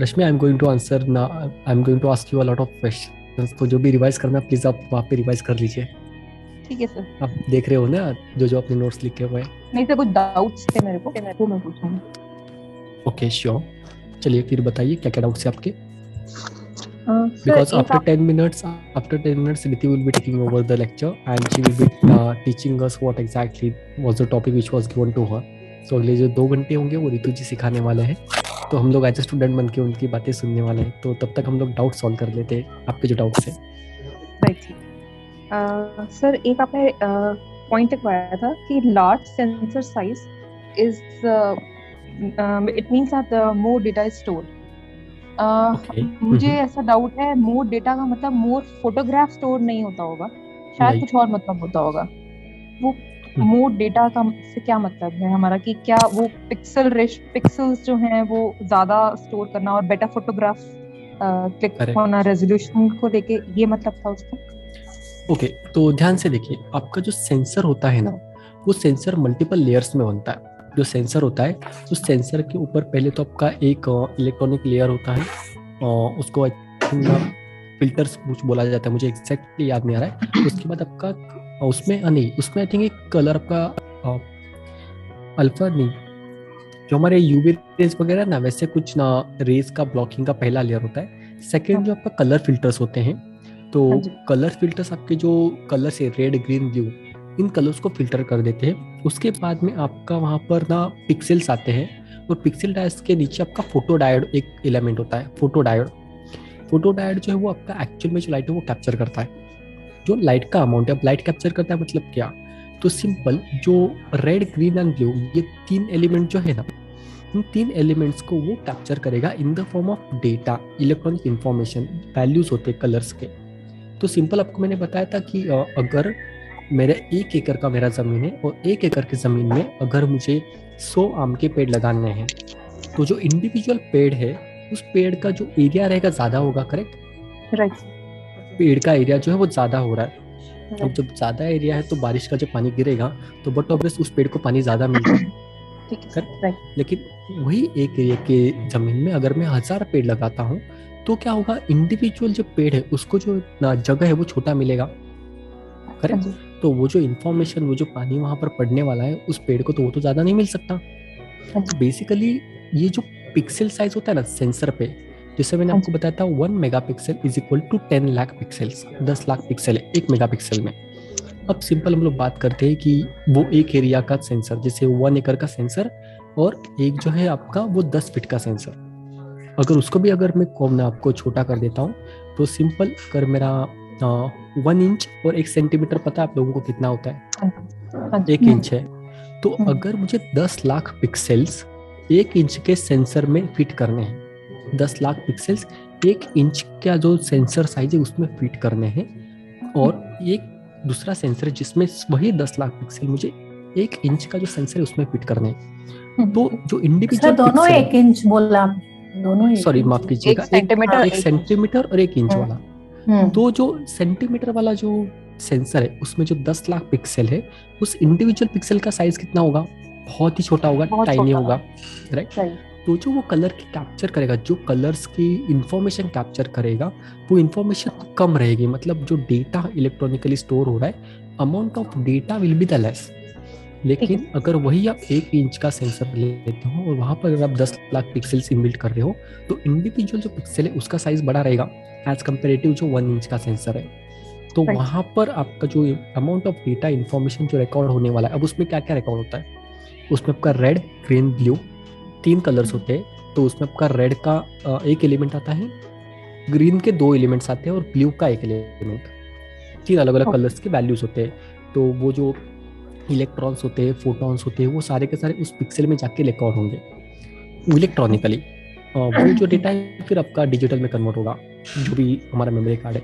Rashmi, I am going to answer ना, I am going to ask you a lot of questions, तो जो भी revise करना please आप वहाँ पे रिवाइज कर लीजिए। ठीक है सर। आप देख रहे हो ना जो जो अपने नोट्स लिखे हुए हैं? नहीं सर, कुछ डाउट्स थे मेरे को, वो मैं पूछूंगी। Okay sure. चलिए फिर बताइए क्या क्या डाउट्स है आपके। सर Because एक आप after 10 minutes, Riti will be taking over the lecture and she will be teaching us what exactly was the topic which was given to her. So अगले जो 2 घंटे होंगे वो रितु जी सिखाने वाले हैं। तो हम लोग एज ए स्टूडेंट बन के उनकी बातें सुनने वाले हैं। तो तब तक हम लोग डाउट सॉल्व कर लेते हैं, आपके जो डाउट्स हैं। राइट। सर एक आपने पॉइंट लिखवाया था कि large sensor size is it means that more data is stored. Okay. मुझे ऐसा डाउट है, मोर डेटा का मतलब मोर फोटोग्राफ स्टोर नहीं होता होगा, शायद नहीं। कुछ और मतलब होता होगा। वो मोर डेटा का से क्या मतलब है हमारा, कि क्या वो पिक्सल्स जो हैं वो ज्यादा स्टोर करना और बेटर फोटोग्राफ क्लिक करेक्ट। होना, रेजोल्यूशन को लेके ये मतलब था उसका। ओके, तो ध्यान से देखिए, आपका जो सेंसर होता है ना, वो सेंसर मल्टीपल लेयर्स में बनता है। जो सेंसर होता है, उस सेंसर के ऊपर पहले तो आपका एक इलेक्ट्रॉनिक लेयर होता है, उसको आई थिंक फिल्टर्स कुछ बोला जाता है, मुझे एग्जैक्टली याद नहीं आ रहा है। उसके बाद आपका उसमें नहीं, उसमें आई थिंक एक कलर आपका अल्फा नहीं, जो हमारे यूवी रेज वगैरह ना, वैसे कुछ ना रेज का ब्लॉकिंग का पहला लेयर होता है। सेकेंड जो आपका कलर फिल्टर्स होते हैं, तो हाँ जी। कलर फिल्टर्स आपके जो कलर्स है रेड ग्रीन ब्लू, इन कलर्स को फिल्टर कर देते हैं। उसके बाद में आपका वहाँ पर ना पिक्सेल्स आते हैं, और पिक्सल डायोड्स के नीचे आपका फोटो डायोड एक एलिमेंट होता है, फोटो डायोड। फोटो डायोड जो है वो आपका एक्चुअल में जो लाइट है वो कैप्चर करता है, जो लाइट का अमाउंट है। अब लाइट कैप्चर करता है मतलब क्या, तो सिंपल, जो रेड ग्रीन एंड ब्लू ये 3 एलिमेंट जो है ना, इन 3 एलिमेंट्स को वो कैप्चर करेगा in the form of data, electronic information, values होते हैं कलर्स के। तो सिंपल आपको मैंने बताया था कि अगर मेरे 1 एकड़ का मेरा ज़मीन है, और 1 एकड़ की ज़मीन में अगर मुझे 100 आम के पेड़ लगाने हैं, तो जो इंडिविजुअल पेड़ है उस पेड़ का जो एरिया रहेगा ज़्यादा होगा, करेक्ट? राइट। पेड़ का एरिया जो है वो ज़्यादा हो रहा है। अब राइट। जब ज़्यादा एरिया है तो बारिश का जब पानी गिरेगा तो बट ऑब्वियस उस पेड़ को पानी ज़्यादा मिलता है, ठीक है सर। करेक्ट? राइट। लेकिन वही एक एरिया के ज़मीन में अगर मैं 1000 पेड़ लगाता हूँ, तो क्या होगा, इंडिविजुअल जो पेड़ है उसको जो जगह है वो छोटा मिलेगा, हाँ करेक्ट? जी। तो वो जो इन्फॉर्मेशन, वो जो पानी वहां पर पड़ने वाला है उस पेड़ को, तो वो तो ज्यादा नहीं मिल सकता। हाँ तो जी। बेसिकली ये जो पिक्सल साइज होता है ना सेंसर पे, जैसे मैंने हाँ आपको जी। बताया था 1 megapixel is equal to 10 lakh pixels, 10 lakh pixel है 1 मेगापिक्सल में। अब सिंपल हम लोग बात करते हैं कि वो एक एरिया का सेंसर, जैसे 1 एकड़ का सेंसर, और एक जो है आपका वो 10 फीट का सेंसर, अगर उसको भी अगर मैं कॉम ना आपको छोटा कर देता हूँ, तो सिंपल अगर मेरा 1 इंच और 1 सेंटीमीटर, पता है आप लोगों को कितना होता है? हाँ जी। हाँ जी। 1 इंच है। तो अगर मुझे 10 लाख पिक्सल्स 1 इंच के सेंसर में फिट करने हैं, 10 लाख पिक्सल्स 1 इंच का जो सेंसर साइज है उसमें फिट करने हैं, और एक दूसरा सेंसर जिसमें वही 10 लाख पिक्सल मुझे 1 इंच का जो सेंसर है उसमें फिट करने हैं, तो जो सर इंडिविजुअल दोनों पिक्सल, 1 इंच बोला आपने, दोनों 1 सॉरी माफ इंच। कीजिएगा, एक सेंटीमीटर, एक एक इंच। सेंटीमीटर और 1 इंच वाला। हम्म। तो जो सेंटीमीटर वाला जो सेंसर है उसमें जो 10 लाख पिक्सल है, उस इंडिविजुअल पिक्सल का साइज कितना होगा? बहुत ही छोटा होगा, बहुत टाइनी छोटा। होगा, राइट? सही। तो जो वो कलर की कैप्चर करेगा, जो कलर्स की इंफॉर्मेशन कैप्चर करेगा, वो इंफॉर्मेशन कम रहेगी, मतलब जो डेटा इलेक्ट्रॉनिकली स्टोर हो रहा है, amount of data will be the less. लेकिन अगर वही आप 1 इंच का सेंसर लेते हो और वहां पर अगर आप 10 लाख पिक्सल्स इनबिल्ट कर रहे हो, तो इंडिविजुअल जो पिक्सल है उसका साइज बड़ा रहेगा एज कम्पेरेटिव जो 1 इंच का सेंसर है। तो Right. वहां पर आपका जो अमाउंट ऑफ डेटा इन्फॉर्मेशन जो रिकॉर्ड होने वाला है, अब उसमें क्या क्या रिकॉर्ड होता है? उसमें आपका रेड ग्रीन ब्लू 3 कलर्स होते हैं। तो उसमें आपका रेड का एक एलिमेंट आता है, ग्रीन के 2 एलिमेंट्स आते हैं, और ब्लू का एक एलिमेंट। 3 अलग अलग Okay. कलर्स के वैल्यूज होते हैं। तो वो जो इलेक्ट्रॉन्स होते हैं, फोटॉन्स होते हैं, वो सारे के सारे उस पिक्सल में जाके रिकॉर्ड होंगे इलेक्ट्रॉनिकली। वो जो डेटा है फिर आपका डिजिटल में कन्वर्ट होगा, जो भी हमारा मेमोरी कार्ड है।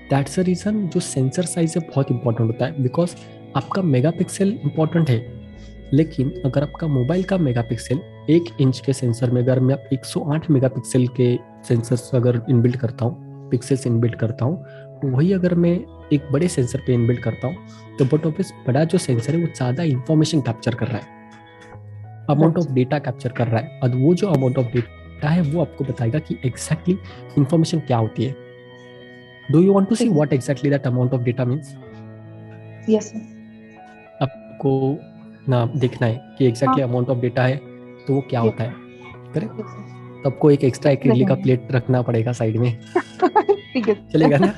दैट्स द रीजन जो सेंसर साइज है बहुत इंपॉर्टेंट होता है, बिकॉज आपका मेगापिक्सल इंपॉर्टेंट है, लेकिन अगर आपका मोबाइल का मेगापिक्सल 1 इंच के सेंसर में, अगर मैं 108 मेगापिक्सल के सेंसर्स अगर इनबिल्ट करता हूँ, पिक्सल्स इनबिल्ट करता हूँ, वही अगर मैं एक बड़े सेंसर पे इनबिल्ट करता हूँ, तो बट ऑफिस बड़ा जो सेंसर है वो ज़्यादा इंफॉर्मेशन कैप्चर कर रहा है, अमाउंट ऑफ डेटा कैप्चर कर रहा है। और वो जो अमाउंट ऑफ डेटा डेटा है वो आपको बताएगा कि एग्जैक्टली इंफॉर्मेशन क्या होती है. Do you want to see what exactly that amount of data means? Yes sir. आपको ना देखना है कि एग्जैक्टली अमाउंट ऑफ डेटा है तो वो क्या होता है. करेक्ट. तो आपको एक एक्स्ट्रा एक इडली का प्लेट रखना पड़ेगा साइड में. ठीक है, चलेगा ना?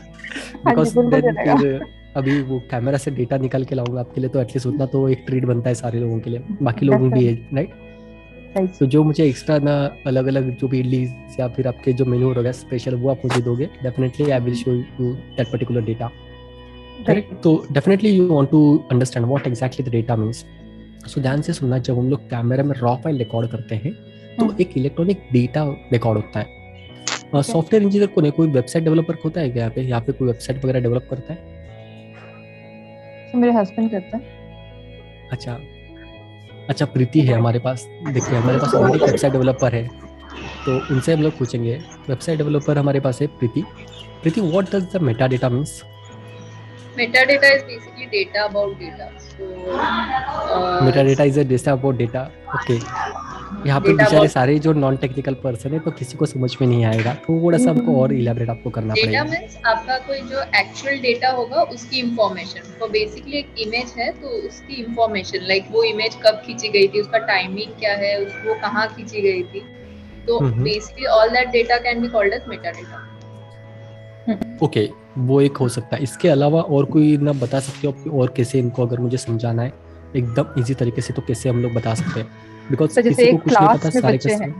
बिकॉज बिल्कुल देन चलेगा. फिर अभी वो कैमरा से डेटा निकाल के लाऊंगा आपके लिए, तो एटलीस्ट उतना तो एक ट्रीट बनता है सारे लोगों के लिए, बाकी लोगों भी है, राइट. तो जो मुझे एक्स्ट्रा ना अलग अलग जो भी इडली या फिर आपके जो मेन्यू होगा स्पेशल वो आप मुझे दोगे, definitely I will show you that particular data. Correct. तो definitely you want to understand what exactly the data means. So ध्यान से सुनना, जब हम लोग कैमरा में रॉ फाइल रिकॉर्ड करते हैं तो एक इलेक्ट्रॉनिक डेटा रिकॉर्ड होता है. सॉफ्टवेयर इंजीनियर को नहीं, कोई वेबसाइट डेवलपर होता है क्या यहाँ पे कोई वेबसाइट वगैरह डेवलप करता है? तो मेरे हस्बैंड करते हैं. अच्छा प्रीति है हमारे पास. देखिए हमारे पास ऑलरेडी वेबसाइट डेवलपर है, तो उनसे हम लोग पूछेंगे. वेबसाइट डेवलपर हमारे पास है Preeti. What does the meta data means? Metadata is basically data about data. So metadata is a data about data. Okay. यहाँ पे बेचारे सारे जो नॉन टेक्निकल पर्सन है तो किसी को समझ में नहीं आएगा, थोड़ा सा हमको और इलैबोरेट आपको करना पड़ेगा. डेटा मींस आपका कोई जो एक्चुअल डेटा होगा उसकी इंफॉर्मेशन. तो बेसिकली एक इमेज है तो उसकी इंफॉर्मेशन, लाइक वो इमेज कब खींची गई थी, उसका टाइमिंग क्या है, वो कहाँ खींची गई थी. तो basically all that data can be called as metadata. Okay, वो एक हो सकता है. इसके अलावा और कोई ना बता सकते हो और कैसे इनको अगर मुझे समझाना है एकदम इजी तरीके से तो कैसे हम लोग बता सकते हैं? बिकॉज़ किसी को कुछ नहीं पता. सारे बच्चे हैं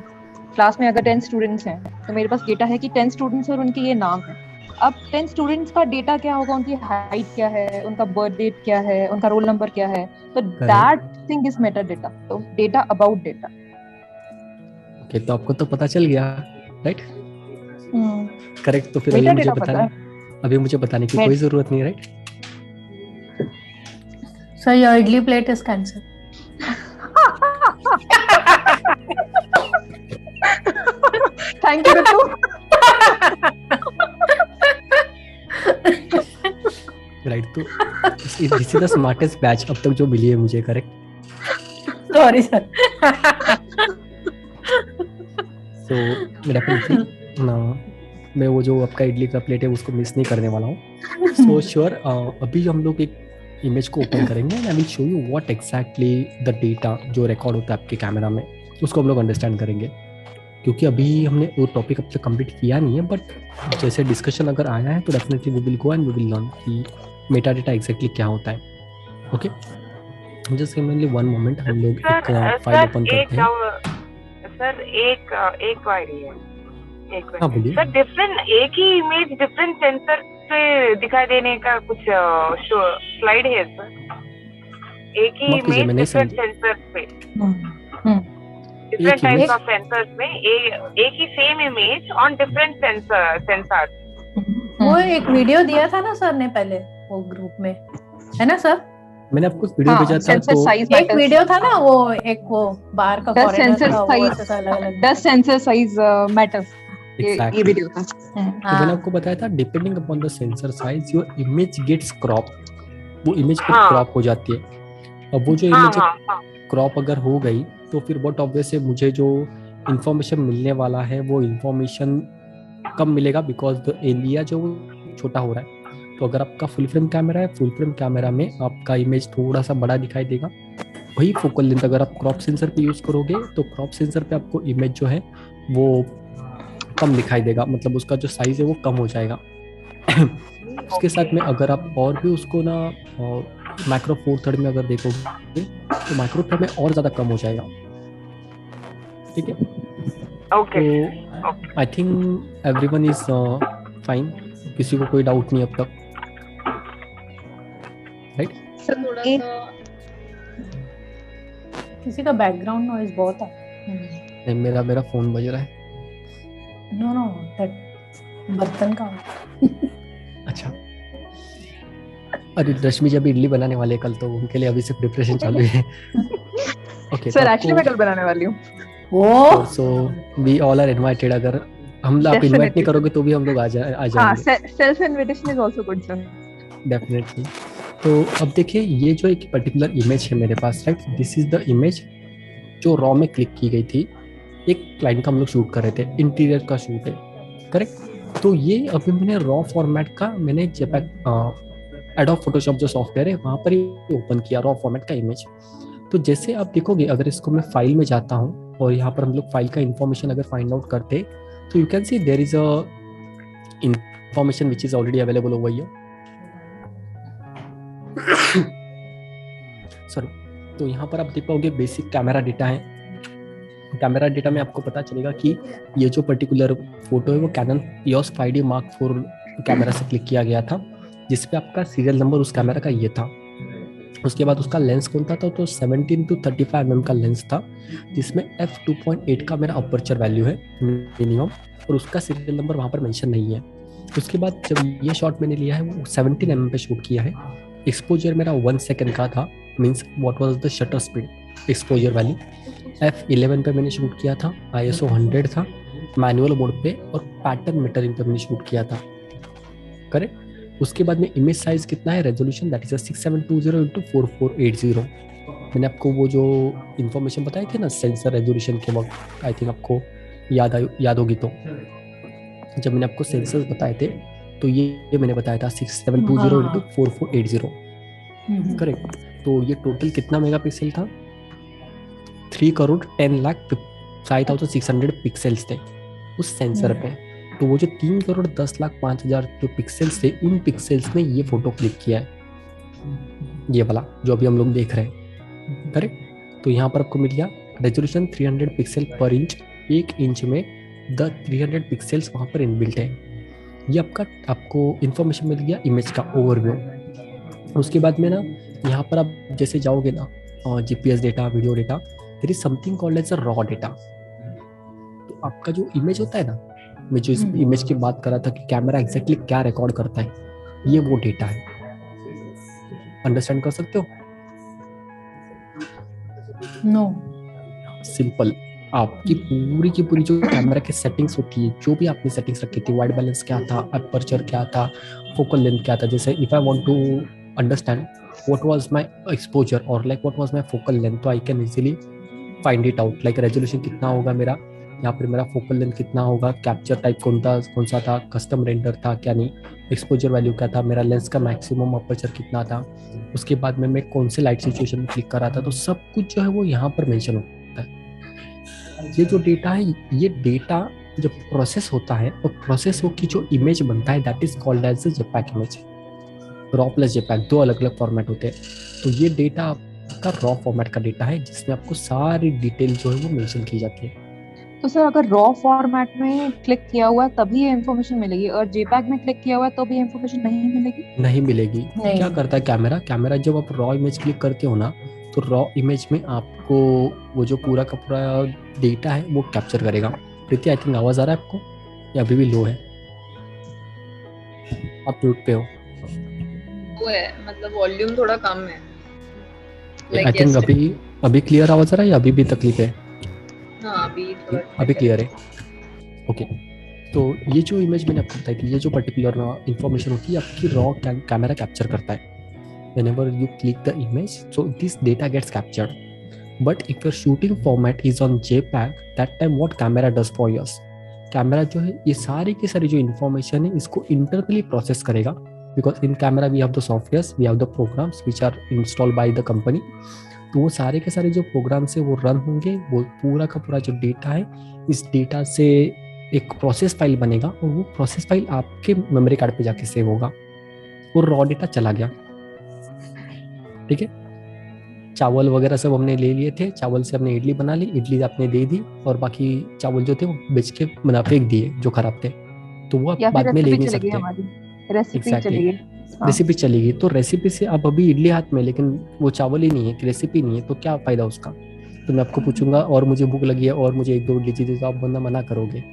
क्लास में, अगर 10 स्टूडेंट्स हैं तो मेरे पास डेटा है कि 10 स्टूडेंट्स और उनके ये नाम है. अब 10 स्टूडेंट्स का डेटा क्या होगा, उनकी हाइट क्या है, उनका बर्थ डेट क्या है, उनका रोल नंबर क्या है. तो that thing is Meta data. तो डेटा अबाउट डेटा. ओके, तो आपको तो पता चल गया, राइट? करेक्ट. तो फिर अभी मुझे बताने की कोई जरूरत नहीं, right? Sir your idli plate is cancer. Thank you Ritu. Right. तो this is the smartest batch अब तक जो मिली है मुझे, correct? Sorry sir. So definitely ना मैं वो जो आपका इडली का प्लेट है उसको मिस नहीं करने वाला हूँ. So sure. अभी हम लोग एक इमेज को ओपन करेंगे and I will show you what exactly the data जो रिकॉर्ड होता है आपके कैमरा में, उसको हम लोग अंडरस्टैंड करेंगे. क्योंकि अभी हमने वो टॉपिक अब तक कंप्लीट किया नहीं है, बट जैसे डिस्कशन अगर आया है तो definitely we will go and we will learn कि मेटा डेटा एग्जैक्टली क्या होता है. Okay, just give me one moment. हम लोग एक फाइल ओपन करते हैं. सर एक क्वेरी है. हाँ बोलिए सर. डिफरेंट एक ही इमेज डिफरेंट सेंसर से दिखाई देने का कुछ स्लाइड है सर? एक ही इमेज डिफरेंट सेंसर पे, डिफरेंट टाइप्स ऑफ सेंसर्स में एक ही same image on different sensors. वो एक वीडियो दिया था ना सर ने पहले वो ग्रुप में, है ना सर? मैंने आपको वीडियो भेजा था. तो एक वीडियो था ना वो, एक वो बाहर का sensor size, 10 sensor size matters. ये वीडियो था. तो मैंने आपको बताया था depending upon the sensor size your image gets crop. वो इमेज क्रॉप हो जाती है. अब वो जो इमेज क्रॉप अगर हो गई तो फिर बहुत ऑब्वियस है मुझे जो इंफॉर्मेशन मिलने वाला है वो इंफॉर्मेशन कम मिलेगा, बिकॉज द एरिया जो छोटा हो रहा है. तो अगर आपका फुल फ्रेम कैमरा है, फुल फ्रेम कैमरा में आपका इमेज थोड़ा सा बड़ा दिखाई देगा. वही फोकल लेंथ अगर आप क्रॉप सेंसर पे यूज करोगे तो क्रॉप सेंसर पे आपको इमेज जो है वो कम दिखाई देगा, मतलब उसका जो साइज है वो कम हो जाएगा. उसके साथ में अगर आप और भी उसको ना माइक्रो फोर थर्ड में अगर देखोगे तो माइक्रो थर्ड में और ज्यादा कम हो जाएगा. ठीक है. Okay. I think everyone is fine. किसी को कोई डाउट नहीं अब तक, राइट? सर थोड़ा सा किसी का बैकग्राउंड नॉइज बहुत है. नहीं, मेरा फोन बज रहा है. नो दैट बर्तन का. अच्छा. अरे रश्मि जब इडली बनाने वाले कल, तो उनके लिए अभी से प्रिपरेशन चालू है. ओके सर एक्चुअली मैं कल बनाने वाली हूँ. वो so we all are invited. अगर हम आप इनवाइट नहीं करोगे तो भी हम लोग आ जाएंगे. हां, self invitation is also good sir. Definitely. तो अब देखिए ये जो एक पर्टिकुलर इमेज है मेरे पास, right? This is the image जो रॉ में क्लिक की गई थी एक क्लाइंट का हम लोग शूट कर रहे थे, इंटीरियर का शूट है, करेक्ट। तो ये अभी मैंने रॉ फॉर्मेट का मैंने जेपैक एडोब फोटोशॉप जो सॉफ्टवेयर है वहाँ पर ही ओपन किया रॉ फॉर्मेट का इमेज। तो जैसे आप देखोगे अगर इसको मैं फाइल में जाता हूँ और यहाँ पर हम लोग फाइल का इंफॉर्मेशन अगर फाइंड आउट करते तो you can see there is a information which is already available over here. Sorry. तो यहाँ पर आप देख पाओगे बेसिक कैमरा डेटा है। कैमरा डेटा में आपको पता चलेगा कि ये जो पर्टिकुलर फोटो है वो Canon EOS 5D Mark IV camera से क्लिक किया गया था, जिसपे आपका सीरियल नंबर उस कैमरा का ये था। उसके बाद उसका लेंस कौन था तो 17 to 35 mm का लेंस था, जिसमें f2.8 का मेरा अपर्चर वैल्यू है मिनिमम, और उसका सीरियल नंबर वहाँ पर मेंशन नहीं है। उसके बाद जब ये शॉट मैंने लिया है वो 17 mm पे शूट किया है। एक्सपोजर मेरा 1 सेकेंड का था, means what was the shutter speed exposure value. f11 पे मैंने शूट किया था, ISO 100 था, मैनुअल मोड पे और पैटर्न मीटरिंग पे मैंने शूट किया था, करेक्ट। उसके बाद में इमेज साइज कितना है, रेजोल्यूशन दैट इज 6720x4480। मैंने आपको वो जो इन्फॉर्मेशन बताई थी ना सेंसर रेजोल्यूशन के वक्त, आई थिंक आपको याद होगी, तो जब मैंने आपको सेंसर्स बताए थे तो ये मैंने बताया था 6720x4480, करेक्ट। तो ये टोटल कितना मेगापिक्सल था, 3,10,05,600 पिक्सल्स थे उस सेंसर पे। तो वो जो 3,10,05,000 जो पिक्सल्स थे, उन पिक्सल्स में ये फोटो क्लिक किया है, ये वाला जो अभी हम लोग देख रहे हैं, करेक्ट। तो यहाँ पर आपको मिल गया रेजोल्यूशन 300 पिक्सल पर इंच, 1 इंच में 300 पिक्सल्स वहाँ पर इनबिल्ट है। ये आपको इन्फॉर्मेशन मिल गया इमेज का ओवरव्यू। उसके बाद में ना यहाँ पर आप जैसे जाओगे ना GPS डेटा, video data, there is something called as a raw data. तो आपका जो इमेज होता है ना, मैं जो इस इमेज की बात कर रहा था कि कैमरा एग्जैक्टली क्या रिकॉर्ड करता है, ये वो डेटा है। अंडरस्टैंड कर सकते हो? नो। सिंपल, आपकी पूरी की पूरी जो कैमरा की सेटिंग्स होती है, जो भी आपने सेटिंग्स रखी थी, वाइड बैलेंस क्या था, अपर्चर क्या था, फोकल लेंथ क्या था, जैसे if I want to understand what was my exposure और like what was my focal length, तो I can easily find it out. Like resolution कितना होगा मेरा, यहाँ पर मेरा फोकल लेंथ कितना होगा, कैप्चर टाइप कौन सा था, कस्टम रेंडर था क्या नहीं, एक्सपोजर वैल्यू क्या था, मेरा लेंस का मैक्सिमम अपर्चर कितना था, उसके बाद में मैं कौन से लाइट सिचुएशन में क्लिक कर रहा था, तो सब कुछ जो है वो यहाँ पर मेंशन होता है। ये जो डेटा है, ये डेटा जब प्रोसेस होता है और प्रोसेस होकर जो इमेज बनता है that is called as JPEG image. Raw plus JPEG दो अलग अलग फॉर्मेट होते हैं। तो ये डेटा आपका रॉ फॉर्मेट का डेटा है, जिसमें आपको सारी डिटेल जो है वो मेंशन की जाती है। तो सर अगर रॉ फॉर्मेट में क्लिक किया हुआ है तभी ये इन्फॉर्मेशन मिलेगी, और जेपैग में क्लिक किया हुआ है तो भी इन्फॉर्मेशन नहीं मिलेगी? नहीं मिलेगी। क्या करता है कैमरा जब आप रॉ इमेज क्लिक करते हो ना, तो रॉ इमेज में आपको वो जो पूरा का पूरा डेटा है वो कैप्चर करेगा। प्रीति, आई थिंक आवाज आ रहा है आपको या अभी भी लो है? आप म्यूट पे हो। वो है, मतलब वॉल्यूम थोड़ा कम है। आई थिंक अभी क्लियर आवाज आ रहा है या अभी भी तकलीफ है? हाँ, अभी क्लियर है। ओके। तो ये जो इमेज मैंने आपको बताया कि ये जो पर्टिकुलर इंफॉर्मेशन होती है आपकी रॉ कैमरा कैप्चर करता है। whenever you click the image, so this data gets captured. But if your shooting format is on JPEG, that time what camera does for us? Camera जो है ये सारी की सारी जो इन्फॉर्मेशन है इसको इंटरनली प्रोसेस करेगा, because in camera we have the softwares, we have the programs which are installed by the company. तो वो सारे के सारे जो प्रोग्राम्स है वो रन होंगे, वो पूरा का पूरा जो डेटा है इस डेटा से एक प्रोसेस फाइल बनेगा और वो प्रोसेस फाइल आपके मेमोरी कार्ड पे जाके सेव होगा और रॉ डेटा चला गया। ठीक है, चावल वगैरह सब हमने ले लिए थे, चावल से हमने इडली बना ली, इडली आपने दे दी और बाकी चावल जो थे वो बेच के बना फेंक दिए जो खराब थे, तो वो आप बाद में ले नहीं सकते। रेसिपी चलेगी तो रेसिपी से अब अभी इडली हाथ में, लेकिन वो चावल ही नहीं है, रेसिपी नहीं है, तो क्या फायदा उसका? तो मैं आपको पूछूंगा और मुझे भूख लगी है और मुझे 1-2 इडली चाहिए, तो आप बंदा मना करोगे,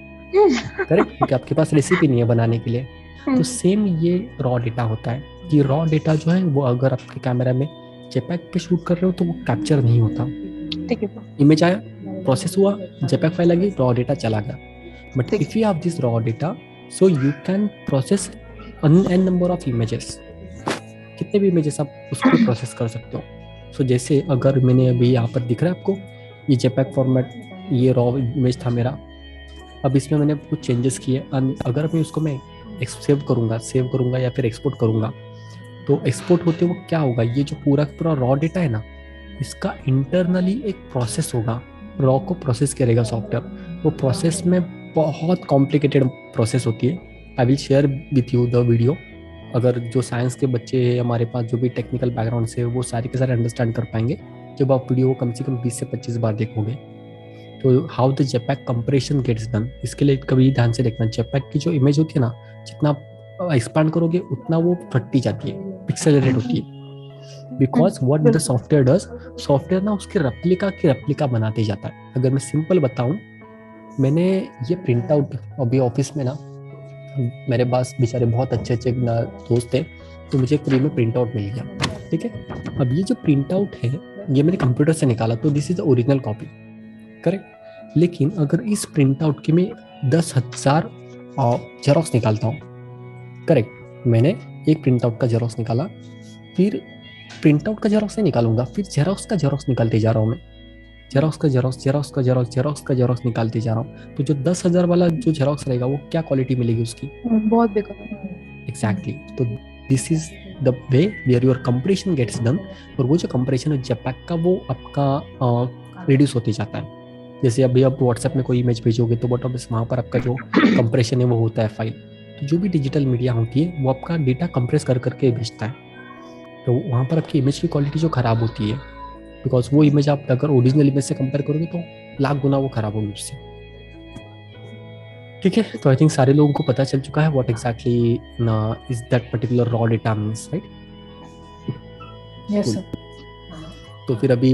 करेक्ट, क्योंकि आपके पास रेसिपी नहीं है बनाने के लिए। तो सेम ये रॉ डेटा होता है कि रॉ डेटा जो है वो अगर आपके कैमरा में जेपैग पे शूट कर रहे हो तो वो कैप्चर नहीं होता। ठीक है, इमेज आया, प्रोसेस हुआ, जेपैग फाइल आ गई, रॉ डेटा चला गया। But if you have this raw data, so you can process n number of images, कितने भी इमेजेस आप उसको प्रोसेस कर सकते हो। सो जैसे अगर मैंने अभी यहाँ पर दिख रहा है आपको ये जेपैग फॉर्मेट ये रॉ इमेज था मेरा। अब इसमें मैंने कुछ चेंजेस किए। अगर मैं उसको मैं सेव करूंगा या फिर एक्सपोर्ट करूंगा, तो एक्सपोर्ट होते वो क्या होगा, ये जो पूरा पूरा रॉ डेटा है ना, इसका इंटरनली एक प्रोसेस होगा, रॉ को प्रोसेस करेगा सॉफ्टवेयर। वो प्रोसेस में बहुत कॉम्प्लिकेटेड प्रोसेस होती है। I will share with you the video. अगर जो साइंस के बच्चे हैं हमारे पास, जो भी टेक्निकल बैकग्राउंड से, वो सारे के सारे अंडरस्टैंड कर पाएंगे जब आप वीडियो को कम से कम 20 से 25 बार देखोगे। तो how the JPEG compression gets done, इसके लिए कभी ध्यान से देखना। जेपैक की जो इमेज होती है ना, जितना एक्सपांड करोगे उतना वो फटती जाती है, पिक्सेलेटेड होती है। Because what the software does, software ना उसके रेप्लिका की रेप्लिका बनाते जाता है। अगर मैं सिंपल बताऊं, मैंने ये प्रिंट आउट अभी ऑफिस में ना, मेरे पास बेचारे बहुत अच्छे अच्छे दोस्त थे, तो मुझे फ्री में प्रिंट आउट मिल गया। ठीक है, अब ये जो प्रिंट आउट है ये मैंने कंप्यूटर से निकाला, तो this is the original copy, correct. लेकिन अगर इस प्रिंट आउट की मैं 10,000 जेरोक्स निकालता हूँ, करेक्ट, मैंने एक प्रिंट आउट का जेरोक्स निकाला, फिर प्रिंट आउट का जेरोक्स नहीं निकालूंगा, फिर जेरोक्स का जेरोक्स निकालते जा रहा हूँ मैं, जेरोक्स का जेरोक्स, जेरोक्स का जेरोक्स, जेरोक्स का जेरोक्स निकालते जा रहा हूँ। तो जो 10,000 वाला जो जेरोक्स रहेगा वो क्या क्वालिटी मिलेगी उसकी, बहुत बेकार। एग्जैक्टली। तो this is the way where your compression gets done. और वो जो कंप्रेशन है जेपैक का, वो आपका रिड्यूस होते जाता है। जैसे अभी आप व्हाट्सएप में कोई इमेज भेजोगे तो बट ऑब्वियस वहाँ पर आपका जो कंप्रेशन है वो होता है फाइल। तो जो भी डिजिटल मीडिया होती है वो आपका डेटा कंप्रेस कर करके भेजता है, तो वहाँ पर आपकी इमेज की क्वालिटी जो खराब होती है, बिकॉज वो इमेज आप अगर ओरिजिनल इमेज से कंपेयर करोगे तो लाख गुना वो खराब होगी उससे। ठीक है, तो आई थिंक सारे लोगों को पता चल चुका है what exactly is that particular raw data means, right? Yes sir. तो फिर अभी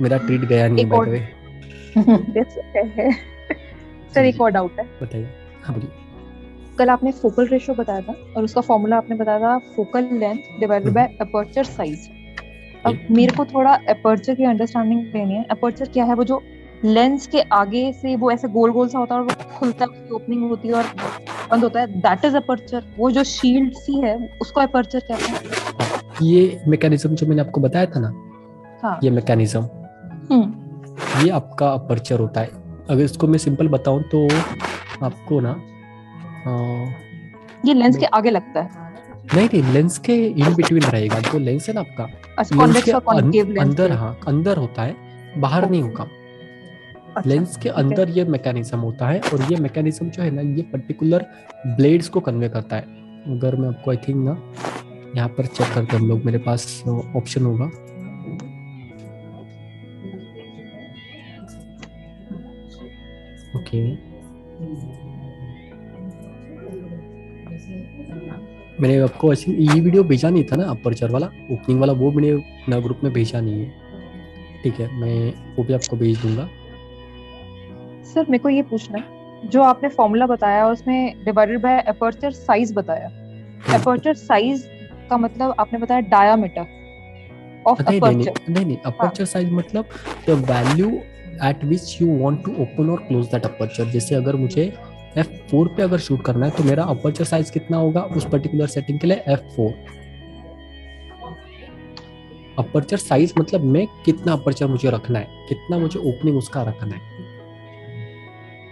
मेरा ट्रीट गया नहीं बाय द वे। सर एक और डाउट है, बताइए। हाँ बोलिए। कल आपने फोकल रेशियो बताया था और उसका फॉर्मूला आपने बताया था focal length divided by aperture size. अब मेरे को थोड़ा अपर्चर की अंडरस्टैंडिंग लेनी है। अपर्चर क्या है? वो जो लेंस के आगे से वो ऐसे गोल गोल सा होता है और वो खुलता है, उसकी ओपनिंग होती है और बंद होता है, दैट इज अपर्चर। वो जो शील्ड सी है उसको अपर्चर कहते हैं। ये मैकेनिज्म जो मैंने आपको बताया था ना, हाँ, ये मैकेनिज्म, ये आपका अपर्चर होता है। अगर इसको मैं सिंपल बताऊं तो आपको ना ये लेंस के आगे लगता है। नहीं, लेंस के इन बिटवीन रहेगा। जो लेंस है ना आपका, लेंस के अंदर, हाँ अंदर होता है, बाहर नहीं होगा। लेंस के अंदर ये मैकेनिज्म होता है, और ये मैकेनिज्म जो है ना, ये पर्टिकुलर ब्लेड्स को कन्वे करता है। अगर मैं आपको आई थिंक ना यहाँ पर चेक करते हम लोग, मेरे पास ऑप्शन होगा, ओके। मैंने आपको ऐसे ये वीडियो भेजा नहीं था ना, अपर्चर वाला ओपनिंग वाला, वो मैंने ना ग्रुप में भेजा नहीं है। ठीक है, मैं वो भी आपको भेज दूंगा। सर मेरे को ये पूछना है, जो आपने फॉर्मूला बताया उसमें डिवाइडेड बाय अपर्चर साइज बताया, अपर्चर साइज का मतलब आपने बताया डायामीटर ऑफ अपर्चर। नहीं, अपर्चर साइज मतलब the value at which you want to open और क्लोज दैट अपर्चर। जैसे अगर मुझे f4 पे अगर शूट करना है तो मेरा अपर्चर साइज कितना होगा उस पर्टिकुलर सेटिंग के लिए, f4। अपर्चर साइज मतलब मैं कितना अपर्चर मुझे रखना है, कितना मुझे ओपनिंग उसका रखना है।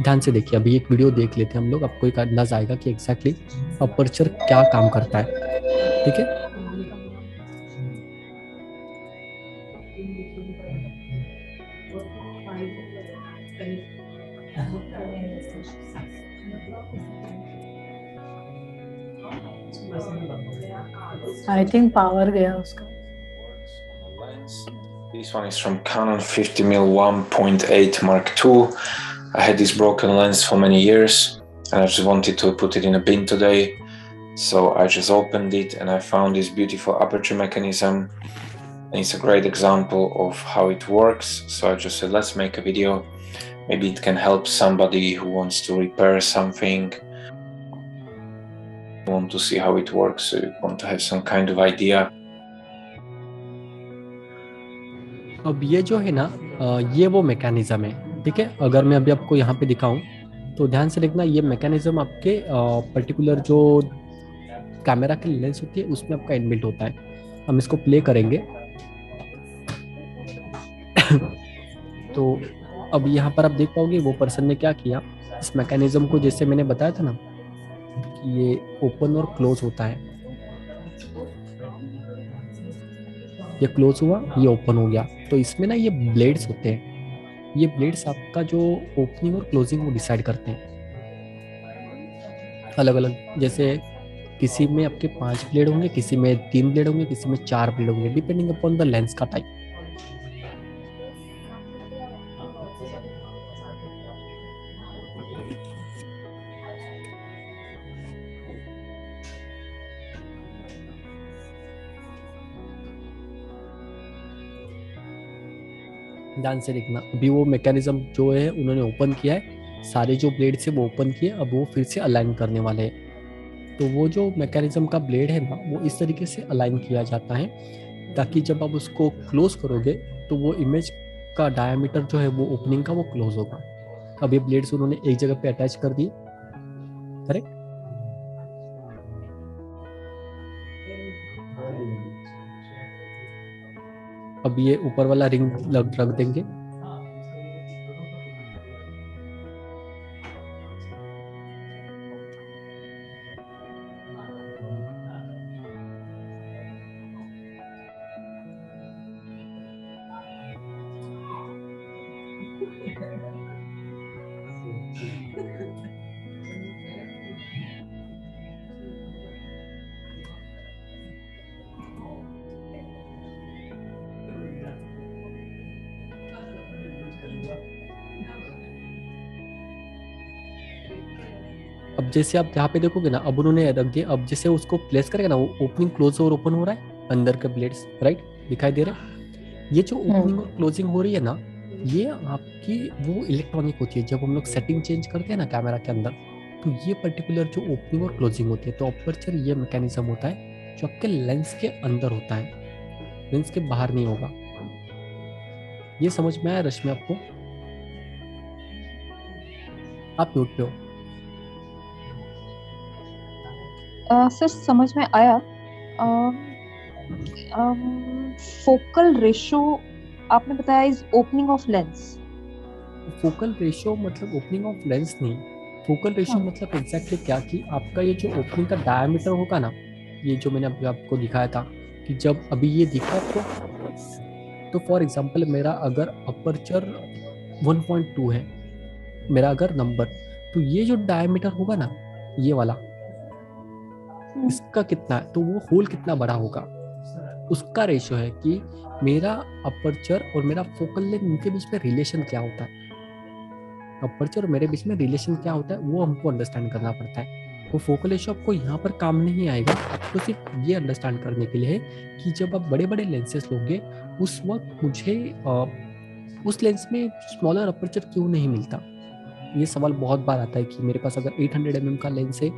ध्यान से देखिए, अभी एक वीडियो देख लेते हैं हम लोग, आपको एक अंदाजा आएगा कि एग्जैक्टली अपर्चर क्या काम करता है। ठीक है, आई थिंक पावर गया उसका। This one is from Canon 50mm 1.8 Mark II. I had this broken lens for many years and I just wanted to put it in a bin today. So I just opened it and I found this beautiful aperture mechanism. And it's a great example of how it works. So I just said, let's make a video. Maybe it can help somebody who wants to repair something. You want to see how it works, so you want to have some kind of idea. अब ये जो है ना, ये वो mechanism है। ठीक है, अगर मैं अभी आपको यहाँ पे दिखाऊं तो ध्यान से देखना, ये मैकेनिज्म आपके पर्टिकुलर जो कैमरा की लेंस होती है उसमें आपका इनबिल्ट होता है। हम इसको प्ले करेंगे तो अब यहाँ पर आप देख पाओगे वो पर्सन ने क्या किया, इस मैकेनिज्म को जैसे मैंने बताया था ना कि ये ओपन और क्लोज होता है, ये क्लोज हुआ, ये ओपन हो गया, तो इसमें ना ये ब्लेड्स होते हैं, ये ब्लेड्स आपका जो ओपनिंग और क्लोजिंग वो डिसाइड करते हैं अलग अलग। जैसे किसी में आपके 5 ब्लेड होंगे, किसी में 3 ब्लेड होंगे, किसी में 4 ब्लेड होंगे, डिपेंडिंग अपॉन द लेंस का टाइप। ध्यान से देखना, अभी वो मैकेनिज्म जो है उन्होंने ओपन किया है, सारे जो ब्लेड से वो ओपन किए, अब वो फिर से अलाइन करने वाले हैं। तो वो जो मैकेनिज्म का ब्लेड है ना वो इस तरीके से अलाइन किया जाता है ताकि जब आप उसको क्लोज करोगे तो वो इमेज का डायमीटर जो है वो ओपनिंग का वो क्लोज होगा। अब ये ब्लेड्स उन्होंने एक जगह पे अटैच कर दिए, करेक्ट। अब ये ऊपर वाला रिंग रख देंगे, अब जैसे आप यहाँ पे देखोगे ना, अब उन्होंने रख दिया, अब जैसे उसको प्लेस करेगा ना वो ओपनिंग क्लोज और ओपन हो रहा है अंदर के ब्लेड्स, राइट, दिखाई दे रहे हैं। ये जो ओपनिंग और क्लोजिंग हो रही है ना, ये आपकी वो इलेक्ट्रॉनिक होती है। जब हम लोग सेटिंग चेंज करते हैं ना कैमरा के अंदर, तो ये पर्टिकुलर जो ओपनिंग और क्लोजिंग होती है, तो अपर्चर ये मैकेनिज्म होता है जो आपके लेंस के अंदर होता है, लेंस के बाहर नहीं होगा। ये समझ में आया रश्मि आपको? आप म्यूट पे हो। सर समझ में आया। फोकल रेशो आपने बताया is opening of lens. Focal ratio मतलब ओपनिंग ऑफ लेंस नहीं, फोकल रेशियो मतलब एग्जैक्टली क्या कि आपका ये जो ओपनिंग का डायमीटर होगा ना, ये जो मैंने अभी आपको दिखाया था कि जब अभी ये दिखा आपको, तो फॉर एग्जांपल मेरा अगर अपर्चर 1.2 है, मेरा अगर नंबर, तो ये जो डायमीटर होगा ना ये वाला, इसका कितना है, तो वो होल कितना बड़ा होगा उसका रेशियो है कि मेरा अपर्चर और मेरा फोकल लेंथ इनके बीच में रिलेशन क्या होता है। अपर्चर और मेरे बीच में रिलेशन क्या होता है वो हमको अंडरस्टैंड करना पड़ता है। वो फोकल रेशियो आपको यहाँ पर काम नहीं आएगा, आपको सिर्फ ये अंडरस्टैंड करने के लिए है कि जब आप बड़े बड़े लेंसेज लोगे उस वक्त मुझे उस लेंस में स्मॉलर अपर्चर क्यों नहीं मिलता। ये सवाल बहुत बार आता है कि मेरे पास अगर 800 mm का लेंस है,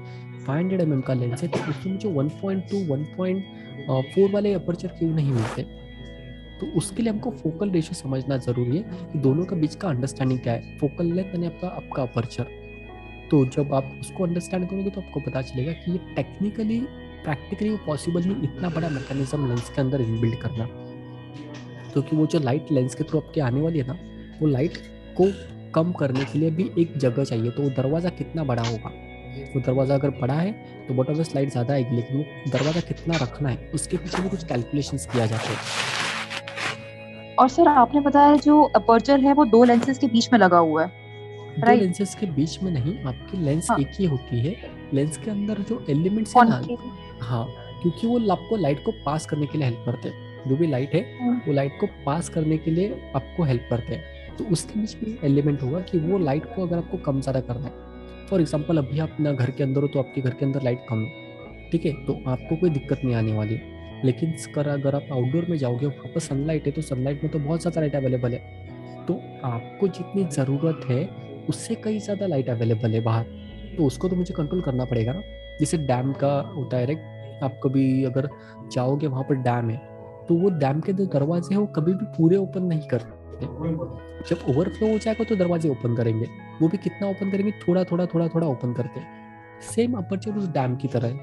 500 mm का लेंस है, तो उसमें मुझे 1.2 1.4 वाले अपर्चर क्यों नहीं मिलते। तो उसके लिए हमको फोकल रेशियो समझना जरूरी है कि दोनों का बीच का अंडरस्टैंडिंग क्या है, फोकल लेंथ यानी आपका अपर्चर। तो जब आप उसको अंडरस्टैंड करोगे तो आपको पता चलेगा कि ये टेक्निकली प्रैक्टिकली पॉसिबल नहीं इतना बड़ा मैकेनिज्म लेंस के अंदर इनबिल्ड करना, क्योंकि वो जो लाइट लेंस के थ्रू आपके आने वाली है ना, वो लाइट को कम करने के लिए भी एक जगह चाहिए। तो वो दरवाज़ा कितना बड़ा होगा, वो दरवाज़ा अगर बड़ा है तो बट ऑफ लाइट ज़्यादा आएगी, लेकिन वो दरवाज़ा कितना रखना है उसके पीछे भी कुछ कैलकुलेशंस किया जाता है। और सर आपने बताया जो अपर्चर है वो 2 लेंसेज के बीच में लगा हुआ है, दो लेंसेज के बीच में नहीं, आपकी लेंस एक ही होती है। लेंस के अंदर जो एलिमेंट्स है ना, हाँ, क्योंकि वो आपको लाइट को पास करने के लिए हेल्प करते हैं। जो भी लाइट है वो लाइट को पास करने के लिए आपको हेल्प करते हैं। तो उसके बीच में एलिमेंट होगा कि वो लाइट को अगर आपको कम ज़्यादा करना है, फॉर एग्जाम्पल अभी आप अपना घर के अंदर हो तो आपके घर के अंदर लाइट कम है, ठीक है, तो आपको कोई दिक्कत नहीं आने वाली। लेकिन अगर आप आउटडोर में जाओगे वहाँ पर सनलाइट है, तो सनलाइट में तो बहुत ज़्यादा लाइट अवेलेबल है, तो आपको जितनी ज़रूरत है उससे कई ज़्यादा लाइट अवेलेबल है बाहर, तो उसको तो मुझे कंट्रोल करना पड़ेगा ना। जैसे डैम का होता है, राइट, आप कभी अगर जाओगे वहाँ पर डैम है तो वो डैम के जो दरवाजे हैं वो कभी भी पूरे ओपन नहीं करते, जब ओवरफ्लो हो जाएगा तो दरवाजे ओपन करेंगे, वो भी कितना ओपन करेंगे, थोड़ा थोड़ा थोड़ा थोड़ा ओपन करते हैं। सेम अपर्चर उस डैम की तरह है,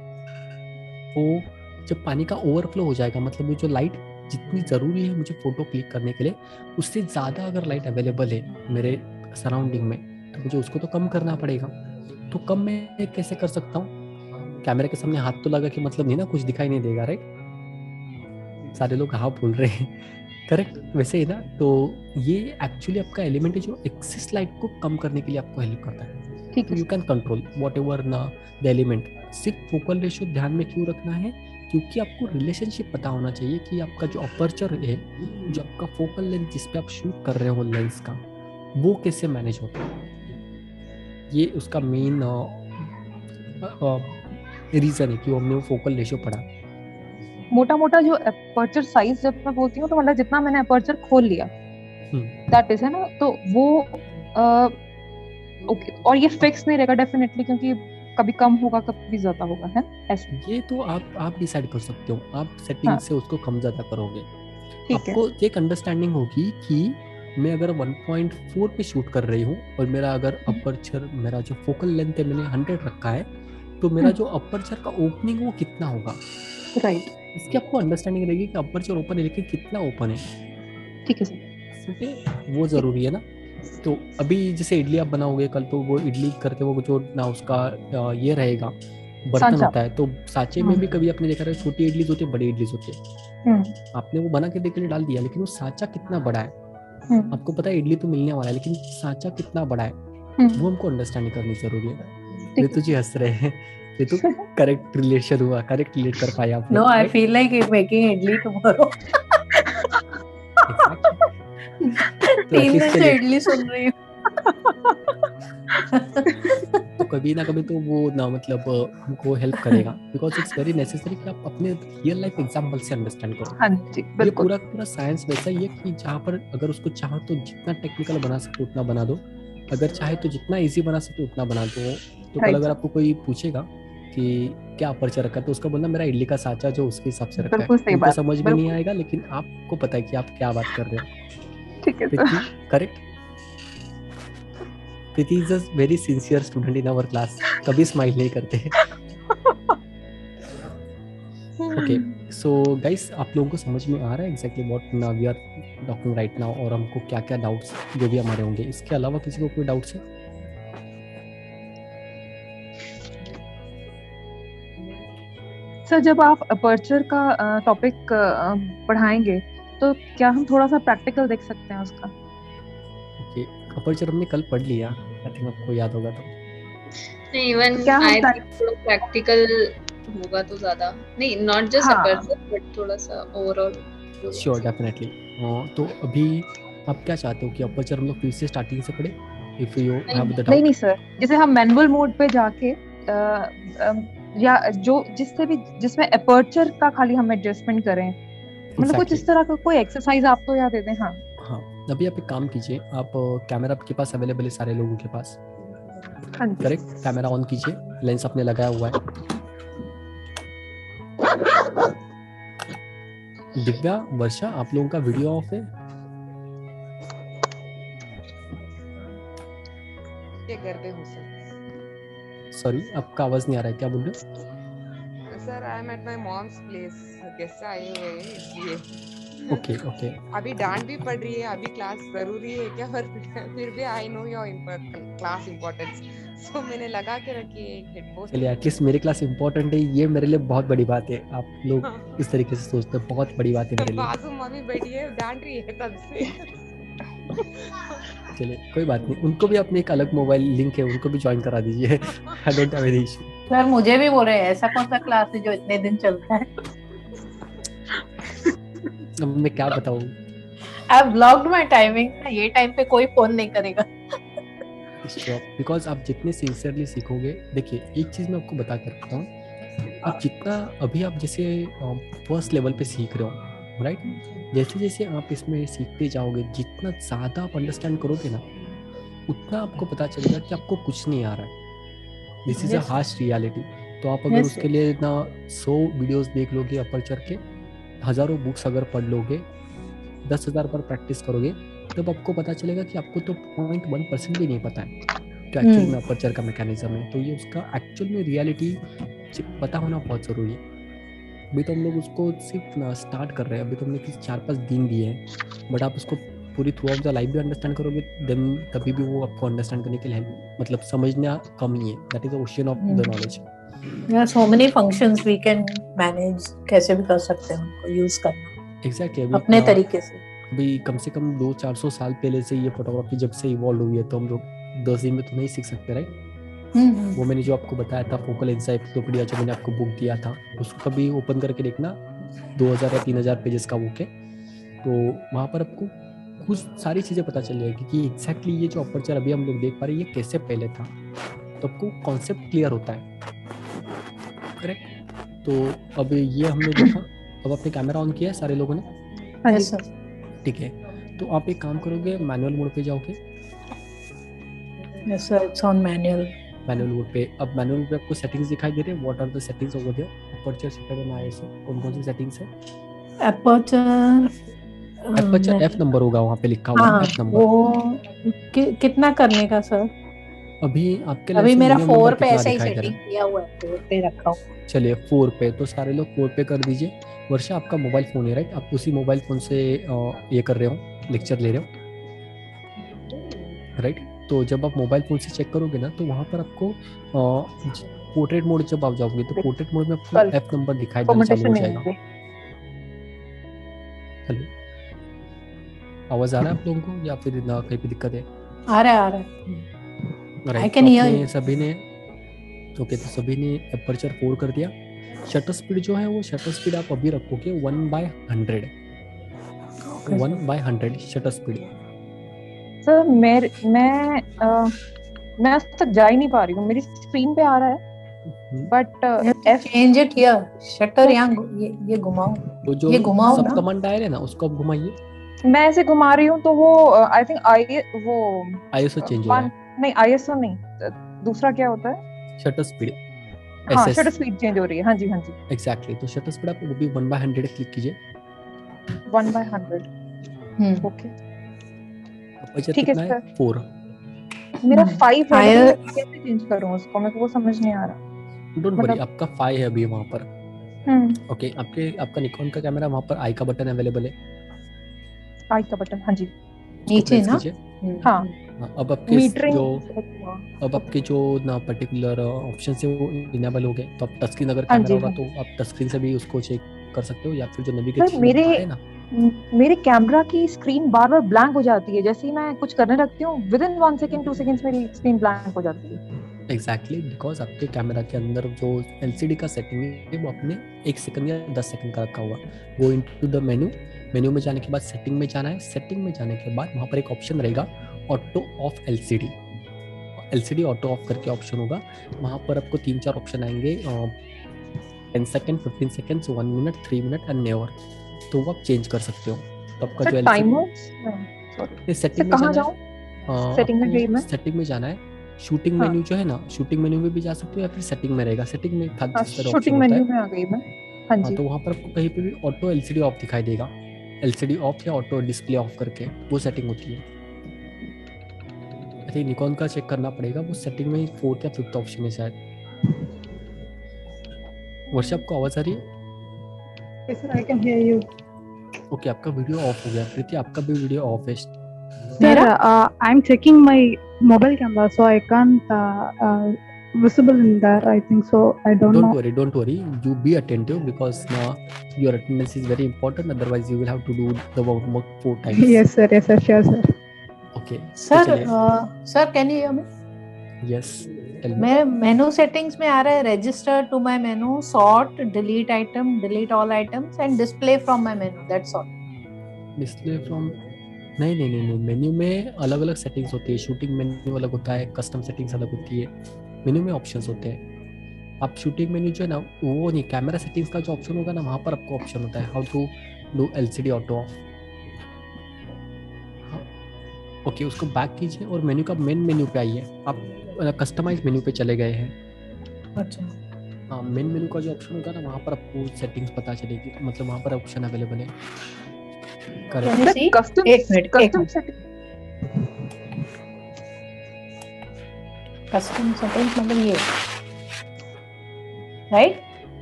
वो जब पानी का ओवरफ्लो हो जाएगा, मतलब ये जो लाइट जितनी ज़रूरी है मुझे फ़ोटो क्लिक करने के लिए, उससे ज़्यादा अगर लाइट अवेलेबल है मेरे सराउंडिंग में तो मुझे उसको तो कम करना पड़ेगा। तो कम मैं कैसे कर सकता हूँ? कैमरे के सामने हाथ तो लगा के मतलब नहीं ना, कुछ दिखाई नहीं देगा, राइट? सारे लोग हाँ बोल रहे हैं, करेक्ट? वैसे ही ना, तो ये एक्चुअली आपका एलिमेंट है जो एक्सेस लाइट को कम करने के लिए आपको हेल्प करता है। ठीक तो है you can control what ever ना द एलिमेंट। सिर्फ फोकल रेशियो ध्यान में क्यों रखना है? क्योंकि आपको रिलेशनशिप पता होना चाहिए कि आपका जो अपर्चर है, जो आपका फोकल लेंथ जिस पे आप शूट कर रहे हो लेंस का, वो कैसे मैनेज होता है। ये उसका मेन रीजन है कि हमने वो फोकल रेशियो पढ़ा। मोटा मोटा जो अपर्चर साइज जब मैं बोलती हूँ तो मतलब जितना मैंने अपर्चर खोल लिया दैट इज, है ना, तो वो ओके। और ये फिक्स नहीं रहेगा डेफिनेटली, क्योंकि कभी कम होगा कभी ज्यादा होगा, है ऐसे। ये तो आप डिसाइड कर सकते हो, आप सेटिंग हाँ, से उसको कम ज्यादा करोगे। ठीक है। आपको एक अंडरस्टैंडिंग होगी कि मैं अगर 1.4 पे शूट कर रही हूँ और मेरा अगर अपर्चर, मेरा जो फोकल लेंथ है मैंने 100 रखा है, तो मेरा जो अपर्चर का ओपनिंग वो कितना होगा, राइट, इसकी आपको अंडरस्टैंडिंग रहेगी कि अपर्चर ओपन है लेकिन कितना ओपन है। ठीक है सर। वो जरूरी है ना। तो अभी जैसे इडली आप बनाओगे कल, तो वो इडली करते वो जो ना उसका ये रहेगा बर्तन सांचा। होता है, तो सांचे में भी कभी आपने देखा है छोटी इडली होती है, बड़ी इडली होती है। आपने वो बना के देख के लिए डाल दिया, लेकिन वो सांचा कितना बड़ा है आपको पता है। इडली तो मिलने वाला है लेकिन सांचा कितना बड़ा है वो हमको अंडरस्टैंड करनी जरूरी है। ऋतु जी हंस रहे हैं, ऋतु करेक्ट रिलेशन हुआ, करेक्ट रिलेट कर पाया आप। No, I feel like making idli tomorrow. तीन दिन से इडली सुन रही हूँ। तो कभी ना कभी तो वो ना मतलब हमको हेल्प करेगा, बिकॉज इट्स वेरी नेसेसरी कि आप अपने रियल लाइफ एग्जांपल से अंडरस्टैंड करो। हाँ जी, ये बिल्कुल। पूरा पूरा साइंस वैसा ही है कि जहाँ पर अगर उसको चाहो तो जितना टेक्निकल बना सके उतना बना दो, अगर चाहे तो जितना इजी बना सके उतना बना दो। तो कल अगर आपको कोई पूछेगा कि क्या अपर्चर रखा है, तो उसका बोलना मेरा इडली का सांचा जो उसके हिसाब से रखा है। उनको समझ में नहीं आएगा, लेकिन आपको पता है कि आप क्या बात कर रहे हो। ठीक है sir, correct. Preeti is a very sincere student in our class, कभी स्माइल नहीं करते हैं। ओके, सो गाइस, आप लोगों को समझ में आ रहा है exactly what we are talking right now, और हमको क्या क्या डाउट्स जो भी हमारे होंगे। इसके अलावा किसी को कोई डाउट्स है? सर जब आप अपर्चर का टॉपिक पढ़ाएंगे तो क्या हम थोड़ा सा प्रैक्टिकल देख सकते हैं उसका? ओके, अपर्चर हमने कल पढ़ लिया, आई थिंक आपको याद होगा। तो नहीं, इवन आई थिंक थोड़ा प्रैक्टिकल होगा तो ज्यादा नहीं, नॉट जस्ट अपर्चर बट थोड़ा सा ओवरऑल। Sure, definitely. तो अभी आप क्या चाहते हो कि अपर्चर हम लोग फिर से स्टार्टिंग से पढ़े? If you have the doubt. नहीं सर, जैसे हम मैनुअल मोड पे जाके या जो जिसमें अपर्चर का खाली हम एडजस्टमेंट करें, मतलब कुछ इस तरह का कोई एक्सरसाइज आप तो याद दे दें। हाँ, अभी आप एक काम कीजिए, आप कैमरा आपके पास अवेलेबल है सारे लोगों के पास, करेक्ट? कैमरा ऑन कीजिए, लेंस अपने लगाया हुआ है। दिव्या, वर्षा, आप लोगों का वीडियो ऑफ है? क्या कर रहे हो सर? सॉरी, आपका आवाज नहीं आ रहा है, क्या बोल रहे हो? Sir I M at my moms place, guest आए हुए हैं इसलिए। Okay okay. अभी डांट भी पड़ रही है, अभी क्लास जरूरी है क्या? फिर भी I know your class importance, so मैंने लगा के रखी है हेडफोन। चलिए, एटलीस्ट मेरी क्लास इम्पोर्टेंट है, ये मेरे लिए बहुत बड़ी बात है। आप लोग इस तरीके से सोचते हैं, बहुत बड़ी बात है मेरे लिए। बाजू मम्मी बैठी है, डांट रही है तब से। चलिए, कोई बात नहीं, उनको भी अपने एक अलग मोबाइल लिंक है, उनको भी ज्वाइन करा दीजिए। I don't have any issue. Sir मुझे भी बोल रहे हैं ऐसा कौन सा क्लास है जो इतने दिन चलता है? अब मैं क्या बताऊं? I have blocked my timing, ये टाइम पे कोई फोन नहीं करेगा। बिकॉज आप जितने सिंसियरली सीखोगे, देखिए एक चीज मैं आपको बता कर रखता हूँ, आप जितना अभी आप जैसे फर्स्ट लेवल पे सीख रहे हो, राइट, जैसे जैसे आप इसमें सीखते जाओगे, जितना ज़्यादा आप अंडरस्टैंड करोगे ना, उतना आपको पता चलेगा कि आपको कुछ नहीं आ रहा है। This is a harsh reality. तो आप अगर उसके लिए ना 100 वीडियोस देख लोगे अपर्चर के, हज़ारों बुक्स अगर पढ़ लोगे, 10,000 बार प्रैक्टिस करोगे, तब आपको पता चलेगा कि आपको तो 0.1% भी नहीं पता है कि एक्चुअल में अपर्चर का मैकेनिज्म है। तो ये उसका एक्चुअल में रियलिटी पता होना बहुत ज़रूरी है। अभी तो हम लोग उसको सिर्फ ना स्टार्ट कर रहे हैं, अभी तो हमने किसी 4-5 दिन दिए हैं, बट आप उसको पूरी थ्रू आउट द लाइफ भी अंडरस्टैंड करोगे देन तभी भी वो आपको अंडरस्टैंड करने के लिए मतलब समझना कम नहीं है, that is the ocean of the knowledge. So many functions we can manage, कैसे भी कर सकते हैं उनको यूज करना एग्जैक्टली अपने तरीके से। अभी कम से कम 200-400 साल पहले से ये फोटोग्राफी जब से इवॉल्व हुई है, तो हम लोग 10 दिन में तो नहीं सीख सकते, राइट? वो मैंने जो आपको बताया था फोकल एनसाइक्लोपीडिया जो मैंने आपको बुक दिया था, उसको कभी ओपन करके देखना, 2000 या 3000 पेजेस का बुक है। तो वहाँ पर आपको कुछ सारी चीज़ें पता चल जाएगी कि एग्जैक्टली ये जो अपर्चर अभी हम लोग देख पा रहे हैं ये कैसे पहले था, तो आपको कॉन्सेप्ट क्लियर होता है, करेक्ट? तो अब ये हमने देखा, अब अपने कैमरा ऑन किया है सारे लोगों ने, यस सर। ठीक है? तो आप एक काम करोगे, मैनुअल मोड पे जाओगे। Yes sir, it's on manual mode पे। अब मैनुअल मोड पे आपको सेटिंग्स दिखाई दे रहे हैं, what are the settings over there? Aperture setter and ISO, कौन-कौन सी सेटिंग्स है? अपर्चर एफ नंबर होगा वहाँ पे लिखा हुआ, एफ नंबर। वो कितना करने का सर? अभी आपके अभी मेरा 4 पे कितना ऐसा ही दिखाई दे रहा सेटिंग किया हुआ है, 4 पे रखा हूँ। चलिए 4 पे, तो सारे लोग 4 पे कर दीजिए। वर्षा आपका मोबाइल फोन है, राइट? आप उसी मोबाइल फोन से ये कर रहे हो, लेक्चर ले रहे हो, राइट? तो जब आप मोबाइल फोन से चेक करोगे ना, तो वहाँ पर आपको पोर्ट्रेट मोड जब आप जाओगे तो पोर्ट्रेट मोड में आपको एफ नंबर दिखाई देना चालू हो जाएगा। हेलो, आवाज आ रहा है आप लोगों को या फिर ना कहीं पे दिक्कत है? आ रहा है। Right, can hear you. सभी ने ओके, तो सभी ने अपर्चर 4 कर दिया। शटर स्पीड जो है वो शटर स्पीड आप अभी रखोगे 1/100, 1/100 शटर स्पीड। सर मैं उस तक जा ही नहीं पा रही हूँ, मेरी स्क्रीन पे आ रहा है but change it here, shutter यहाँ ये घुमाओ, वो जो ये घुमाओ सब ना। कमांड डायल है ना, उसको आप घुमाइए। मैं ऐसे घुमा रही हूँ तो वो आई थिंक वो आईएसओ चेंज हो रहा है। नहीं, आईएसओ नहीं, दूसरा क्या होता है? Shutter speed. हाँ, शटर स्पीड चेंज हो रही है। हाँ जी एग्जैक्टली, तो शटर स्पीड आप वो भी 1/100 क्लिक कीजिए। 1/100 ओके, ठीक है सर। 4 मेरा 5 है, तो कैसे चेंज करूं उसको? मेरे को वो समझ नहीं आ रहा। डोंट वरी, आपका 5 है अभी वहाँ पर। ओके, आपका निकॉन का कैमरा, वहाँ पर आई का बटन अवेलेबल है। आई का बटन, हाँ जी, नीचे ना। हाँ, अब आपके जो ना पर्टिकुलर ऑप्शन है वो इनेबल हो गए, तो आप टच स्क्रीन अगर कैमरा होगा तो आप टच स्क्रीन से भी उसको चेक कर सकते हो, या फिर जो नेविगेशन है ना, मेरे कैमरा की स्क्रीन बार-बार ब्लैंक हो जाती है, जैसे ही मैं कुछ करने लगती हूँ विद इन 1 सेकंड 2 सेकंड्स मेरी स्क्रीन ब्लैंक हो जाती है। एग्जैक्टली, बिकॉज आपके कैमरा के अंदर जो एलसीडी का सेटिंग है वो आपने 1 सेकंड या 10 सेकंड का रखा हुआ। गो इनटू द मेन्यू में जाने के बाद सेटिंग में जाना है। सेटिंग में जाने के बाद वहाँ पर एक ऑप्शन रहेगा auto of LCD auto of करके ऑप्शन होगा। वहाँ पर आपको 3-4 ऑप्शन आएंगे, 10 second, 15 seconds, 1 minute, 3 minute and never, तो वो आप चेंज कर सकते हो। तो आपका जो एलसीडी सेटिंग में जाना है, सेटिंग में जाना है। शूटिंग मेन्यू जो है ना, शूटिंग मेन्यू में भी जा सकते हो या फिर सेटिंग में रहेगा। सेटिंग में शूटिंग मेन्यू में आ गई मैं। हाँ जी, तो वहाँ पर आपको कहीं पे भी ऑटो एलसीडी ऑफ दिखाई देगा, एलसीडी ऑफ या ऑटो डिस्प्ले ऑफ करके वो सेटिंग होती है। अच्छा, निकॉन का चेक करना पड़ेगा, वो सेटिंग में 4th या 5th ऑप्शन है शायद। वर्षा, आपको आवाज आ रही है? Yes sir, I can hear you. Okay, आपका वीडियो ऑफ हो गया। प्रीति, आपका भी वीडियो ऑफ है। Sir, I'm checking my mobile camera, so I can't visible in there. I think so. I don't know. Don't worry. You be attentive because now your attendance is very important. Otherwise, you will have to do the work 4 times. Yes sir. Sure sir. Okay. Sir, can you hear me? Yes. मेरे मेनू settings में आ रहा है register to my menu, sort, delete item, delete all items and display from my menu, that's all. Display from नहीं, menu में अलग अलग settings होती है। शूटिंग मेन्यू अलग होता है, कस्टम सेटिंग्स अलग होती है, मेन्यू में ऑप्शंस होते हैं। आप शूटिंग मेन्यू जो है ना, वो नहीं, कैमरा सेटिंग्स का जो ऑप्शन होगा ना, वहाँ पर आपको ऑप्शन होता है how to do LCD auto off. Okay, उसको बैक कीजिए और मेन्यू का मेन मेन्यू पे आइए। आप कस्टमाइज मेन्यू पे चले गए हैं। अच्छा, हाँ, मेन मेन्यू का जो ऑप्शन होगा ना, वहाँ पर आपको सेटिंग्स पता चलेगी, मतलब वहाँ पर ऑप्शन अवेलेबल है। कस्टम सेटिंग्स मतलब ये, राइट?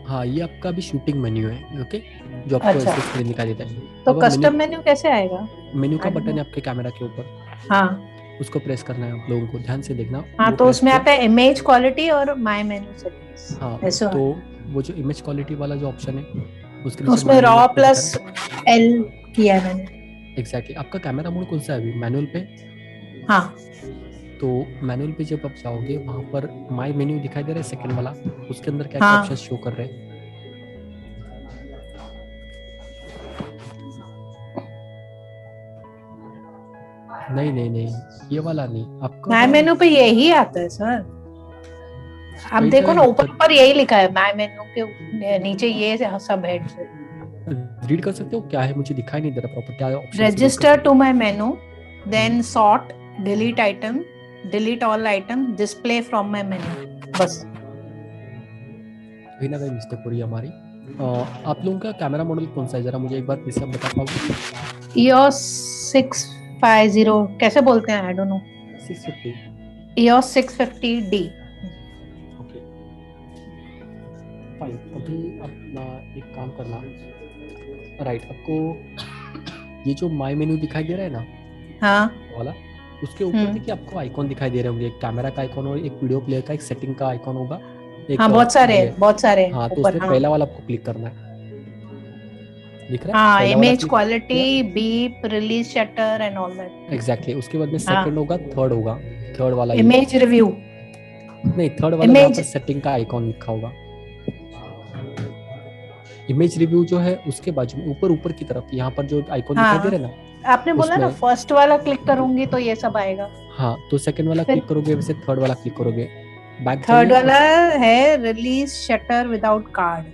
हाँ, ये आपका अभी शूटिंग मेन्यू है, ओके, जो आपको अच्छा। ऐसे स्क्रीन दिखाई देता है। तो अब आप कस्टम मेन्यू कैसे आएगा? मेन्यू का I don't बटन है know. आपके कैमरा के ऊपर, हाँ उसको प्रेस करना है आप लोगों को, ध्यान से देखना। हाँ, वो तो प्रेस उसमें किया। आता है इमेज क्वालिटी और माय मेन्यू सेटिंग्स, हाँ, ऐसा तो है। वो जो इमेज क्वालिटी वाला जो ऑप्शन है उसके नीचे उसमें माय मेन्यू रॉ आपको दिखा प्लस रहा है। एल किया है मैंने। एग्जैक्टली, आपका कैमरा मोड कौन सा है अभी, मैनुअल पे? हाँ तो मैनुअल पे जब आप जाओगे वहाँ पर माय मेन्यू दिखाई दे रहा है सेकंड वाला, उसके अंदर क्या क्या हाँ ऑप्शन शो कर रहे हैं? नहीं नहीं नहीं, ये वाला नहीं आपका माय ना। मेन्यू पे यही आता है सर। आप कई देखो जगह ना, ऊपर दिक्कत, ऊपर यही लिखा है माय मेन्यू के नीचे, ये सब हेड्स है। रीड कर सकते हो क्या है, मुझे दिखाई नहीं दे रहा प्रॉपर, क्या ऑप्शन रीड कर रजिस्टर सकते to my menu, then sort, delete item, delete all item, display from my menu, बस। कहीं ना कहीं मिस्टेक हो रही है हमारी। आप लोगों का कैमरा मॉडल कौन सा है, जरा मुझे एक बार फिर से आप बता पाओगे? EOS 650 कैसे बोलते हैं, I don't know. 650। EOS 650D। Okay fine, अभी अपना एक काम करना, राइट, आपको ये जो माय मेन्यू दिखाई दे रहा है ना हाँ वाला, उसके ऊपर देखिए आपको आइकॉन दिखाई दे रहे होंगे, एक कैमरा का आइकॉन और एक वीडियो प्लेयर का, एक सेटिंग का आइकॉन होगा, एक हाँ, बहुत सारे ये। हैं, बहुत सारे हैं हाँ, तो ऊपर। उसमें हाँ पहला वाला आपको क्लिक करना है, दिख रहा है हाँ, पहला वाला image click quality, beep, release shutter and all that. Exactly, उसके बाद में हाँ, सेकंड होगा, थर्ड होगा, थर्ड वाला ये, इमेज रिव्यू, नहीं थर्ड वाला जहाँ इमेज। पर सेटिंग का आइकॉन लिखा होगा, इमेज रिव्यू जो है उसके बाजू में ऊपर ऊपर की तरफ यहाँ पर जो आइकॉन दिखाई दे हाँ, रहा है ना, आपने बोला ना उसमें, फर्स्ट वाला क्लिक करूंगी तो ये सब आएगा। हाँ, तो सेकंड वाला फिर क्लिक करोगे, वैसे थर्ड वाला क्लिक करोगे, बैक थर्ड जाइए। वाला है रिलीज शटर विदाउट कार्ड।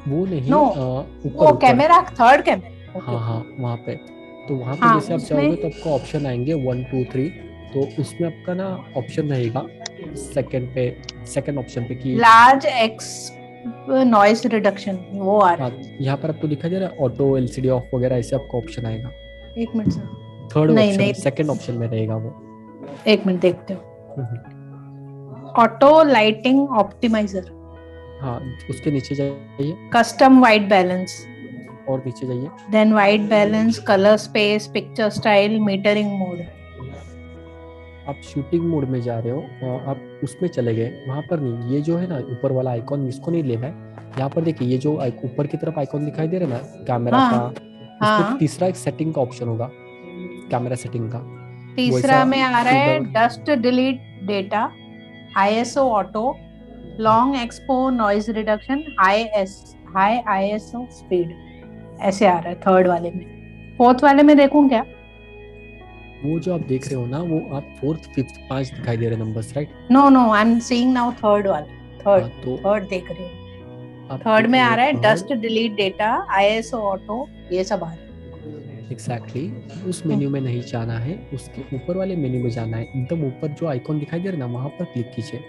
वो नहीं, नो, ऊपर वो ऊपर, कैमरा, थर्ड कैमरा। हाँ हाँ, वहाँ पे, तो वहाँ पे हाँ, जैसे आप उसमें जाओगे तो आपको ऑप्शन आएंगे 1 2 3, तो उसमें आपका ना ऑप्शन रहेगा सेकंड पे, सेकंड ऑप्शन पे कि, लार्ज एक्स नॉइस रिडक्शन, वो आ रहा हाँ, है। यहाँ पर आपको दिखाई दे रहा है ऑटो एलसीडी ऑफ वगैरह, ऐसे आपको ऑप्शन आएगा। एक मिनट सर, थर्ड नहीं ऑप्शन, नहीं, सेकंड ऑप्शन में रहेगा वो। एक मिनट देखते हो। ऑटो लाइटिंग ऑप्टिमाइजर, हाँ, उसके नीचे जाइए कस्टम वाइट बैलेंस, और नीचे जाइए, then white balance, colour space, picture style, metering mode. आप शूटिंग मोड में जा रहे हो, आप उसमें चले गए, वहाँ पर नहीं, ये जो है ना ऊपर वाला आइकॉन, इसको नहीं लेना है। यहाँ पर देखिए ये जो ऊपर की तरफ आइकॉन दिखाई दे रहा है ना कैमरा हाँ का, उसमें हाँ, तीसरा एक सेटिंग का ऑप्शन होगा, कैमरा सेटिंग का, वो तीसरा ऐसा में आ रहा है एकदम, dust delete data, ISO auto, long expo noise reduction, high ISO speed, ऐसे आ रहा है थर्ड वाले में। फोर्थ वाले में देखूं क्या? वो जो आप देख रहे हो ना, वो आप फोर्थ फिफ्थ 5 दिखाई दे रहे numbers, right? No no, I am seeing now third वाला, थर्ड, हाँ, तो थर्ड देख रही हूँ। आप थर्ड में आ रहा है third, dust delete data, ISO auto, ये सब आ रहा है। एग्जैक्टली, उस मेन्यू में नहीं जाना है, उसके ऊपर वाले मेन्यू में जाना है, एकदम ऊपर जो आइकॉन दिखाई दे रहा है ना, वहाँ पर क्लिक कीजिए,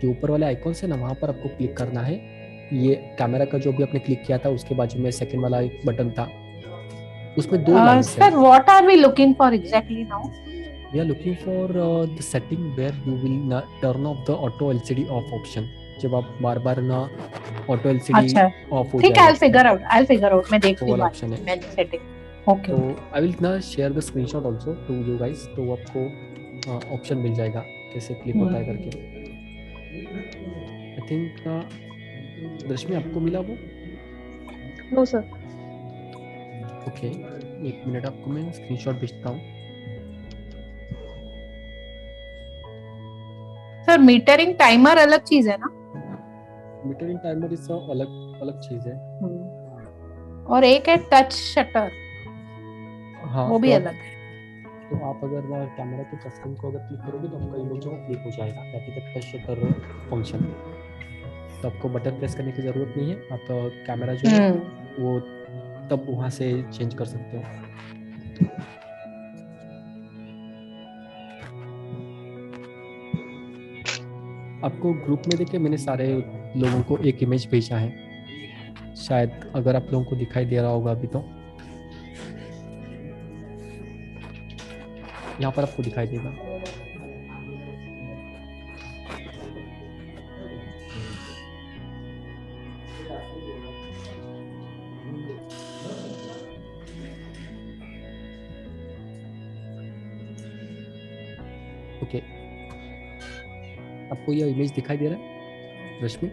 जो ऊपर वाले आइकॉन से ना, वहाँ पर आपको क्लिक करना है। ये कैमरा का जो भी आपने क्लिक किया था, उसके बाजू में सेकंड वाला एक बटन था, उसमें 2 लाइन्स है। Sir, what are we looking for exactly now? We are looking for the setting where you will turn off the auto LCD off option, जब आप बार बार ना ऑटो एलसीडी अच्छा, ऑफ हो ठीक है, जाए, आई विल फिगर आउट, मैं देखती वो हूँ वाला ऑप्शन है। Menu setting. ओके, तो आई विल ना share the screenshot also to you guys, तो आपको ऑप्शन मिल जाएगा कैसे क्लिक होता है करके। आई थिंक दर्शमी आपको मिला वो? No sir. ओके, एक मिनट, आपको मैं स्क्रीनशॉट भेजता हूँ। सर मीटरिंग टाइमर अलग चीज है ना? मीटरिंग टाइमर इस अलग अलग चीज है, और एक है टच शटर, हाँ, वो भी तो अलग है। तो आप अगर कैमरा के कस्टम को अगर क्लिक करोगे तो आपका इमेज क्लिक हो जाएगा, that is the touch shutter function. तो आपको बटन प्रेस करने की जरूरत नहीं है, आप कैमरा जो है वो तब वहाँ से चेंज कर सकते हो। आपको ग्रुप में देखिए मैंने सारे लोगों को एक इमेज भेजा है, शायद अगर आप लोगों को दिखाई दे रहा होगा अभी, तो यहाँ पर आपको दिखाई देगा। ओके, आपको यह इमेज दिखाई दे रहा है रश्मि?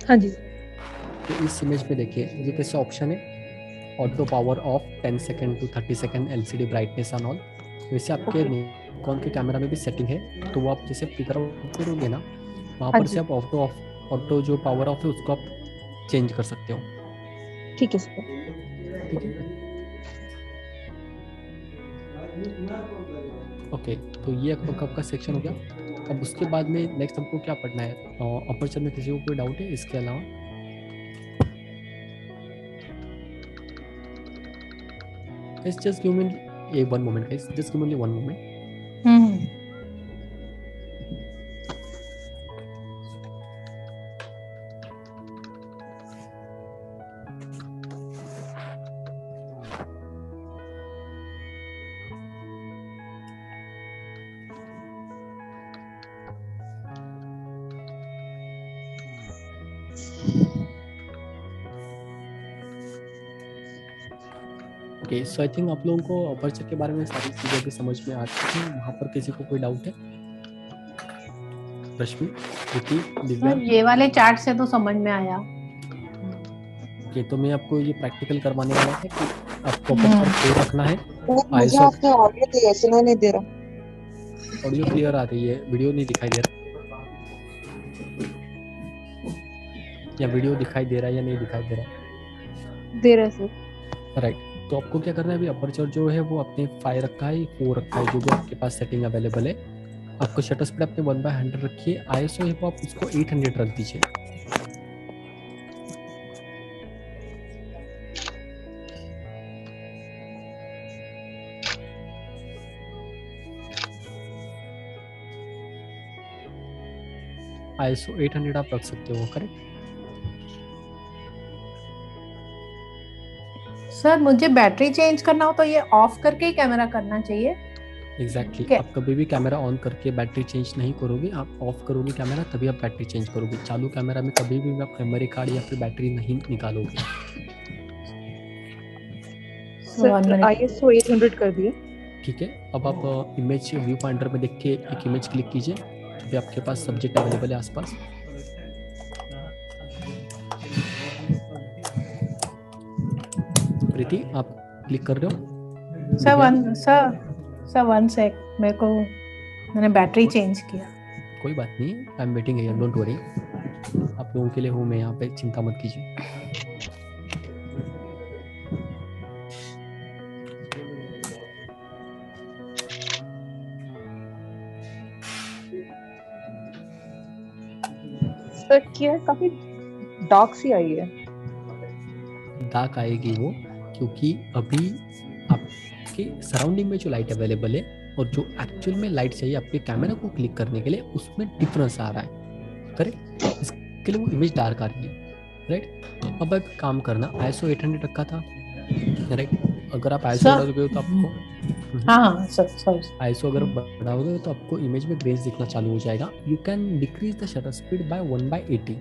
हाँ जी। तो इस इमेज में देखिए ये कैसा ऑप्शन है, auto power off 10 second to 30 second LCD brightness and all. वैसे आपके निकॉन के कैमरा में भी सेटिंग है, तो वो आप जैसे फिगर आउट करोगे ना, वहाँ पर से आप ऑटो जो पावर ऑफ है उसको आप चेंज कर सकते हो। ठीक है सर। ठीक है, ओके, तो ये आपका सेक्शन हो गया। अब उसके बाद में नेक्स्ट हमको क्या पढ़ना है? अपर्चर में किसी को कोई डाउट है इसके अलावा? Guys, just give me one moment, guys. Just give me 1 moment. Okay, so I think आप लोगों को अपर्चर के बारे में सारी चीज़ें भी समझ में आ चुकी हैं। वहाँ पर किसी को कोई डाउट है? रश्मि, प्रीति, दिव्या? ये वाले चार्ट से तो समझ में आया। ओके, तो मैं आपको ये प्रैक्टिकल करवाने वाला था कि आपको अपर्चर क्लियर रखना है। मुझे आपके ऑडियो तो सुनाई नहीं दे रहा। ऑडियो क्लियर आ रही है, वीडियो नहीं दिखाई दे रहा, या वीडियो दिखाई दे रहा है या नहीं दिखाई दे रहा? दे रहा है सर। राइट, तो आपको क्या करना है अभी? अपर्चर जो है वो आपने 5 रखा है, 4 रखा है, जो भी आपके पास सेटिंग अवेलेबल है। आपको शटर स्पीड आपने 1/100 रखी है। आईएसओ है वो आप उसको 800 रख दीजिए। आईएसओ 800 आप रख सकते हो, करेक्ट? सर मुझे बैटरी चेंज करना हो तो ये ऑफ करके ही कैमरा करना चाहिए? एग्जैक्टली, आप कभी भी कैमरा ऑन करके बैटरी चेंज नहीं करोगे, आप ऑफ करोगे कैमरा तभी आप बैटरी चेंज करोगे। चालू कैमरा में कभी भी आप मेमोरी कार्ड या फिर बैटरी नहीं निकालोगे। सर आईएसओ 800 कर दिए। ठीक है, अब आप इमेज व्यू फाइंडर में देख के एक इमेज क्लिक कीजिए, अभी आपके पास सब्जेक्ट अवेलेबल है आसपास। प्रीति, आप क्लिक कर रहे हो? सर 1 सेक, मेरे को मैंने बैटरी चेंज किया। कोई बात नहीं, I am waiting here, don't worry. आप लोगों के लिए हूँ मैं यहाँ पे, चिंता मत कीजिए। सर क्या काफी डार्क सी आई है। डार्क आएगी वो, क्योंकि अभी आपके सराउंडिंग में जो लाइट अवेलेबल है और जो एक्चुअल में लाइट चाहिए आपके कैमरा को क्लिक करने के लिए, उसमें डिफरेंस आ रहा है, करेक्ट? इसके लिए वो इमेज डार्क आ रही है, राइट? अब एक काम करना, आईएसओ 800 रखा था, राइट? अगर आप आईएसओ बढ़ाओगे तो आपको आईएसओ अगर बढ़ाओगे तो आपको इमेज में ग्रेन्स दिखना चालू हो जाएगा। You can decrease the shutter speed bye 1/80,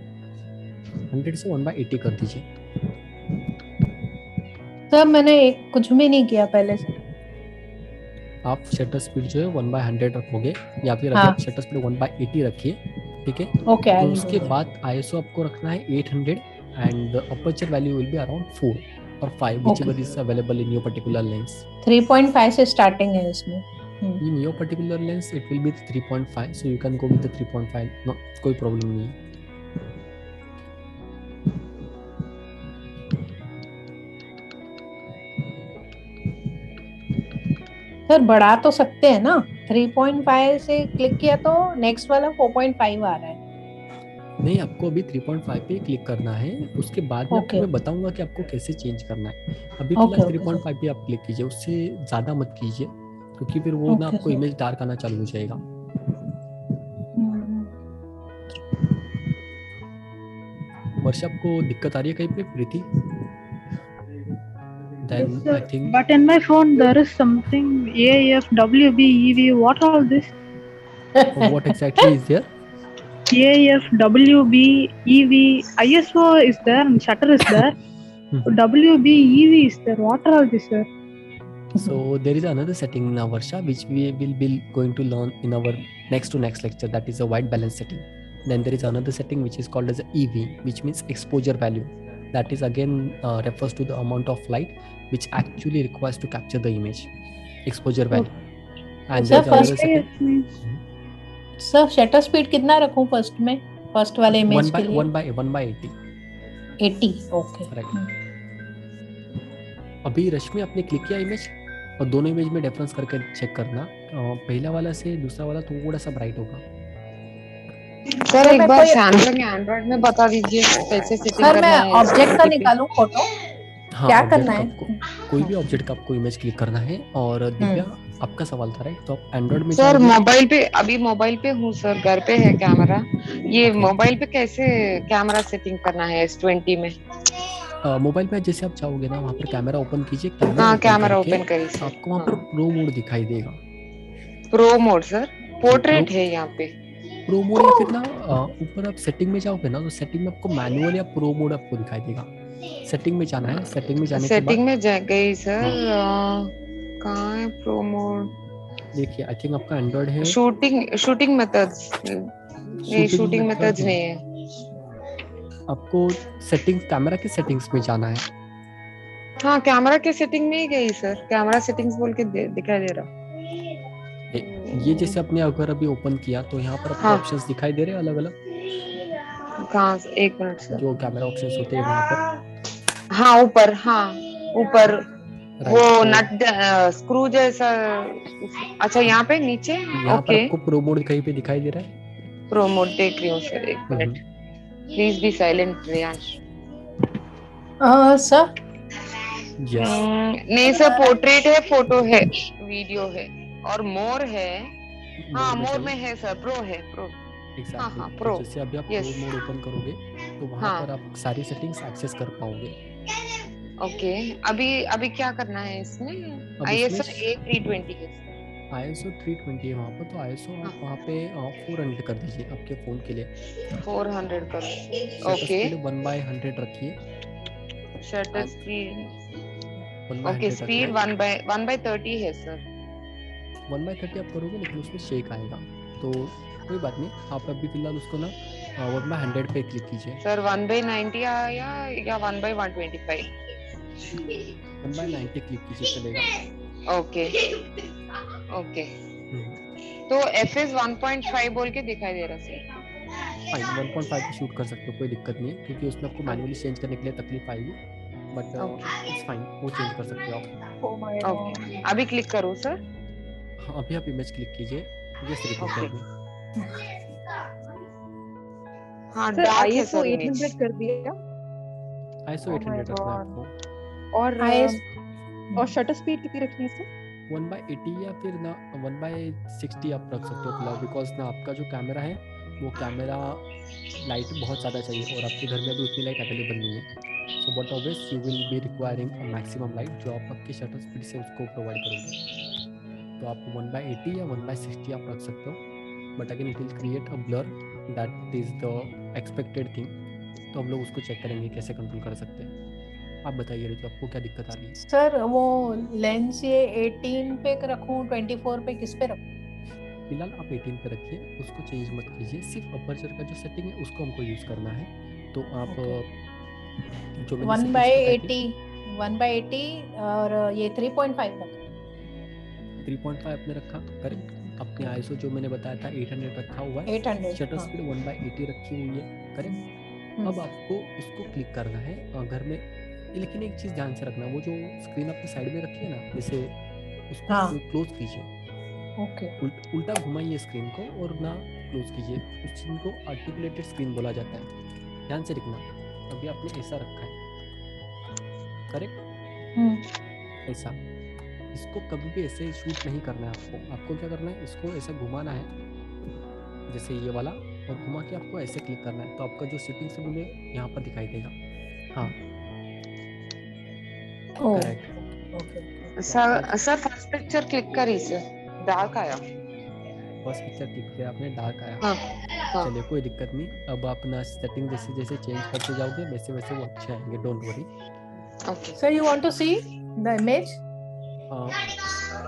100 से 1/80 कर दीजिए। सर मैंने कुछ भी नहीं किया पहले से। आप शटर स्पीड जो है 1/100 रखोगे, या फिर अगर शटर स्पीड 1/80 रखिए, ठीक है? ओके, तो उसके बाद आईएसओ आपको रखना है 800 and aperture value will be around 4 or 5, whichever is available in your particular lens. 3.5 से स्टार्टिंग है इसमें। In your particular lens it will be 3.5, so you can go with the 3.5, no कोई प्रॉब्लम नहीं है। Sir बढ़ा तो सकते हैं ना? 3.5 से क्लिक किया तो नेक्स्ट वाला 4.5 आ रहा है। नहीं, आपको अभी 3.5 पे क्लिक करना है, उसके बाद में आपको मैं बताऊंगा कि आपको कैसे चेंज करना है। अभी फिलहाल 3.5 पे आप क्लिक कीजिए, उससे ज्यादा मत कीजिए, क्योंकि फिर वो ना आपको इमेज डार्क आना चालू हो जाएगा। वर्षा, आपको दिक्कत आ रही है कहीं पे? प्रीति? Then I think. But in my phone there is something AF, WB, EV. What all this? What exactly is there? AF, WB, EV, ISO is there and shutter is there. WB, EV is there. What are all this, sir? So there is another setting now, Varsha, which we will be going to learn in our next to next lecture. That is a white balance setting. Then there is another setting which is called as EV, which means exposure value. That is again refers to the amount of light which actually requires to capture the image. Exposure value. And there is another setting. Sir shutter speed कितना रखूं first में, first वाले image के लिए? 1/80. 80, okay right. अभी रश्मि आपने click किया image और दोनों इमेज में डिफरेंस करके चेक करना, पहला वाला से दूसरा वाला थोड़ा सा ब्राइट होगा। सर एक बार सैमसंग एंड्रॉइड में बता दीजिए कैसे सेटिंग करना है। सर मैं ऑब्जेक्ट का निकालूं फोटो? हाँ, क्या करना है? कोई भी ऑब्जेक्ट का आपको इमेज क्लिक करना है। और दिव्या आपका सवाल था राइट, तो आप एंड्रॉइड में सर मोबाइल पे, अभी मोबाइल पे हूँ सर, घर पे है कैमरा। ये मोबाइल पे कैसे कैमरा सेटिंग करना है S20 में? मोबाइल पे जैसे आप चाहोगे ना, वहाँ पर कैमरा ओपन कीजिए। हाँ कैमरा ओपन करिए सर। आपको वहाँ पर प्रो मोड दिखाई देगा। प्रो मोड सर, पोर्ट्रेट है यहाँ पे। प्रो मोड या फिर ना ऊपर आप सेटिंग में जाओगे ना, तो सेटिंग में आपको मैनुअल या प्रो मोड आपको दिखाई देगा। सेटिंग में जाना है, सेटिंग में जाने के बाद सेटिंग में जा गई सर। कहाँ है प्रो मोड? देखिए आई थिंक आपका एंड्रॉइड है शूटिंग मेथड्स। नहीं शूटिंग मेथड्स नहीं है। आपको सेटिंग्स, कैमरा के सेटिंग्स में जाना है। हाँ कैमरा के सेटिंग में ही गई सर, कैमरा सेटिंग्स बोल के दिखाई दे रहा। ये जैसे आपने अगर अभी ओपन किया तो यहाँ पर आपको ऑप्शंस दिखाई दे रहे हैं अलग अलग। कहाँ? एक मिनट सर। जो कैमरा ऑप्शंस होते हैं वहाँ पर। हाँ ऊपर, हाँ ऊपर वो नट स्क्रू जैसा। अच्छा यहाँ पे नीचे ओके। आपको प्रो मोड कहीं पे दिखाई दे रहा है? प्रो मोड देख रही हूँ सर, एक minute please be silent Riyansh. Sir नहीं सर, पोर्ट्रेट है, फोटो है, वीडियो है और मोर है। हाँ मोर में है सर, प्रो है, प्रो। हाँ हाँ प्रो। जैसे अभी आप प्रो मोड ओपन करोगे तो वहाँ पर आप सारी सेटिंग्स एक्सेस कर पाओगे। ओके अभी क्या करना है इसमें? ISO A320 है। ISO 320 है वहाँ पर, तो ISO आप वहाँ पे 400 कर दीजिए आपके फोन के लिए। 400 कर। ओके 1/100 रखिए। शटर स्पीड ओके, स्पीड 1/30 है सर। 1/30 आप करोगे लेकिन उसमें शेक आएगा, तो कोई बात नहीं। आप अभी फिलहाल उसको ना 1/100 पे क्लिक कीजिए। सर 1/90 आया या 1/125? 1/90 क्लिक कीजिए चलेगा। ओके ओके तो FS 1.5 बोल के दिखाई दे रहा सर। 1.5 पे शूट कर सकते हो, कोई दिक्कत नहीं है, क्योंकि उसमें आपको मैन्युअली चेंज करने के लिए तकलीफ आएगी, बट इट्स फाइन, वो चेंज कर सकते हो आप। ओके अभी क्लिक करो सर। हाँ अभी आप इमेज क्लिक कीजिए। हाँ सर ISO 800 कर दिया। ISO 800 रखना है आपको। और शटर स्पीड कितनी रखनी है सर? 1/80 या फिर ना 1/60 आप रख सकते हो फिलहाल, बिकॉज ना आपका जो कैमरा है वो कैमरा लाइट बहुत ज़्यादा चाहिए और आपके घर में भी उतनी लाइट अवेलेबल नहीं है। So but obvious you will be requiring a maximum light जो आप आपके शटर स्पीड से उसको प्रोवाइड करोगे। तो आप 1/80 या 1/60 आप रख सकते हो, but again it will create a blur, that is the expected thing. तो हम लोग उसको चेक करेंगे कैसे कंट्रोल कर सकते हैं। आप बताइए ऋतु, आपको क्या दिक्कत आ रही है? सर वो लेंस ये 18 पे रखूं, 24 पे, किस पे रखूं? फिलहाल आप 18 पे रखिए, उसको चेंज मत कीजिए। सिर्फ अपर्चर का जो सेटिंग है उसको हमको यूज करना है। तो आप जो 1/80 और ये 3.5 रखा। 3.5 आपने रखा, करेक्ट। अपने ISO जो मैंने बताया था 800 रखा हुआ है। 800 शटर स्पीड 1/80 रखी हुई है, करेक्ट। अब आपको उसको क्लिक करना है घर में, लेकिन एक चीज ध्यान से रखना, वो जो स्क्रीन आपने साइड में रखी है ना, जैसे उसको क्लोज कीजिए। ओके उल्टा घुमाइए स्क्रीन को और ना क्लोज कीजिए। उस चीज को आर्टिकुलेटेड स्क्रीन बोला जाता है, ध्यान से रखना। अभी आपने ऐसा रखा है, करेक्ट, ऐसा। इसको कभी भी ऐसे शूट नहीं करना है आपको क्या करना है, इसको ऐसा घुमाना है जैसे ये वाला, और घुमा के आपको ऐसे क्लिक करना है, तो आपका जो सेटिंग्स है मुझे यहाँ पर दिखाई देगा। हाँ correct. Sir first picture click करी सर, डार्क आया। फर्स्ट पिक्चर क्लिक किया आपने, डार्क आया। हाँ। चलिए कोई दिक्कत नहीं। अब अपना सेटिंग जैसे जैसे चेंज करते जाओगे वैसे वैसे वो अच्छे आएंगे, don't worry. Okay sir you want to see the image?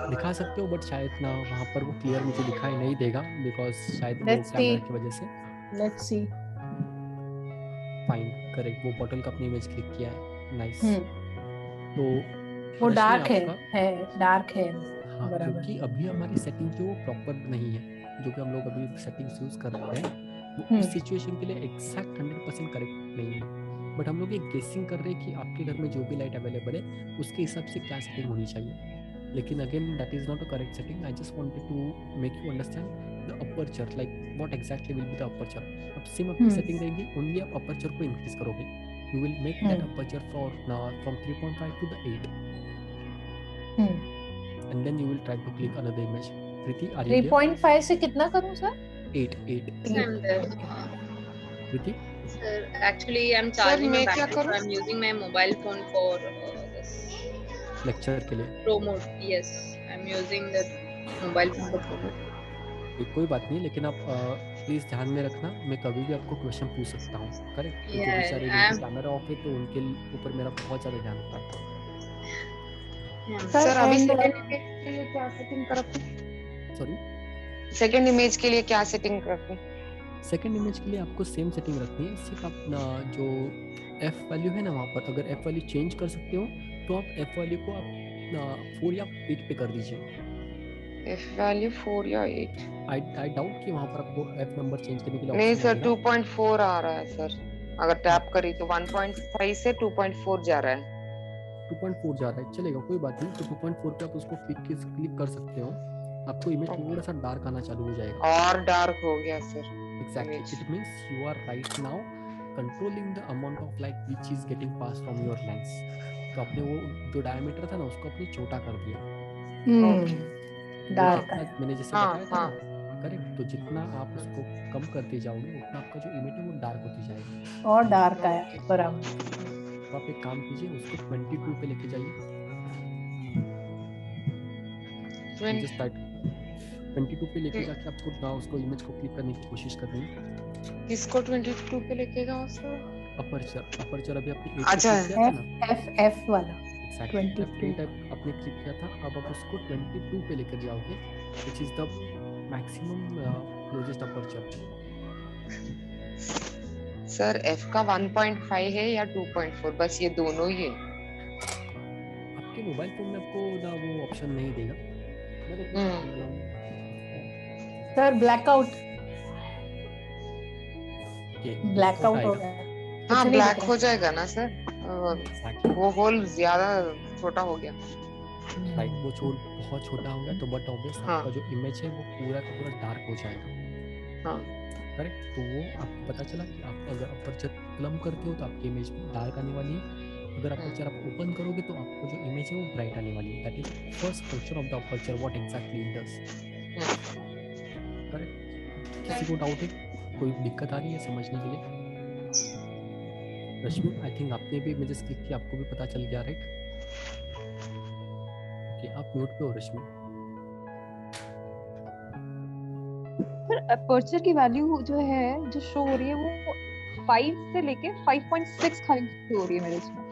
दिखा सकते हो, बट शायद ना वहाँ पर वो क्लियर मुझे दिखाई नहीं देगा, बिकॉज शायद वो Let's कैमरा see. की वजह से। Let's see. फाइन, करेक्ट, वो बॉटल का अपनी इमेज क्लिक किया है, नाइस। तो वो रश्मि डार्क आपका है डार्क है। हाँ, बराबर। क्योंकि अभी हमारी सेटिंग जो प्रॉपर नहीं है, जो कि हम लोग अभी सेटिंग्स यूज कर रहे हैं वो इस सिचुएशन के लिए एग्जैक्ट 100% करेक्ट नहीं है, बट हम लोग ये गेसिंग कर रहे हैं कि आपके घर में जो भी लाइट अवेलेबल है उसके हिसाब से क्या सेटिंग होनी चाहिए। लेकिन again that is not a correct setting. I just wanted to make you understand the aperture, like what exactly will be the aperture. अब सेम अपनी सेटिंग रहेगी, ओनली आप अपर्चर को इंक्रीज करोगे, you will make that aperture from 3.5 to the 8 and then you will try to click another image. Priti, are you there? 3.5 से कितना करूं sir? 8. Priti? Sir, actually I'm charging my battery, so I'm using my mobile phone for this lecture के लिए pro mode. Yes, I'm using the mobile phone for pro mode. कोई बात नहीं, लेकिन आप प्लीज ध्यान में रखना, मैं कभी भी आपको क्वेश्चन पूछ सकता हूँ, करेक्ट? क्योंकि बहुत सारे जिनके कैमरा ऑफ है तो उनके ऊपर मेरा बहुत ज़्यादा ध्यान होता है। सर अभी सेकंड इमेज के लिए क्या सेटिंग कर रखूं? सॉरी, सेकंड इमेज के लिए क्या सेटिंग कर रखूं? सेकंड इमेज के लिए आपको सेम सेटिंग रखनी है, सिर्फ अपना जो एफ वैल्यू है ना वहाँ पर, अगर एफ वैल्यू चेंज कर सकते हो तो आप एफ वैल्यू को आप 4 या 8 पे कर दीजिए। एफ वैल्यू 4 या 8? आई डाउट कि वहाँ पर आपको एफ नंबर चेंज करने के लिए नहीं सर, 2.4 आ रहा है सर, अगर टैप करी तो 1.5 से 2.4 जा रहा है। 2.4 जा रहा है, चलेगा, कोई बात नहीं। तो 2.4 पे आप उसको क्लिक कर सकते हो, आपको इमेज थोड़ा सा डार्क आना चालू हो जाएगा। और डार्क हो गया sir. Exactly, it means you are right now controlling the amount of light which is getting passed from your lens. तो आपने वो जो डायमीटर था ना उसको अपने छोटा कर दिया। डार्क मैंने जैसे बताया था ना, करेक्ट? तो जितना आप उसको कम करते जाओगे उतना आपका जो इमेज है वो डार्क होती जाएगी। और डार्क आया, बराबर। तो आप एक काम कीजिए, उसको 22 पे लेके जाइए। 22 पे लेके जाके आपको ना उसको इमेज को क्लिक करने की कोशिश करनी है। किसको 22 पे लेके जाओ सर? अपर्चर अभी आपने अच्छा एफ वाला एग्जैक्टली टाइप आपने क्लिक किया था, अब आप उसको 22 पे लेकर जाओगे, which is the maximum closest aperture. Sir F का 1.5 है या 2.4? बस ये दोनों ही है। आपके मोबाइल फोन में आपको ना वो ऑप्शन नहीं देगा। सर ब्लैकआउट हो गया। हाँ, ब्लैक हो जाएगा ना सर, वो होल ज्यादा छोटा हो गया। राइट, वो बहुत छोटा हो गया तो बट ऑब्वियस आपका जो इमेज है वो पूरा का पूरा डार्क हो जाएगा। हाँ, करेक्ट। तो वो आपको पता चला कि आप अगर अपर्चर प्लम करते हो तो आपकी इमेज डार्क आने वाली है, अगर अपर्चर आप ओपन करोगे तो आपको जो इमेज है वो ब्राइट आने वाली है। That is first function of the aperture, what exactly it does. Correct. किसी को डाउट है, कोई दिक्कत आ रही है समझने के लिए? रश्मि, आई थिंक आपने भी इमेजेस क्लिक किया, आपको भी पता चल गया, राइट? ओके, आप म्यूट पे हो रश्मि। सर अपर्चर की वैल्यू जो है, जो शो हो रही है वो 5 से लेके 5.6 खाली शो हो रही है मेरे इसमें,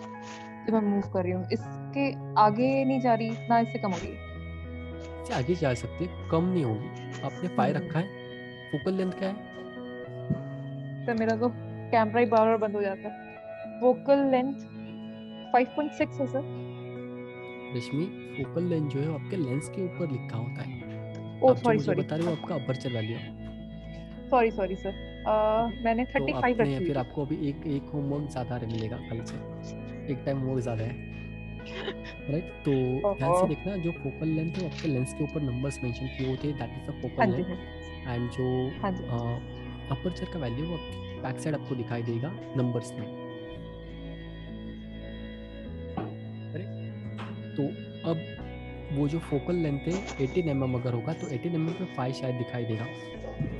जब मैं मूव कर रही हूँ। इसके आगे नहीं जा रही, ना इससे कम हो रही है। इससे आगे जा सकती है, कम नहीं होगी। आपने 5 रखा है, फोकल लेंथ क्या है? तो मेरा तो कैमरा ही बार-बार बंद हो जाता है। फोकल लेंथ 5.6 है सर। रश्मि, फोकल लेंथ जो है वो आपके लेंस के ऊपर लिखा होता है। ओह सॉरी, बता रहे हो आपका अपर्चर वैल्यू। सॉरी सर, मैंने 35 रखी है। फिर आपको अभी एक होमवर्क ज्यादा मिलेगा कल से, एक टाइम होमवर्क ज्यादा है, राइट? तो ध्यान से देखना, जो फोकल लेंथ है आपके लेंस के ऊपर नंबर्स मेंशन किए होते हैं, that is the focal length. And जो अपर्चर का वैल्यू वो बैक साइड आपको दिखाई देगा नंबर्स में, करेक्ट? तो अब वो जो फोकल लेंथ है 18 mm अगर होगा तो 18 mm पे 5 शायद दिखाई देगा।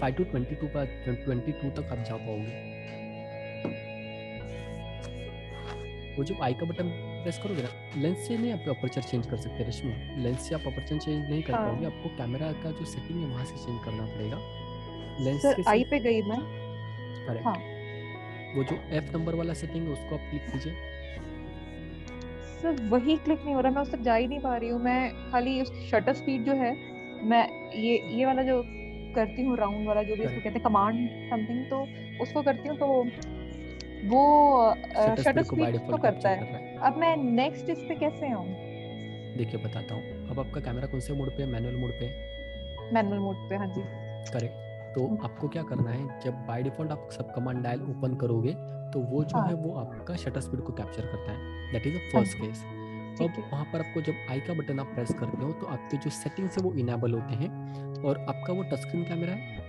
5 to 22 पर 22 तक आप जा पाओगे। वो जो आई का बटन प्रेस करोगे ना, लेंस से नहीं आप अपर्चर चेंज कर सकते रश्मि, लेंस से आप अपर्चर चेंज नहीं कर पाओगे। आपको कैमरा का जो सेटिंग है वहां से चेंज करना पड़ेगा। लेंस सर आई पे गई मैं, करेक्ट। वो जो F नंबर वाला सेटिंग है उसको आप क्लिक कीजिए। सर वही क्लिक नहीं हो रहा, मैं उस तक जा ही नहीं पा रही हूँ। मैं खाली उस शटर स्पीड जो है, मैं ये वाला जो करती हूँ राउंड वाला, जो भी इसको कहते हैं कमांड समथिंग, तो उसको करती हूँ तो वो शटर को बाय स्पीड तो डिफॉल्ट करता कैप्चर कर है। रहा है। अब मैं नेक्स्ट इस पे कैसे आऊँ? देखिए बताता हूँ। अब आपका कैमरा कौन से मोड पे है? मैनुअल मोड पे है। मैनुअल मोड पे, हाँ जी। करेक्ट। तो आपको क्या करना है, जब बाय डिफॉल्ट आप सब कमांड डायल ओपन करोगे तो वो जो है वो आपका शटर स्पीड को कैप्चर करता है। That is the first case. अब वहाँ पर आपको जब आई का बटन आप प्रेस करते हो तो आपके जो सेटिंग्स है वो इनेबल होते हैं। और आपका वो टच स्क्रीन कैमरा है?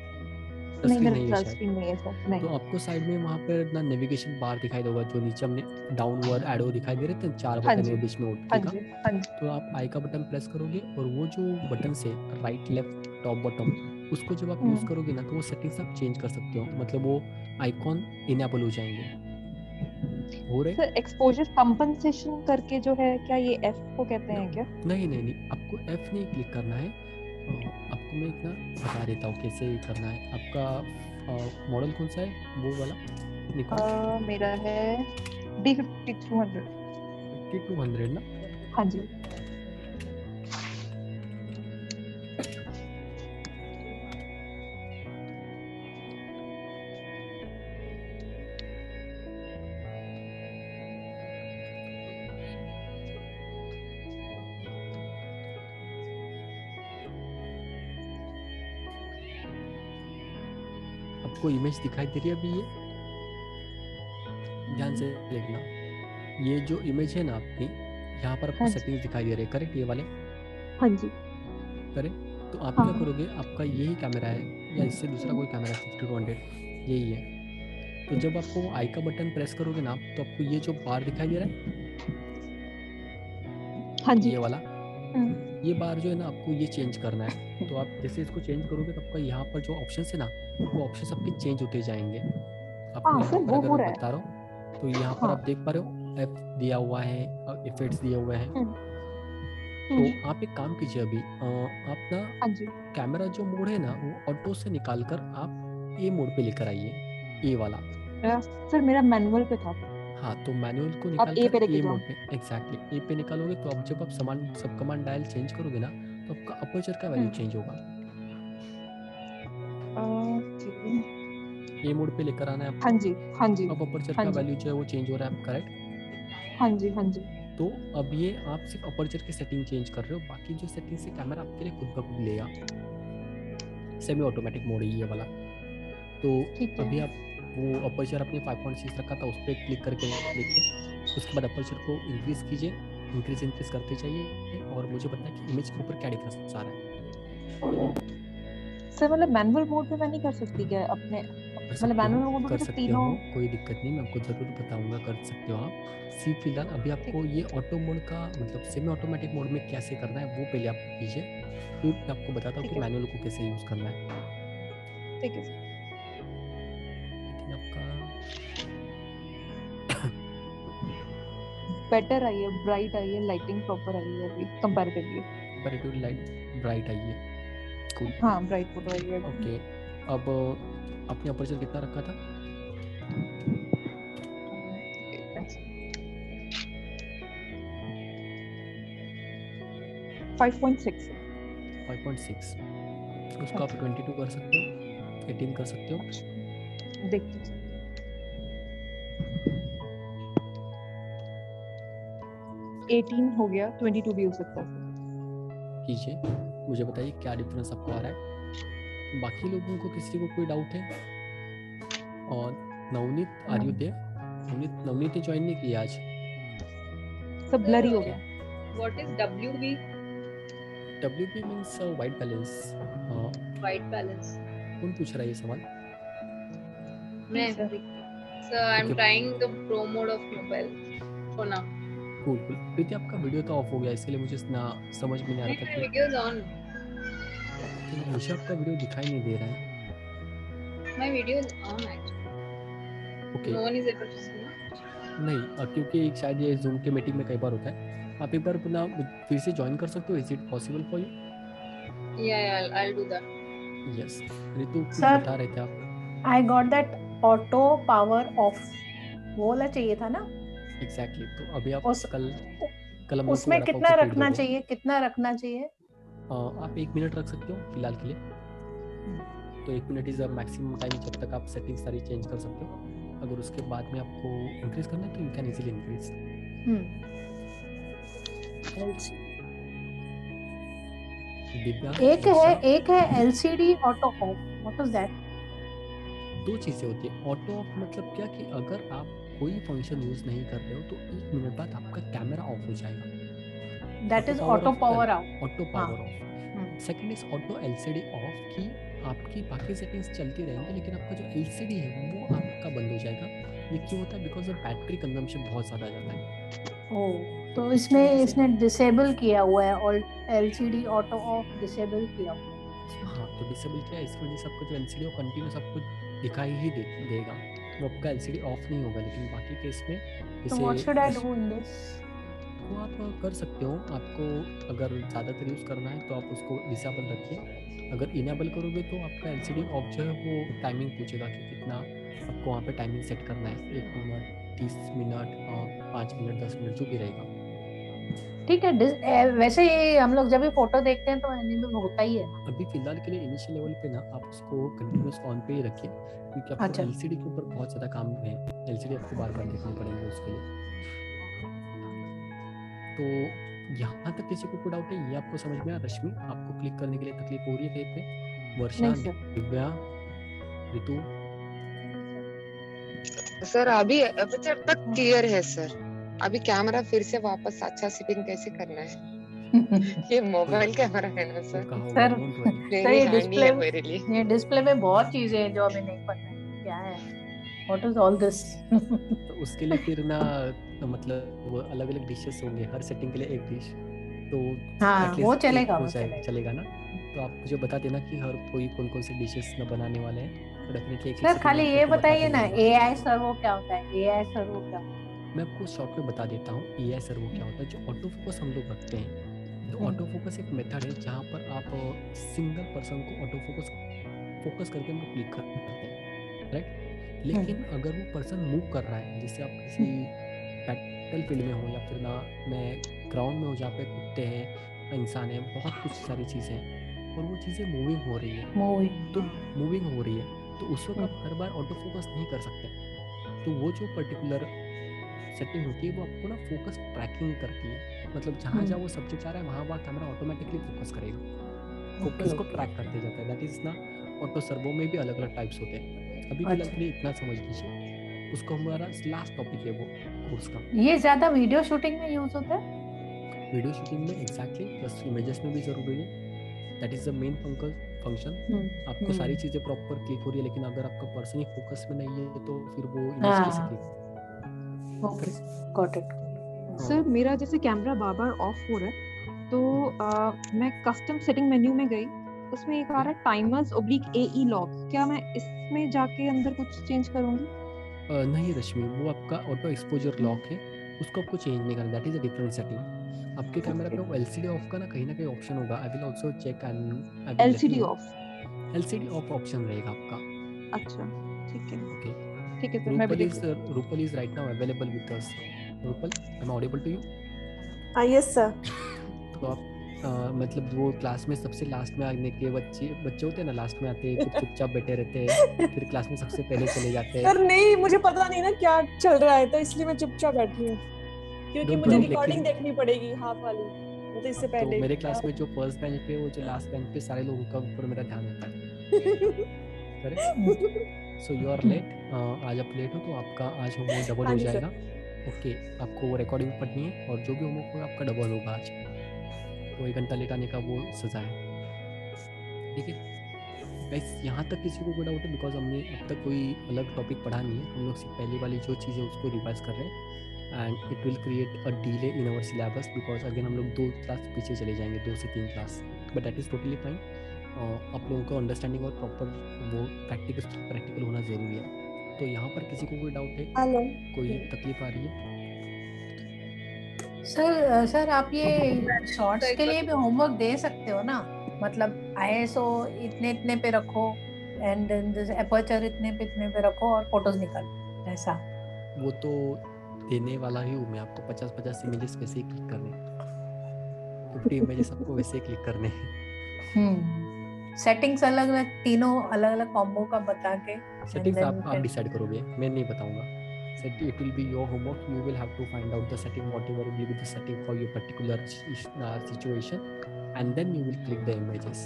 टच नहीं, स्क्रीन मेरा नहीं है टच शायद। स्क्रीन नहीं है सर, नहीं। तो आपको साइड में वहाँ पर ना नेविगेशन बार दिखाई देगा, जो नीचे हमने डाउनवर्ड एरो दिखाई दे रहे थे, 4 हाँ बटन जी, है बीच में हाँ ओटी का। जी, हाँ जी। तो आप आई का बटन प्रेस करोगे और वो जो बटन से राइट लेफ्ट टॉप बॉटम, उसको जब आप यूज़ करोगे ना तो वो सेटिंग्स आप चेंज कर सकते हो। मतलब वो आइकॉन इनेबल हो जाएंगे। हो रहे सर एक्सपोजर कंपनसेशन करके जो है, क्या ये एफ को कहते हैं क्या? नहीं नहीं नहीं, आपको एफ नहीं क्लिक करना है। आपको मैं इतना बता देता हूँ कैसे करना है। आपका मॉडल कौन सा है वो वाला निकॉन? मेरा है D5200। 5200 ना? हाँ जी। आपको इमेज दिखाई दे रही है अभी? ये ध्यान से देखना, ये जो इमेज है ना आपकी, यहाँ पर आपको सेटिंग्स दिखाई दे रहे हैं, करेक्ट? ये वाले, हाँ जी, करेक्ट। तो आप क्या करोगे, आपका यही कैमरा है या इससे दूसरा कोई कैमरा है? 5200 यही है। तो जब आपको आई का बटन प्रेस करोगे ना तो आपको ये जो बार दिखाई दे रहा है, हाँ जी, ये वाला, ये बार जो है ना आपको ये चेंज करना है। तो आप जैसे इसको चेंज करोगे तो आपका यहाँ पर जो ऑप्शन है ना वो ऑप्शन आपके चेंज होते जाएंगे। आपको यहाँ पर अगर मैं बता रहा हूँ तो यहाँ पर आप देख पा रहे हो एफ दिया हुआ है, इफेक्ट्स दिए हुए हैं। तो आप एक काम कीजिए अभी, आप ना कैमरा जो मोड है ना वो ऑटो से निकाल कर आप ए मोड पे लेकर आइए, ए वाला। सर मेरा मैनुअल पे था। हाँ, तो मैनुअल को निकाल कर ए मोड पे, एग्जैक्टली ए पे निकालोगे तो अब जब आप सब कमांड डायल चेंज करोगे ना तो आपका अपर्चर का वैल्यू चेंज होगा। ए मोड पे लेकर आना है आपको। हाँ जी, हाँ जी। अब अपर्चर का वैल्यू जो है वो चेंज हो रहा है, करेक्ट? हाँ जी, हाँ जी। तो अब ये आप सिर्फ अपर्चर की सेटिंग चेंज कर रहे हो, बाकी जो सेटिंग से कैमरा आपके लिए खुद ब खुद लेगा। सेमी ऑटोमेटिक मोड है ये वाला। तो अभी आप वो अपर्चर अपने 5.6 रखा था उस पर क्लिक करके देखिए। उसके बाद अपर्चर को इंक्रीज कीजिए, इंक्रीज करते चाहिए और मुझे बताएं कि इमेज के ऊपर क्या डिफरेंस आ रहा है। सर मतलब मैनुअल मोड पे मैं नहीं कर सकती क्या अपने? मतलब मैनुअल मोड कर में सकते हो, कोई दिक्कत नहीं, मैं आपको जरूर बताऊंगा, कर सकते हो आप। फिलहाल अभी आपको ये ऑटो मोड का मतलब सेमी ऑटोमेटिक मोड में कैसे करना है वो पहले आप कीजिए, फिर मैं आपको बताता हूँ कि मैनुअल को कैसे यूज करना है। ठीक है। बेटर आई है, ब्राइट आई है, लाइटिंग प्रॉपर आई है अभी कंपैरेटिवली लाइट ब्राइट आई है। कूल। हाँ, ब्राइट फोटो आई है। ओके, अब आपने अपर्चर कितना रखा था? 5.6। 5.6 उसको आप 22 कर सकते हो, 18 कर सकते हो। देखिए 18 हो गया, 22 भी हो सकता है। कीजिए, मुझे बताइए क्या डिफरेंस आपको आ रहा है। बाकी लोगों को किसी को कोई डाउट है? और Navneet are you there? Navneet ने ज्वाइन नहीं किया आज। सब ब्लरी हो गया। What is WB? WB means white balance. White balance कौन पूछ रहा है ये सवाल? मैं sir I am trying the pro mode of mobile for now. Cool cool. Preeti आपका वीडियो तो ऑफ हो गया इसलिए मुझे ना समझ में नहीं आ रहा था कि वीडियो इज ऑन। मुझे आपका वीडियो दिखाई नहीं दे रहा है। My video is on actually. Okay, no one is able to see. नहीं, क्योंकि शायद ये जूम के मीटिंग में कई बार होता है। आप एक बार पुनः फिर से ज्वाइन कर सकते हो, is it possible for you? या I will do that. Yes, Ritu कुछ बता रहे थे आप। I got that auto power off, वो वाला चाहिए था ना? एग्जैक्टली। तो अभी आप कल कल हम लोग को उसमें वड़ा पाव कितना से पेट रखना भर गया। चाहिए, कितना रखना चाहिए? आप 1 मिनट रख सकते हो फिलहाल के लिए। तो 1 मिनट इज मैक्सिमम टाइम जब तक आप सेटिंग सारी चेंज कर सकते हो। अगर उसके बाद में आपको इंक्रीज करना है तो you can easily increase. Divya, एक है LCD auto of, what is that? 2 चीजें होती है। ऑटो ऑफ मतलब क्या कि अगर आप कोई फंक्शन यूज नहीं कर रहे हो तो 1 मिनट बाद आपका कैमरा ऑफ हो जाएगा। That is auto power out. Auto power of. Second is auto LCD of कि आपकी बाकी सेटिंग्स चलती रहेंगी लेकिन आपका जो एलसीडी है वो आपका बंद हो जाएगा। ये क्यों होता है? बिकॉज ऑफ बैटरी कंजम्पशन बहुत ज्यादा जाता है। ओह, तो इसने डिसेबल किया हुआ है और एलसीडी ऑटो ऑफ डिसेबल किया हुआ है। हाँ, तो डिसेबल किया इसकी वजह से आपको जो एलसीडी है कंटिन्यूस आपको दिखाई ही देगा। वो आपका एलसीडी ऑफ नहीं होगा। लेकिन बाकी केस में तो what should I do in this? वो आप कर सकते हो। आपको अगर ज़्यादातर यूज़ करना है तो आप उसको डिसेबल रखिए। अगर इनेबल करोगे तो आपका एलसीडी ऑफ जो है वो टाइमिंग पूछेगा कि कितना आपको वहाँ पे टाइमिंग सेट करना है। 1 मिनट, 30 मिनट, 5 मिनट, 10 मिनट जो भी रहेगा। ठीक है। वैसे ये हम लोग जब भी फोटो देखते हैं तो एनिमे में होता ही है। अभी फिलहाल के लिए इनिशियल लेवल पे ना आप उसको कंटिन्यूस ऑन पे ही रखिए क्योंकि आपको एलसीडी के ऊपर बहुत ज़्यादा काम है। एलसीडी आपको बार बार देखने पड़ेंगे उसके लिए। तो यहाँ तक किसी को कोई डाउट है? ये आपको समझ में आया? रश्मि, आपको क्लिक करने के लिए तकलीफ हो रही है कहीं पे? वर्षा, दिव्या, ऋतु? सर अभी अपर्चर तक क्लियर है सर। अभी कैमरा फिर से वापस अच्छा सेटिंग कैसे करना है? ये मोबाइल कैमरा है ना सर? सर वेरी हैंडी है मेरे लिए। ये डिस्प्ले में बहुत चीजें हैं जो हमें नहीं पता है क्या है। What is all this? तो उसके लिए फिर ना मतलब अलग अलग डिशेस होंगे, हर सेटिंग के लिए एक डिश। तो हाँ, वो चलेगा, वो चलेगा ना? तो आप मुझे बता देना कि हर कोई कौन कौन से डिशेस ना बनाने वाले हैं। तो डेफिनेटली एक सर खाली ये बताइए ना, एआई सर्वो क्या होता है? एआई सर्वो क्या होता है? मैं आपको शॉर्ट में बता देता हूँ एआई सर्वो क्या होता है। जो ऑटो फोकस हम लोग रखते हैं, तो ऑटो फोकस एक मेथड है जहाँ पर आप सिंगल पर्सन को ऑटो फोकस करके हम लोग क्लिक करते हैं, राइट? लेकिन अगर वो पर्सन मूव कर रहा है, जैसे आप किसी बैटल फील्ड में हो या फिर ना मैं ग्राउंड में हो जहाँ पे कुत्ते हैं, इंसान है, बहुत कुछ सारी चीज़ें हैं और वो चीज़ें मूविंग हो रही है, तो उस वक्त आप हर बार ऑटो फोकस नहीं कर सकते। तो वो जो पर्टिकुलर सेटिंग होती है वो आपको ना फोकस ट्रैकिंग करती है। मतलब जहाँ जहाँ वो सब्जेक्ट जा रहा है वहाँ कैमरा ऑटोमेटिकली फोकस करेगा, फोकस को ट्रैक करते जाता है। दैट इज ना ऑटो सर्वो में भी अलग अलग टाइप्स होते हैं। अभी फिलहाल के लिए इतना समझ लीजिए। उसको हमारा लास्ट टॉपिक है वो कोर्स का। ये ज्यादा वीडियो शूटिंग में यूज होता है? वीडियो शूटिंग में एग्जैक्टली, प्लस इमेजेस में भी जरूरी है। That is the main function. आपको सारी चीजें प्रॉपर क्लिक हो रही है लेकिन अगर आपका पर्सन ही फोकस में नहीं है तो फिर वो इमेज कैसे click? Okay, got it. Sir मेरा जैसे कैमरा बार बार ऑफ हो रहा है तो मैं कस्टम सेटिंग मेन्यू में गई, उसमें एक आ रहा है टाइमर्स / AE लॉग। क्या मैं इसमें जाके अंदर कुछ चेंज करूंगी? नहीं रश्मि, वो आपका ऑटो एक्सपोजर लॉक है, उसको आपको चेंज नहीं करना। That is a different setting. आपके कैमरा पे वो एलसीडी ऑफ का ना कहीं ऑप्शन होगा। I will also check and LCD off option रहेगा आपका। अच्छा, ठीक है। ओके, ठीक है सर, मैं Rupal is right now available with us. Rupal, am I audible to you? Yes sir. तो आप मतलब वो क्लास में सबसे लास्ट में आने के बच्चे होते हैं ना, लास्ट में आते हैं, फिर चुपचाप बैठे रहते हैं, फिर क्लास में सबसे पहले चले जाते हैं। सर नहीं, मुझे पता नहीं ना क्या चल रहा है तो इसलिए मैं चुपचाप बैठी हूँ क्योंकि मुझे रिकॉर्डिंग देखनी पड़ेगी हाफ वाली, तो इससे पहले। तो मेरे क्लास में जो फर्स्ट बेंच पे, वो जो लास्ट बेंच पे सारे लोगों का ऊपर मेरा ध्यान होता है। Correct? So you are late. आज आप लेट हो तो आपका आज होमवर्क डबल हो जाएगा। ओके, आपको वो रिकॉर्डिंग पढ़नी है और जो भी होमवर्क होगा आपका डबल होगा आज। तो 1 घंटा लेट आने का वो सजा है, ठीक है गाइस? यहाँ तक किसी को कोई डाउट है? बिकॉज हमने अब तक कोई अलग टॉपिक पढ़ा नहीं है, हम लोग सिर्फ पहली वाली जो चीज़ है उसको रिवाइज कर रहे हैं and it will create a delay in our syllabus because again हम लोग 2 क्लास पीछे चले जाएंगे, 2 से 3 class, but that is totally fine. आप लोगों को अंडरस्टैंडिंग और प्रॉपर वो प्रैक्टिकल होना ज़रूरी है। तो यहाँ पर किसी को कोई डाउट है? कोई तकलीफ आ रही है? सर आप ये शॉर्ट्स के लिए भी होमवर्क दे सकते हो ना? मतलब ISO इतने पे रखो एंड एपर्चर इतने पे रखो और फोटोज निकालो, ऐसा? वो तो देने वाला ही हूँ मैं आपको 50-50 इमेजेस वैसे ही क्लिक करने, 50 इमेजेस आपको वैसे ही क्लिक करने हैं। सेटिंग्स अलग अलग, तीनों अलग अलग कॉम्बो का बता के सेटिंग्स आप डिसाइड करोगे, मैं नहीं बताऊंगा। It will be your homework. You will have to find out the setting, whatever will be the setting for your particular situation, and then you will click the images.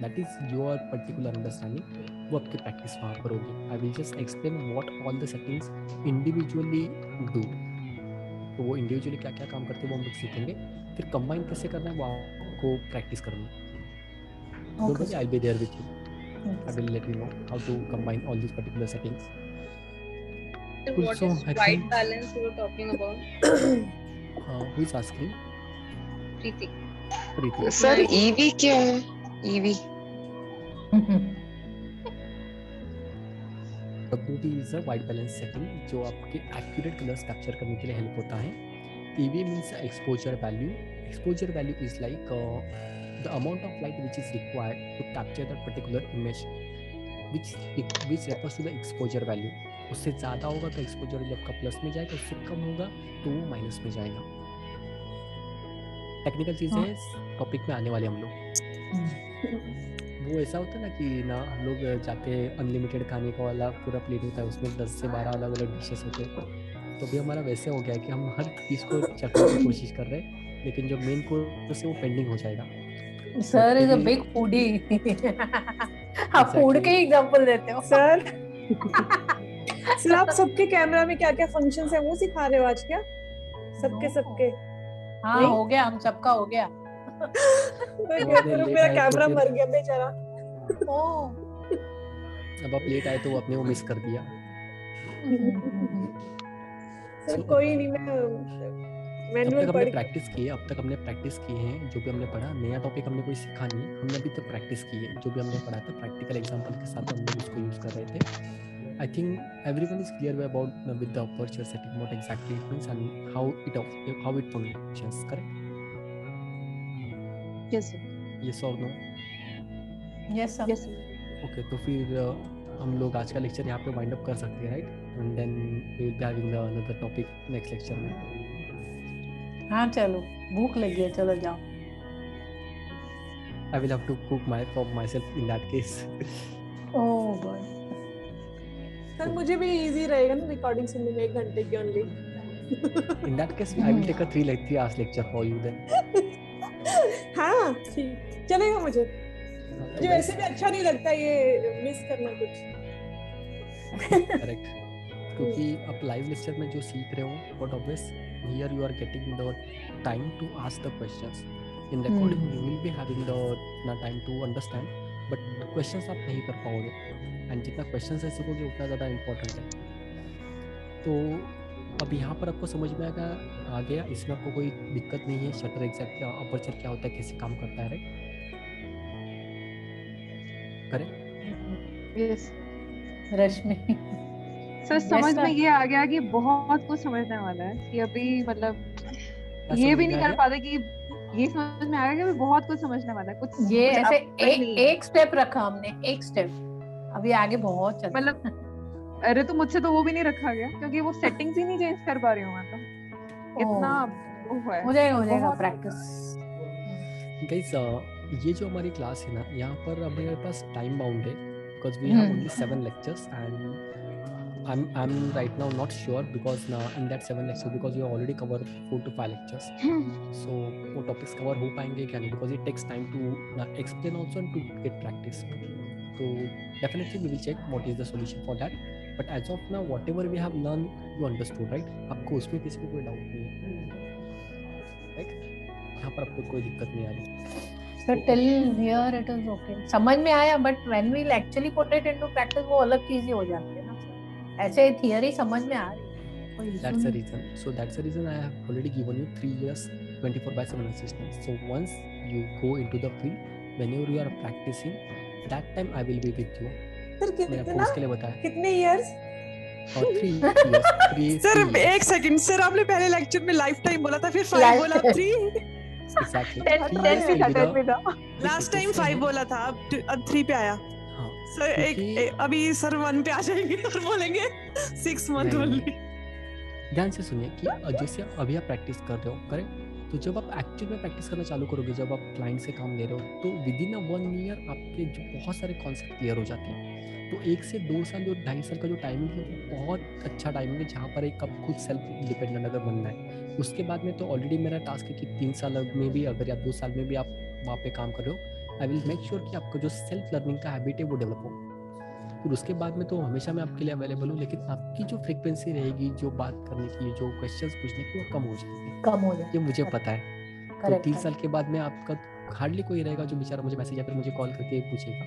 That is your particular understanding. वो आपकी practice वहाँ पर होगी। I will just explain what all the settings individually do. तो वो individually क्या क्या काम करते हैं वो हम लोग सीखेंगे, फिर कंबाइन कैसे करना है वो आपको प्रैक्टिस करना है। Don't worry, I'll be there with you. I will let you know how to combine all these particular settings. So what is white balance you were talking about? Who is asking? Preeti. Sir, EV क्या है? EV. WB is a white balance setting जो आपके accurate colors capture करने के लिए help होता है। EV means exposure value. Exposure value is like the amount of light which is required to capture that particular image, which refers to the exposure value. उससे ज़्यादा होगा तो एक्सपोजर वैल्यू आपका प्लस में जाएगा, उससे कम होगा तो वो माइनस में जाएगा। टेक्निकल चीज़ें टॉपिक में आने वाले हम लोग। वो ऐसा होता है ना कि ना हम लोग जाते हैं अनलिमिटेड खाने का वाला पूरा प्लेट होता है, उसमें 10 से 12 अलग अलग डिशेस होते हैं। तो भी हमारा वैसे हो गया है कि हम हर चीज़ को चखने की कोशिश कर रहे हैं, लेकिन जो मेन कोर्स है वो पेंडिंग हो जाएगा। Sir is a big foodie. आप फूड के एग्जांपल देते हो सर। सर आप सबके कैमरा में क्या क्या फंक्शंस है वो सिखा रहे हो आज क्या? सबके हाँ हो गया, हम सबका हो गया। मेरा कैमरा मर गया बेचारा। अब आप लेट आए तो आपने वो मिस कर दिया। सर कोई नहीं, मैं अब तक हमने प्रैक्टिस की है, अब तक हमने प्रैक्टिस की है जो भी हमने पढ़ा। नया टॉपिक हमने कोई सीखा नहीं, हमने अभी तक प्रैक्टिस की है। जो भी हमने पढ़ा था प्रैक्टिकल एग्जांपल के साथ हम लोग उसको यूज कर रहे थे। I think everyone is clear about with the aperture setting what exactly it means and how it functions, correct? Yes sir. Yes or no? Yes sir. Yes sir. Okay, तो फिर हम लोग आज का लेक्चर यहाँ पे वाइंड अप कर सकते हैं, right? And then we will be having another topic next lecture में। हाँ चलो, भूख लगी है, चलो जाओ। I will have to cook for myself in that case. Oh God. Sir मुझे भी इजी रहेगा ना रिकॉर्डिंग सुनने में 1 घंटे की only. In that case, I will take a 3 hours lecture for you then. हाँ ठीक चलेगा मुझे वैसे भी अच्छा नहीं लगता ये मिस करना कुछ। करेक्ट, क्योंकि आप लाइव लेक्चर में जो सीख रहे हो but obvious here you are getting the time to ask the questions. In recording you will be having the time to understand, but questions आप नहीं कर पाओगे, एंड जितना क्वेश्चन से सीखोगे उतना ज़्यादा इम्पोर्टेंट है। तो अब यहाँ पर आपको समझ में आ गया, इसमें आपको कोई दिक्कत नहीं है। शटर एग्जैक्ट अपर्चर क्या होता है, कैसे काम करता है, राइट? करेक्ट? यस रश्मि सर समझ में ये आ गया कि बहुत कुछ समझने वाला है कि अभी मतलब ये भी नहीं कर पाते कि ये समझ में आ गया कि अभी बहुत कुछ समझने वाला है। कुछ ये ऐसे एक स्टेप रखा हमने, एक स्टेप, अभी आगे बहुत चलता मतलब। अरे तो मुझसे तो वो भी नहीं रखा गया क्योंकि वो सेटिंग्स ही नहीं चेंज कर पा रही हूँ मैं। तो इतना वो है, हो जाएगा प्रैक्टिस। गाइस ये जो हमारी क्लास है ना, यहाँ पर अब मेरे पास टाइम बाउंड है because we have only 7 lectures and I'm right now not sure because in that 7 lectures because you already covered 4 to 5 lectures, so वो topics cover हो पाएंगे क्या नहीं, because it takes time to explain also and to get practice. So definitely we will check what is the solution for that, but as of now whatever we have learned you understood, right? आपको उसमें किसी को कोई doubt नहीं है, right? यहाँ पर आपको कोई दिक्कत नहीं आ रही। So till here it is okay, समझ में आया, but when we actually put it into practice वो अलग चीज ही हो जाती है ना। ऐसे थियरी समझ में आ रही है। That's the reason. So that's the reason I have already given you 3 years 24/7 assistance. So once you go into the field, whenever you are practicing, that time I will be with you. Sir कितना? के लिए बताया। कितने years? और 3 years. Sir एक second, sir आपने पहले lecture में लाइफ टाइम बोला था, फिर 5 बोला, 3? Exactly. 10 में था। लास्ट टाइम 5 बोला था, अब 3 पे आया। सर अभी सर 1 पे आ जाएंगे और बोलेंगे 6 month only। ध्यान से सुनिए कि जैसे अभी आप प्रैक्टिस कर रहे हो, करेक्ट? तो जब आप एक्चुअल में प्रैक्टिस करना चालू करोगे, जब आप क्लाइंट से काम ले रहे हो, तो विद इन 1 ईयर आपके जो बहुत सारे कॉन्सेप्ट क्लियर हो जाते हैं। तो 1 से 2 साल, जो 2.5 साल का जो टाइमिंग है, वो बहुत अच्छा टाइमिंग है, जहाँ पर एक आप खुद सेल्फ डिपेंडेंट अगर बनना है। उसके बाद में तो ऑलरेडी मेरा टास्क है कि 3 साल में भी अगर या 2 साल में भी आप वहाँ पे काम कर रहे हो, आई विल मेक श्योर कि आपका जो सेल्फ लर्निंग का हैबिट है वो डेवलप हो। फिर उसके बाद में तो हमेशा मैं आपके लिए अवेलेबल हूँ, लेकिन आपकी जो फ्रीक्वेंसी रहेगी, जो बात करने की, जो क्वेश्चंस पूछने की, वो कम हो जाएगी, ये मुझे पता है। तो 3 साल के बाद में आपका हार्डली कोई रहेगा जो बेचारा मुझे मैसेज या फिर मुझे कॉल करके पूछेगा,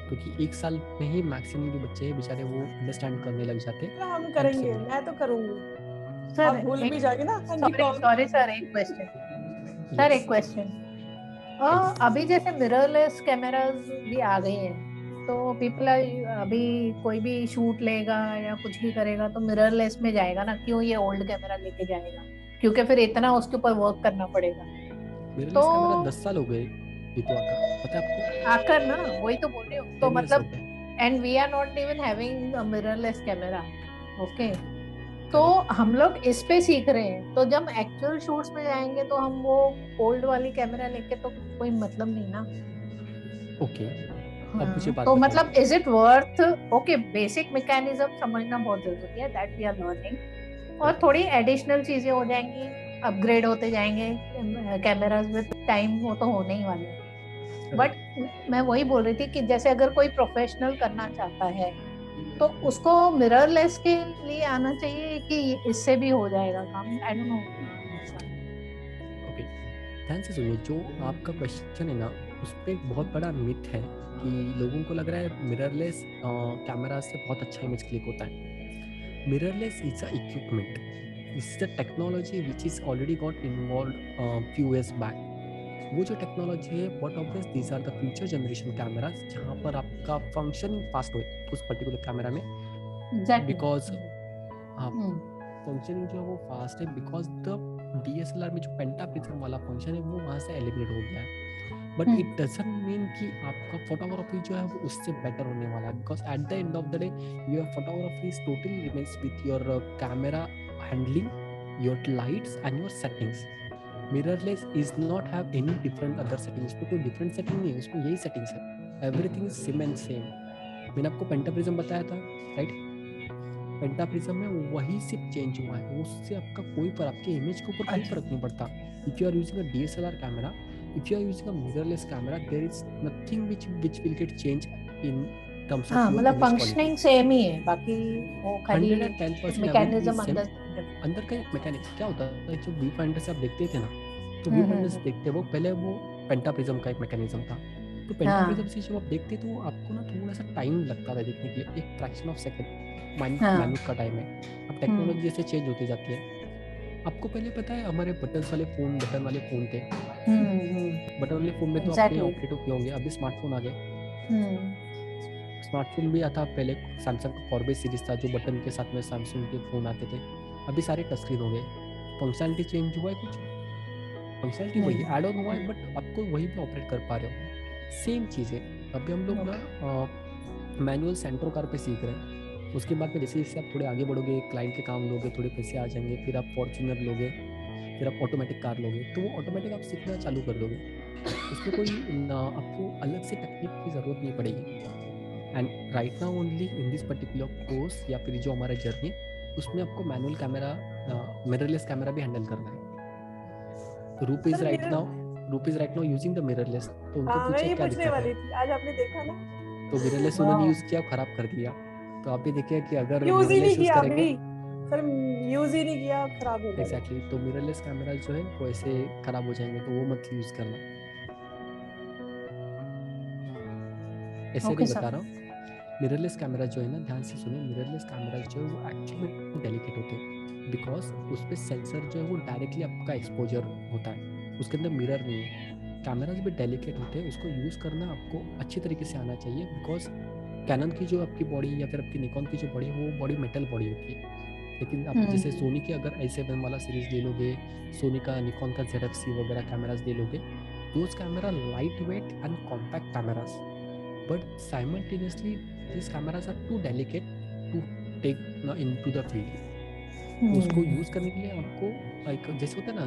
क्योंकि 1 साल में ही मैक्सिमम जो बच्चे हैं बेचारे वो अंडरस्टैंड करने लग जाते हैं। हम करेंगे, मैं तो करूंगी सर। भूल भी जाएगी ना। सॉरी सर, एक क्वेश्चन अभी जैसे मिररलेस कैमरास भी आ गए हैं, तो पीपल अभी कोई भी शूट लेगा या कुछ भी करेगा तो मिररलेस में जाएगा ना, क्यों ये ओल्ड कैमरा लेके जाएगा? क्योंकि फिर इतना उसके ऊपर वर्क करना पड़ेगा। मिररलेस कैमरा 10 साल हो गए पता है आपको? आकर ना, वही तो बोल रही हूँ। तो मतलब and we are not even having a mirrorless camera, okay? तो हम लोग इस पे सीख रहे हैं, तो जब एक्चुअल शूट्स में जाएंगे तो हम वो ओल्ड वाली कैमरा लेके तो कोई मतलब नहीं ना। ओके, अब मुझे बात तो मतलब is it worth? Okay, basic mechanism समझना बहुत जरूरी है, दैट वी आर लर्निंग, और थोड़ी एडिशनल चीजें हो जाएंगी, अपग्रेड होते जाएंगे कैमरास विद टाइम, वो तो होने ही वाले। बट मैं वही बोल रही थी कि जैसे अगर कोई प्रोफेशनल करना चाहता है तो उसको मिररलेस के लिए आना चाहिए कि इससे भी हो जाएगा काम? I don't know. ओके, ध्यान से सुनिए, जो आपका क्वेश्चन है ना, उस पर एक बहुत बड़ा मिथ है कि लोगों को लग रहा है मिररलेस कैमरा से बहुत अच्छा इमेज क्लिक होता है। Mirrorless is a equipment, it's the technology which is already got involve few years back. वो जो टेक्नोलॉजी है, what of these are the future generation cameras, जहाँ पर आपका फंक्शनिंग फास्ट हो उस पर्टिकुलर कैमरा में, बिकॉज फंक्शनिंग जो है वो फास्ट है, बिकॉज द DSLR में जो पेंटाप्रिज्म वाला फंक्शन है वो वहाँ से एलिमिनेट हो गया है। बट इट डजंट मीन कि आपका फोटोग्राफी जो है वो उससे बेटर होने वाला है, because at the end of the day your photography is totally remains with your camera handling, your lights and your settings. Mirrorless is not have any different other settings, उसमें कोई different setting नहीं है, उसमें यही settings है, everything is same and same. मैंने आपको pentaprism बताया था, राइट? पेंटाप्रिज्म में वही सिर्फ चेंज हुआ है, उससे आपका कोई फर्क, आपके इमेज के ऊपर कोई फर्क नहीं पड़ता। If you are using a DSLR camera, if you are using a mirrorless camera, there is nothing which will get changed in terms of your मतलब फंक्शनिंग सेम ही है, बाकी वो खाली 110% मैकेनिज्म अंदर का एक मैकेनिक्स क्या होता है, जो व्यू फाइंडर से आप देखते थे ना, तो व्यू फाइंडर से देखते वो पहले वो पेंटाप्रिज्म का एक मैकेनिज्म था, तो पेंटाप्रिज्म से जब आप देखते तो आपको ना थोड़ा सा टाइम लगता था देखने के लिए, एक फ्रैक्शन ऑफ सेकंड माइन्यूट का टाइम है। अब टेक्नोलॉजी जैसे चेंज होती जाती है, आपको पहले पता है हमारे बटन वाले फोन थे, बटन वाले फोन में तो आपने ऑपरेट किए होंगे, अभी स्मार्टफोन आ गए। स्मार्टफोन भी आता पहले, सैमसंग का कॉर्बेट सीरीज था जो बटन के साथ में सैमसंग के फोन आते थे, अभी सारे टच स्क्रीन हो गए। फंक्शनलिटी चेंज हुआ है, कुछ फंक्शनलिटी वही ऐड ऑन हुआ है, बट आपको वही पे ऑपरेट कर पा रहे हो, सेम चीज़ है। अभी हम लोग ना मैनुअल सेंट्रो कार पे सीख रहे हैं, उसके बाद में जैसे जैसे आप थोड़े आगे बढ़ोगे, क्लाइंट के काम लोगे, थोड़े पैसे आ जाएंगे, फिर आप फॉर्च्यूनर लोगे, फिर आप ऑटोमेटिक कार लोगे, तो वो ऑटोमेटिक आप सीखना चालू कर दोगे, उसमें कोई आपको अलग से टेक्निक की ज़रूरत नहीं पड़ेगी। And right now only in this particular course या फिर जो हमारा जर्नी, उसमें आपको मैनुअल कैमरा, मिररलेस कैमरा भी हैंडल करना है। रूप is right now using the mirrorless, तो उनको पूछे क्या दिक्कत है। आज आपने देखा ना, तो मिररलेस उन्होंने यूज किया, खराब कर दिया, तो आप भी देखिए कि अगर यूज ही नहीं किया अभी सर, यूज ही नहीं किया, खराब हो गया। एग्जैक्टली, तो मिररलेस कैमरा जो है वो ऐसे खराब हो जाएंगे, तो वो मत यूज करना, ऐसे नहीं बता रहा हूँ। मिररलेस कैमरा जो है ना, ध्यान से सुनिए, मिररलेस कैमरा जो है वो एक्चुअली में डेलिकेट होते हैं, बिकॉज उस पर सेंसर जो है वो डायरेक्टली आपका एक्सपोजर होता है, उसके अंदर मिरर नहीं है। कैमराज भी डेलिकेट होते हैं, उसको यूज़ करना आपको अच्छी तरीके से आना चाहिए, बिकॉज कैनन की जो आपकी बॉडी या फिर आपकी निकॉन की जो बॉडी है वो बॉडी मेटल बॉडी होती है, लेकिन आप जैसे सोनी की अगर A7 वाला सीरीज ले लोगे, सोनी का निकॉन का ZFC वगैरह कैमराज ले लोगे, those camera light weight and compact cameras, but simultaneously these cameras are too delicate to take into the field. तो उसको यूज करने के लिए आपको लाइक जैसे होता है ना,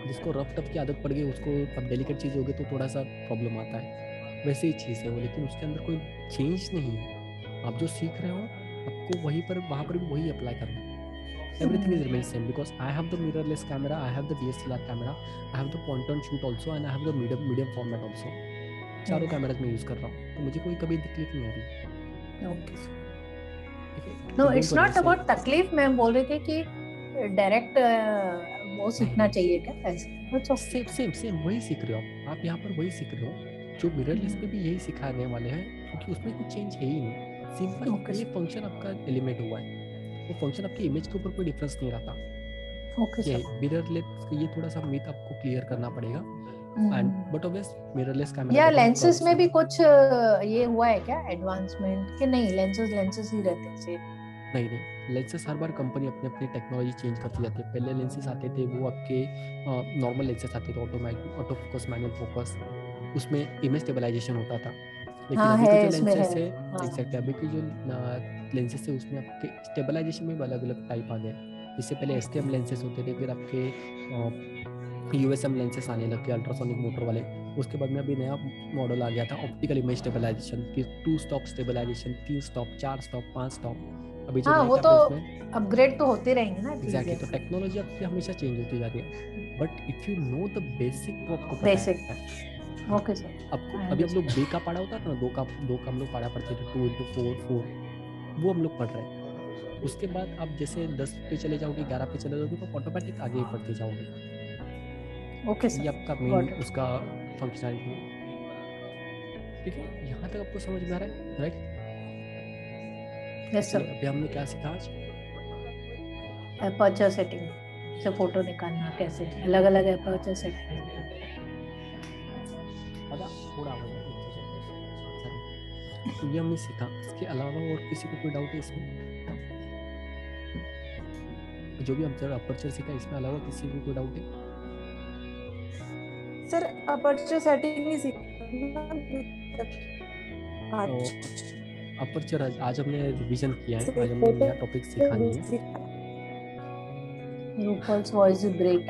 जिसको रफ टफ की आदत पड़ गई उसको अब डेलिकेट चीज हो गई तो थोड़ा सा प्रॉब्लम आता है, वैसे ही चीज है वो, लेकिन उसके अंदर कोई चेंज नहीं है। आप जो सीख रहे हो आपको वहीं पर वहां पर भी वही अप्लाई करना है। Everything is remains same because I have the mirrorless camera, I have the DSLR camera, I have the point and shoot also, and I have the medium format also. चारों कैमरास में use कर रहा हूँ, तो मुझे कोई कभी तकलीफ नहीं आ रही। Okay. No it's not about तकलीफ, मैं बोल रही थी कि डायरेक्ट वो सीखना चाहिए क्या ऐसे? सेम वही सीख रहे हो आप यहाँ पर, वही सीख रहे हो जो मिररलेस पे भी यही सिखाने वाले हैं, क्योंकि उसमें कुछ चेंज है ही नहीं। सिंपल ये फंक्शन आपका एलिमेंट हुआ है, वो फंक्शन आपकी इमेज के ऊपर कोई डिफरेंस नहीं रहता। ओके, ये मिररलेस, ये थोड़ा सा मिथ आपको क्लियर करना पड़ेगा। And but obvious mirrorless camera या लेंसेज में भी कुछ ये हुआ है क्या एडवांसमेंट, कि नहीं लेंसेज ही रहते हैं? नहीं, लेंसेज हर बार कंपनी अपनी अपनी टेक्नोलॉजी चेंज करती जाती है। पहले लेंसेज आते थे वो आपके नॉर्मल लेंसेज आते थे, ऑटो फोकस, मैनुअल फोकस, उसमें इमेज स्टेबलाइजेशन होता था। लेकिन अभी के जो लेंसेज है एग्जैक्ट, अभी की जो लेंसेज है उसमें आपके स्टेबलाइजेशन में अलग अलग टाइप आ गए। इससे पहले एसटीएम लेंसेज होते थे, फिर आपके यूएसएम लेंसेज आने लगे, अल्ट्रासोनिक मोटर वाले। उसके बाद में अभी नया मॉडल आ गया था ऑप्टिकल इमेज स्टेबलाइजेशन, फिर 2 stop stabilization, 3 stop, 4 stop, 5 stop. अभी जो वो तो अपग्रेड तो होते रहेंगे ना। एग्जैक्टली, तो टेक्नोलॉजी आपकी हमेशा चेंज होती जा रही है, but if you know the basic तो आपको बेसिक। Okay sir. आपको अभी हम लोग बे का पढ़ा होता था ना, दो का हम लोग पढ़ा पढ़ते थे, 2 into 4, वो हम लोग पढ़ रहे हैं। उसके बाद आप जैसे 10 पे चले जाओगे, 11 पे चले जाओगे, तो ऑटोमेटिक आगे बढ़ते जाओगे। ओके सर, ये आपका मेन उसका फंक्शनैलिटी है। ठीक है, यहाँ तक आपको समझ में आ रहा है, राइट? Yes sir. अभी हमने क्या सीखा आज? एपर्चर सेटिंग से फोटो निकालना कैसे, अलग अलग एपर्चर सेटिंग। थोड़ा तो ये हमने सीखा। इसके अलावा और किसी को कोई डाउट है इसमें? जो भी हमने अपर्चर सीखा, इसमें अलावा किसी को कोई डाउट है? सर अपर्चर सेटिंग ही सीखा अपर्चर आज हमने रिवीजन किया है, आज हमने नया टॉपिक सीखा नहीं है। रूपल्स वॉइस ब्रेक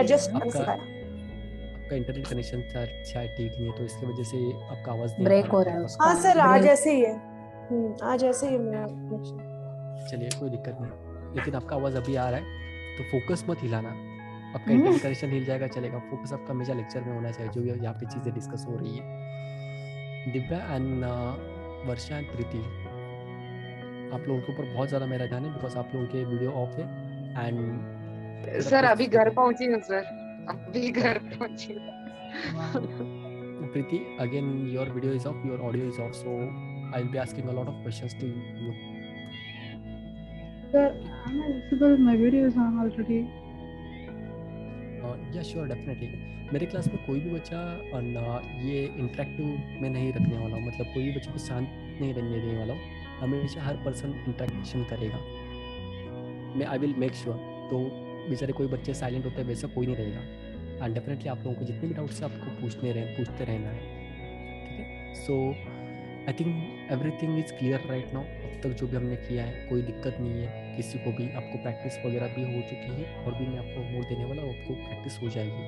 आपका इंटरनेट कनेक्शन शायद ठीक नहीं है, तो इसकी वजह से आपका आवाज नहीं ब्रेक हो रहा है। हाँ सर, आज ऐसे ही है, आज ऐसे ही मेरा कनेक्शन। चलिए कोई दिक्कत नहीं, लेकिन आपका आवाज अभी आ रहा है, तो फोकस मत हिलाना। आपका इंटरनेट कनेक्शन हिल जाएगा चलेगा, फोकस आपका हमेशा लेक्चर में होना चाहिए, जो भी यहाँ पे चीजें डिस्कस हो रही है। दिव्या एंड वर्षा एंड प्रीति, आप लोगों के ऊपर बहुत ज्यादा मेरा ध्यान है, बिकॉज आप लोगों के वीडियो ऑफ है। एंड सर अभी घर पहुंची हूँ सर, अभी घर पहुंची। Preeti, again your video is off, your audio is off, so I'll be asking a lot of questions to you. Sir, am I visible? My video is on already. Yeah, sure, definitely. मेरे class में कोई भी बच्चा ये interactive में नहीं रखने वाला हूँ, मतलब कोई भी बच्चे को शांत नहीं रहने देने वाला हूँ। हमेशा हर पर्सन इंटरेक्शन करेगा, मैं आई विल मेक श्योर। तो बेचारे कोई बच्चे साइलेंट होते हैं, वैसा कोई नहीं रहेगा। एंड डेफिनेटली आप लोगों को जितने भी डाउट्स है आपको पूछते रहना है, ठीक है? So I think everything is clear right now. अब तक जो भी हमने किया है कोई दिक्कत नहीं है किसी को भी। आपको प्रैक्टिस वगैरह भी हो चुकी है, और भी मैं आपको मोड देने वाला हूँ, आपको प्रैक्टिस हो जाएगी।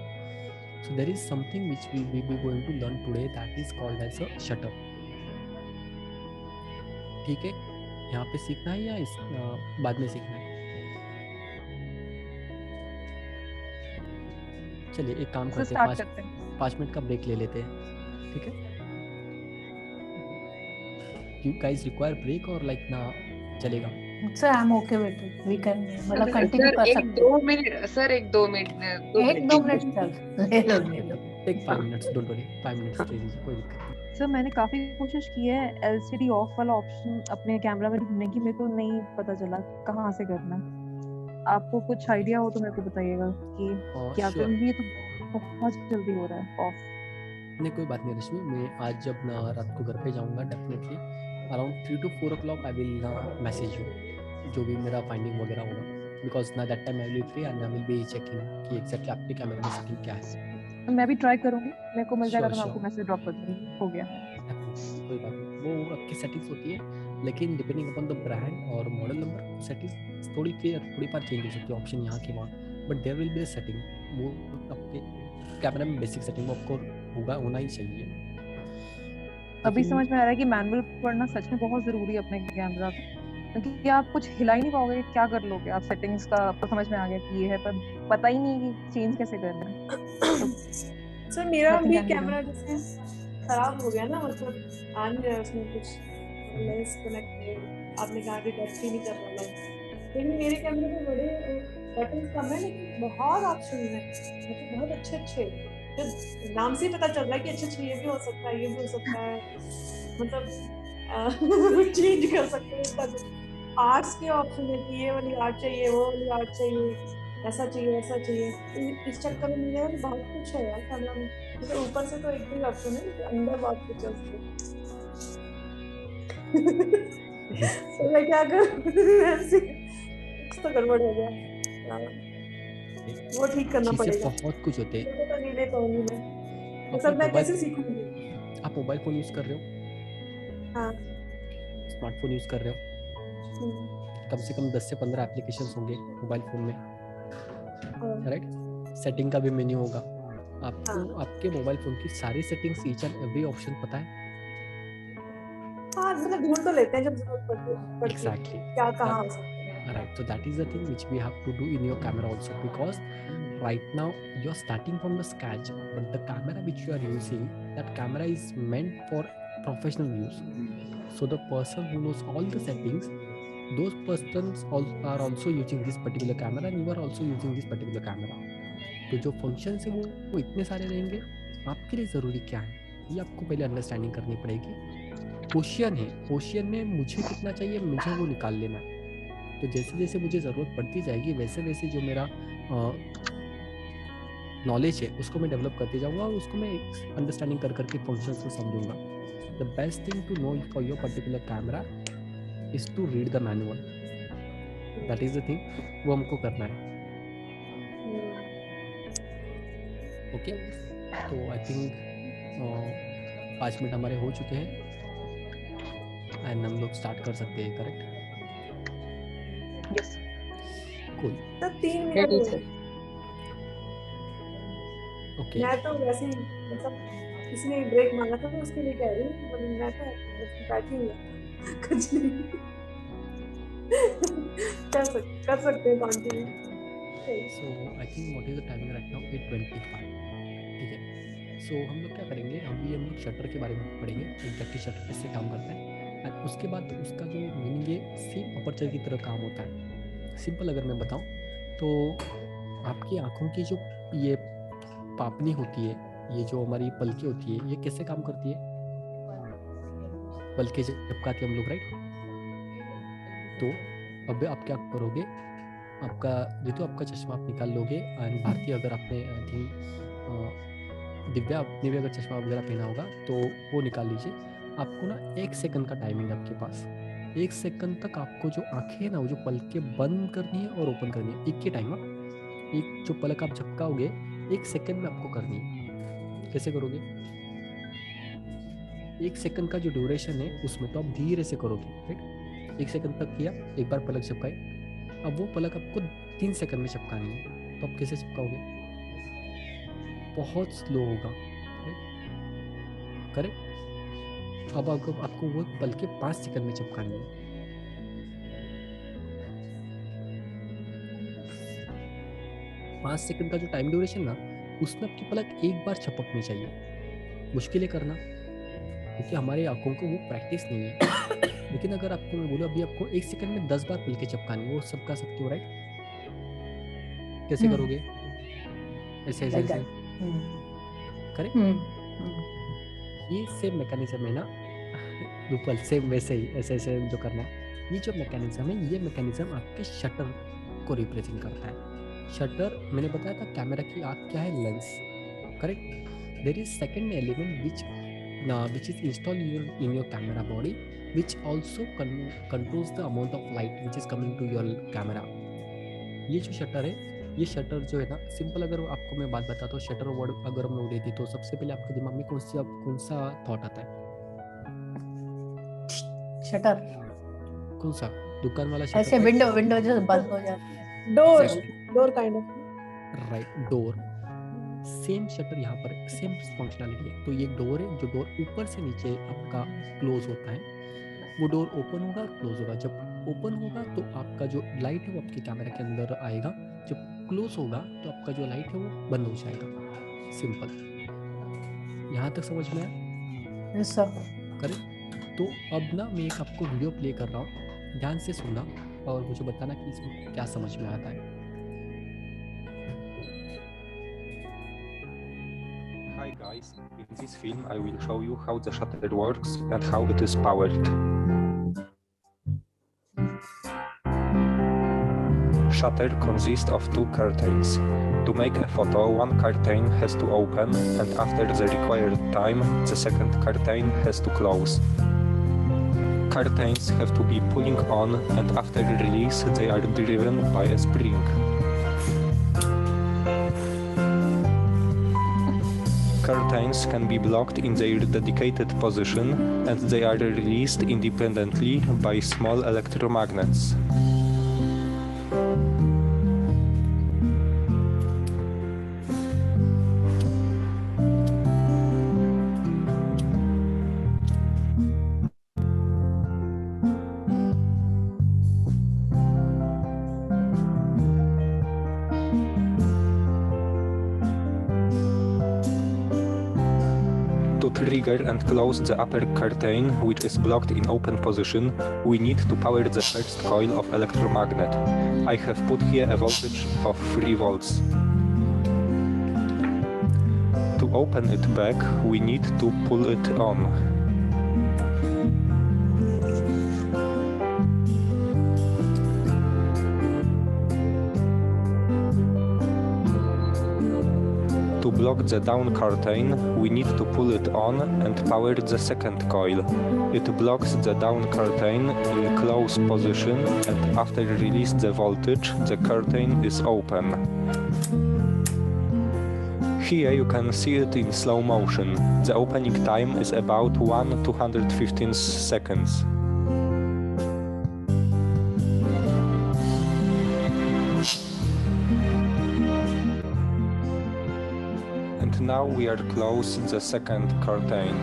So there is something which we will be going to learn today, that is called as a shutter. ठीक है, यहाँ पे सीखना है या इस बाद में सीखना है? चलिए एक काम करते हैं, 5 मिनट का ब्रेक ले लेते हैं, ठीक है? You guys require break or like ना चलेगा? Sir, I'm okay with it. We can मतलब कंटिन्यू कर सकते हैं। 2 मिनट सर, 1-2 मिनट 1-2 मिनट चल ले लो। Take 5 minutes, don't worry, 5 minutes ले लीजिए, कोई दिक्कत नहीं। सर मैंने काफी कोशिश की है LCD ऑफ वाला ऑप्शन अपने कैमरा में ढूंढने की, मेरे को नहीं पता चला कहाँ से करना है। आपको कुछ आइडिया हो तो मेरे को बताइएगा कि क्या करूँगी। तो बहुत जल्दी हो रहा है ऑफ। नहीं कोई बात नहीं रश्मि, मैं आज जब ना रात को घर पे जाऊंगा definitely around 3 to 4 o'clock I will message you, जो भी मेरा फाइंडिंग वगैरह होगा, बिकॉज ना that time I will B free and I will be checking कि एग्जैक्टली आपके कैमरे में सेटिंग क्या है। मैं भी ट्राई करूंगी, मेरे को मिल जाएगा तो मैं आपको मैसेज ड्रॉप कर दूंगी। हो गया, कोई बात नहीं, वो आपकी सेटिंग्स होती है लेकिन डिपेंडिंग अपॉन द ब्रांड और मॉडल नंबर सेटिंग्स थोड़ी बार चेंज हो सकती है ऑप्शन यहाँ के वहाँ, but there will be a setting, वो आपके कैमरा में बेसिक सेटिंग वो आपको होना ही चाहिए। अभी समझ में आ रहा है कि मैनुअल पढ़ना सच में बहुत जरूरी है अपने कैमरा का, क्योंकि आप कुछ हिला ही नहीं पाओगे, क्या कर लोगे आप सेटिंग्स का, आपको समझ में आ गया कि ये है पर पता ही नहीं कि चेंज कैसे करना है। सर मेरा भी कैमरा जैसे खराब हो गया ना, मतलब आ नहीं रहा उसमें कुछ लेंस कनेक्ट, आपने कहा कि टच ही नहीं कर रहा है, लेकिन मेरे कैमरे में बड़े बटन कम है लेकिन बहुत ऑप्शन है, मतलब बहुत अच्छे अच्छे, तो नाम से ही पता चल रहा है कि अच्छा ये भी हो सकता है, ये भी हो सकता है, मतलब चेंज कर सकते हैं। आर्ट्स के ऑप्शन है कि ये वाली आर्ट चाहिए, वो वाली आर्ट चाहिए, ऐसा चाहिए वैसा चाहिए, इस चक्कर में मेरे बहुत कुछ है यार कैमरा में, तो ऊपर से तो एक ही ऑप्शन है लेकिन अंदर बहुत कुछ है उसके। तो मैं क्या करूं, कुछ तो गड़बड़ हो गया, वो ठीक करना पड़ेगा। बहुत कुछ होते हैं, तो नहीं ले पाऊंगी मैं, सब मैं कैसे सीखूंगी? आप मोबाइल फोन यूज कर रहे हो? हाँ, स्मार्टफोन यूज कर रहे हो? कम से कम 10 से 15 एप्लीकेशंस होंगे मोबाइल फोन में, राइट? सेटिंग का भी मेन्यू होगा आपको, आपके मोबाइल फोन की सारी settings, each and every option पता है? हाँ, मतलब ढूंढ तो लेते हैं जब जरूरत पड़ती है। Exactly. क्या कहाँ हो सकता है? Right. So that is the thing which we have to do in your camera also, because right now you're starting from the scratch, but the camera which you are using, that camera is meant for professional use. So the person who knows all the settings, those persons are also using this particular camera, and you are also using this particular camera. तो जो function है वो इतने सारे रहेंगे, आपके लिए ज़रूरी क्या है ये आपको पहले अंडरस्टैंडिंग करनी पड़ेगी। ओशियन है, ओशियन में मुझे कितना चाहिए मुझे वो निकाल लेना है, तो जैसे जैसे मुझे ज़रूरत पड़ती जाएगी वैसे वैसे जो मेरा नॉलेज है उसको मैं डेवलप करते जाऊँगा और उसको मैं अंडरस्टैंडिंग कर करके फंक्शंस को समझूंगा। The best thing to know for your particular camera is to read the manual, that is the thing, वो हमको करना है। ओके, तो आई थिंक 5 मिनट हमारे हो चुके हैं एंड हम लोग स्टार्ट कर सकते हैं, करेक्ट? Yes, cool. तब 3 मिनट हो गए। ओके, मैं तो वैसे ही मतलब किसी ने ब्रेक मांगा था तो उसके लिए कह रही हूँ, मतलब मैं तो बैठी हूँ कुछ नहीं कर सकते हैं continue. So I think what is the timing right now? 8:25, ठीक है। सो हम लोग क्या करेंगे, अभी हम लोग शटर के बारे में पढ़ेंगे, एग्जैक्टली शटर कैसे काम करता है, एंड उसके बाद उसका जो मीनिंग है सेम अपर्चर की तरह काम होता है। सिंपल अगर मैं बताऊं तो आपकी आँखों की जो ये पापनी होती है, ये जो हमारी पलकें होती है, ये कैसे काम करती है? पलकें चिपकाते हम लोग, राइट? तो अब आप क्या करोगे, आपका रितु आपका चश्मा आप निकाल लोगे, एंड भारतीय अगर आपने आई थिंक दिव्या आपने भी अगर चश्मा वगैरह पहना होगा तो वो निकाल लीजिए। आपको ना 1 सेकंड का टाइमिंग है आपके पास, 1 सेकंड तक आपको जो आंखें है ना वो जो पलकें बंद करनी है और ओपन करनी है, एक ही टाइम। एक जो पलक आप झपकाओगे 1 सेकंड में आपको करनी है। कैसे करोगे? 1 सेकंड का जो ड्यूरेशन है उसमें तो आप धीरे से करोगे, राइट? 1 सेकंड तक किया, एक बार पलक झपकाई, अब वो पलक आपको 3 सेकंड में झपकानी है, तो आप कैसे झपकाओगे? बहुत स्लो होगा, करेक्ट? अब आपको वो पलके 5 सेकंड में झपकानी है। 5 सेकंड का जो टाइम ड्यूरेशन ना उसमें आपकी पलक एक बार झपकनी चाहिए। मुश्किल है करना क्योंकि हमारे आंखों को वो प्रैक्टिस नहीं है। लेकिन अगर आपको मैं बोलूँ अभी आपको 1 सेकंड में 10 बार पलके झपकानी, वो सब कर सकते हो, राइट? कैसे करोगे? ऐसे ऐसे ऐसे, करेक्ट? ये सेम मैकेनिज्म है ना रूपल, सेम वैसे ही ऐसे ऐसे जो करना है। ये जो मैकेनिज्म है, ये मैकेनिज्म आपके शटर को रिप्रेजेंट करता है। शटर मैंने बताया था कैमरा की आँख क्या है, lens, correct? There is second element which is installed in your camera body, which also controls the amount of light which is coming to your camera. ये जो शटर है, ये शटर जो है ना, सिंपल अगर आपको मैं बात बताता हूँ, शटर वर्ड अगर हम लोग लेते तो सबसे पहले आपके दिमाग में कौन सा थॉट आता है? शटर। कौन सा दुकान वाला ऐसे विंडो जो बंद हो जाती है, door kind of, right, door. Same shutter यहाँ पर सेम फंक्शनलिटी है। तो ये डोर है, जो डोर ऊपर से नीचे आपका क्लोज होता है, वो डोर ओपन होगा क्लोज होगा। जब ओपन होगा तो आपका जो लाइट है वो आपके कैमरा के अंदर आएगा, जब क्लोज होगा तो आपका जो लाइट है वो बंद हो जाएगा। सिंपल, यहाँ तक समझ में आया? Yes sir. करेक्ट। तो अब ना मैं एक आपको वीडियो प्ले कर रहा हूँ, ध्यान से सुनना और मुझे बताना कि इसमें क्या समझ में आता है। Hi guys, in this film I will show you how the shutter works and how it is powered. Shutter consists of two curtains. To make a photo, one curtain has to open, and after the required time, the second curtain has to close. Curtains have to be pulling on, and after release, they are driven by a spring. Curtains can be blocked in their dedicated position, and they are released independently by small electromagnets. To trigger and close the upper curtain, which is blocked in open position, we need to power the first coil of electromagnet. I have put here a voltage of 3 volts. To open it back, we need to pull it on. To block the down curtain, we need to pull it on and power the second coil. It blocks the down curtain in close position, and after release the voltage, the curtain is open. Here you can see it in slow motion. The opening time is about 1/215 seconds. Now we are close the second curtain.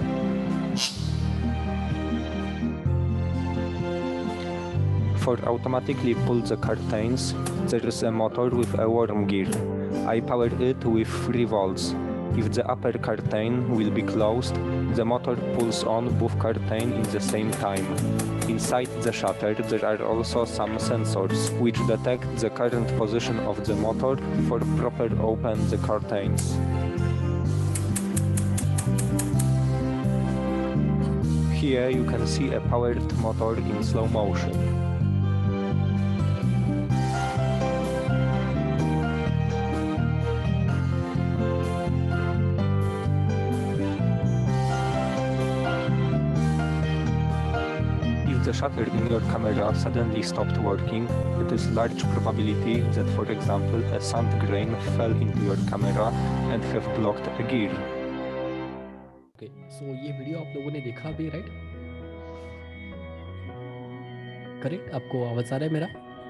For automatically pull the curtains, there is a motor with a worm gear. I powered it with 3 volts. If the upper curtain will be closed, the motor pulls on both curtains in the same time. Inside the shutter there are also some sensors which detect the current position of the motor for proper open the curtains. Here you can see a powered motor in slow motion. If the shutter in your camera suddenly stopped working, it is large probability that, for example, a sand grain fell into your camera and have blocked a gear. Okay, so ये video आप लोगों ने देखा भी, right? Correct, आपको आवाज आ रहा है मेरा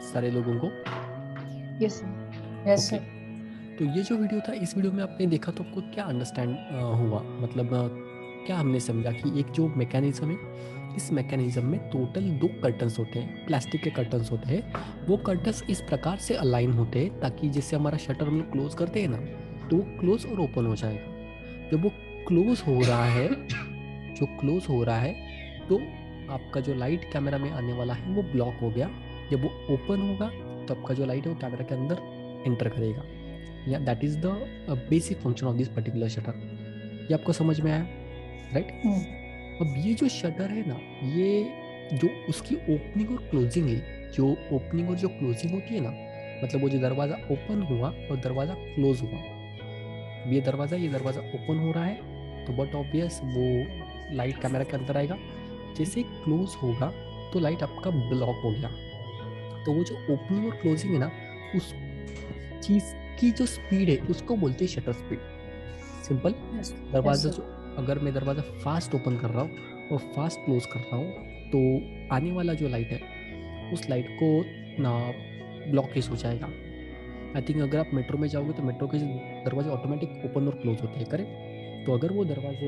सारे लोगों को? Yes yes sir. तो ये जो वीडियो था, इस वीडियो में आपने देखा तो आपको क्या अंडरस्टैंड हुआ, मतलब क्या हमने समझा कि एक जो मैकेनिज्म है, इस मैकेनिज्म में टोटल 2 कर्टन्स होते हैं, प्लास्टिक के कर्टन्स होते हैं। वो कर्टन्स इस प्रकार से अलाइन होते हैं ताकि जैसे हमारा शटर हम लोग क्लोज करते हैं ना, तो वो क्लोज और ओपन हो जाएगा। जब वो क्लोज हो रहा है, जो क्लोज हो रहा है, तो आपका जो लाइट कैमरा में आने वाला है वो ब्लॉक हो गया। जब वो ओपन होगा तो आपका जो लाइट है वो कैमरा के अंदर एंटर करेगा। या that is the basic function of this particular shutter. ये आपको समझ में आया, राइट? अब ये जो शटर है ना, ये जो उसकी ओपनिंग और क्लोजिंग है, जो ओपनिंग और जो क्लोजिंग होती है ना, मतलब वो जो दरवाज़ा ओपन हुआ और दरवाज़ा क्लोज हुआ, ये दरवाज़ा ओपन हो रहा है तो बट ऑब्वियस वो लाइट कैमरा के अंदर आएगा। जैसे क्लोज होगा तो लाइट आपका ब्लॉक हो गया। तो वो जो ओपनिंग और क्लोजिंग है ना, उस चीज़ की जो स्पीड है उसको बोलते हैं शटर स्पीड। सिंपल। दरवाज़ा जो, अगर मैं दरवाज़ा फास्ट ओपन कर रहा हूँ और फास्ट क्लोज कर रहा हूँ तो आने वाला जो लाइट है उस लाइट को ना ब्लॉकेज हो जाएगा। आई थिंक अगर आप मेट्रो में जाओगे तो मेट्रो के दरवाजे ऑटोमेटिक ओपन और क्लोज होते हैं, करेक्ट? तो अगर वो दरवाजे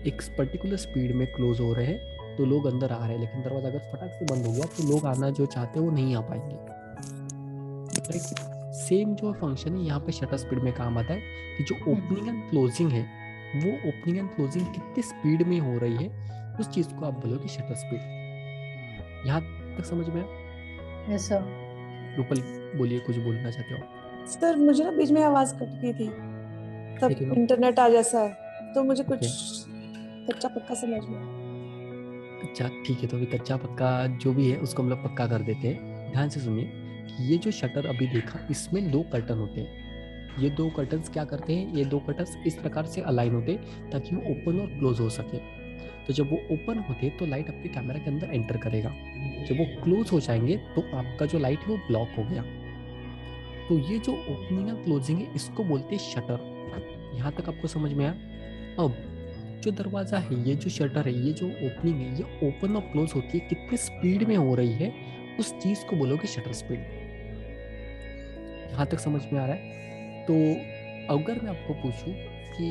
एक पर्टिकुलर स्पीड में क्लोज हो रहे हैं तो लोग अंदर आ रहे हैं, लेकिन दरवाजा अगर फटाक से बंद हो गया तो लोग आना जो चाहते हैं वो नहीं आ पाएंगे, करेक्ट? सेम जो फंक्शन है यहाँ पे शटर स्पीड में काम आता है कि जो ओपनिंग एंड क्लोजिंग है वो ओपनिंग एंड क्लोजिंग कितनी स्पीड में हो रही है, उस चीज को आप बोलोगे शटर स्पीड। यहाँ तक समझ में आया? Yes sir. रूपल बोलिए, कुछ बोलना चाहते हो? सर मुझे ना बीच में आवाज कट गई थी, तब ठीक है, इंटरनेट आ जैसा है, तो मुझे कुछ कच्चा पक्का समझ में आया। अच्छा ठीक है, तो अभी कच्चा पक्का जो भी है उसको हम लोग पक्का कर देते हैं। ध्यान से सुनिए कि ये जो शटर अभी देखा इसमें 2 कर्टन होते हैं। ये 2 कर्टन्स क्या करते हैं, ये 2 कर्टन्स इस प्रकार से अलाइन होते हैं ताकि वो ओपन और क्लोज हो सके। तो जब वो ओपन होते तो लाइट आपके कैमरा के अंदर एंटर करेगा, जब वो क्लोज हो जाएंगे तो आपका जो लाइट है वो ब्लॉक हो गया। तो ये जो ओपनिंग एंड क्लोजिंग है इसको बोलते हैं शटर। यहाँ तक आपको समझ में आया? अब जो दरवाजा है, ये जो शटर है, ये जो ओपनिंग है, ये ओपन और क्लोज होती है कितने स्पीड में हो रही है, उस चीज को बोलोगे शटर स्पीड। यहाँ तक समझ में आ रहा है? तो अगर मैं आपको पूछूं कि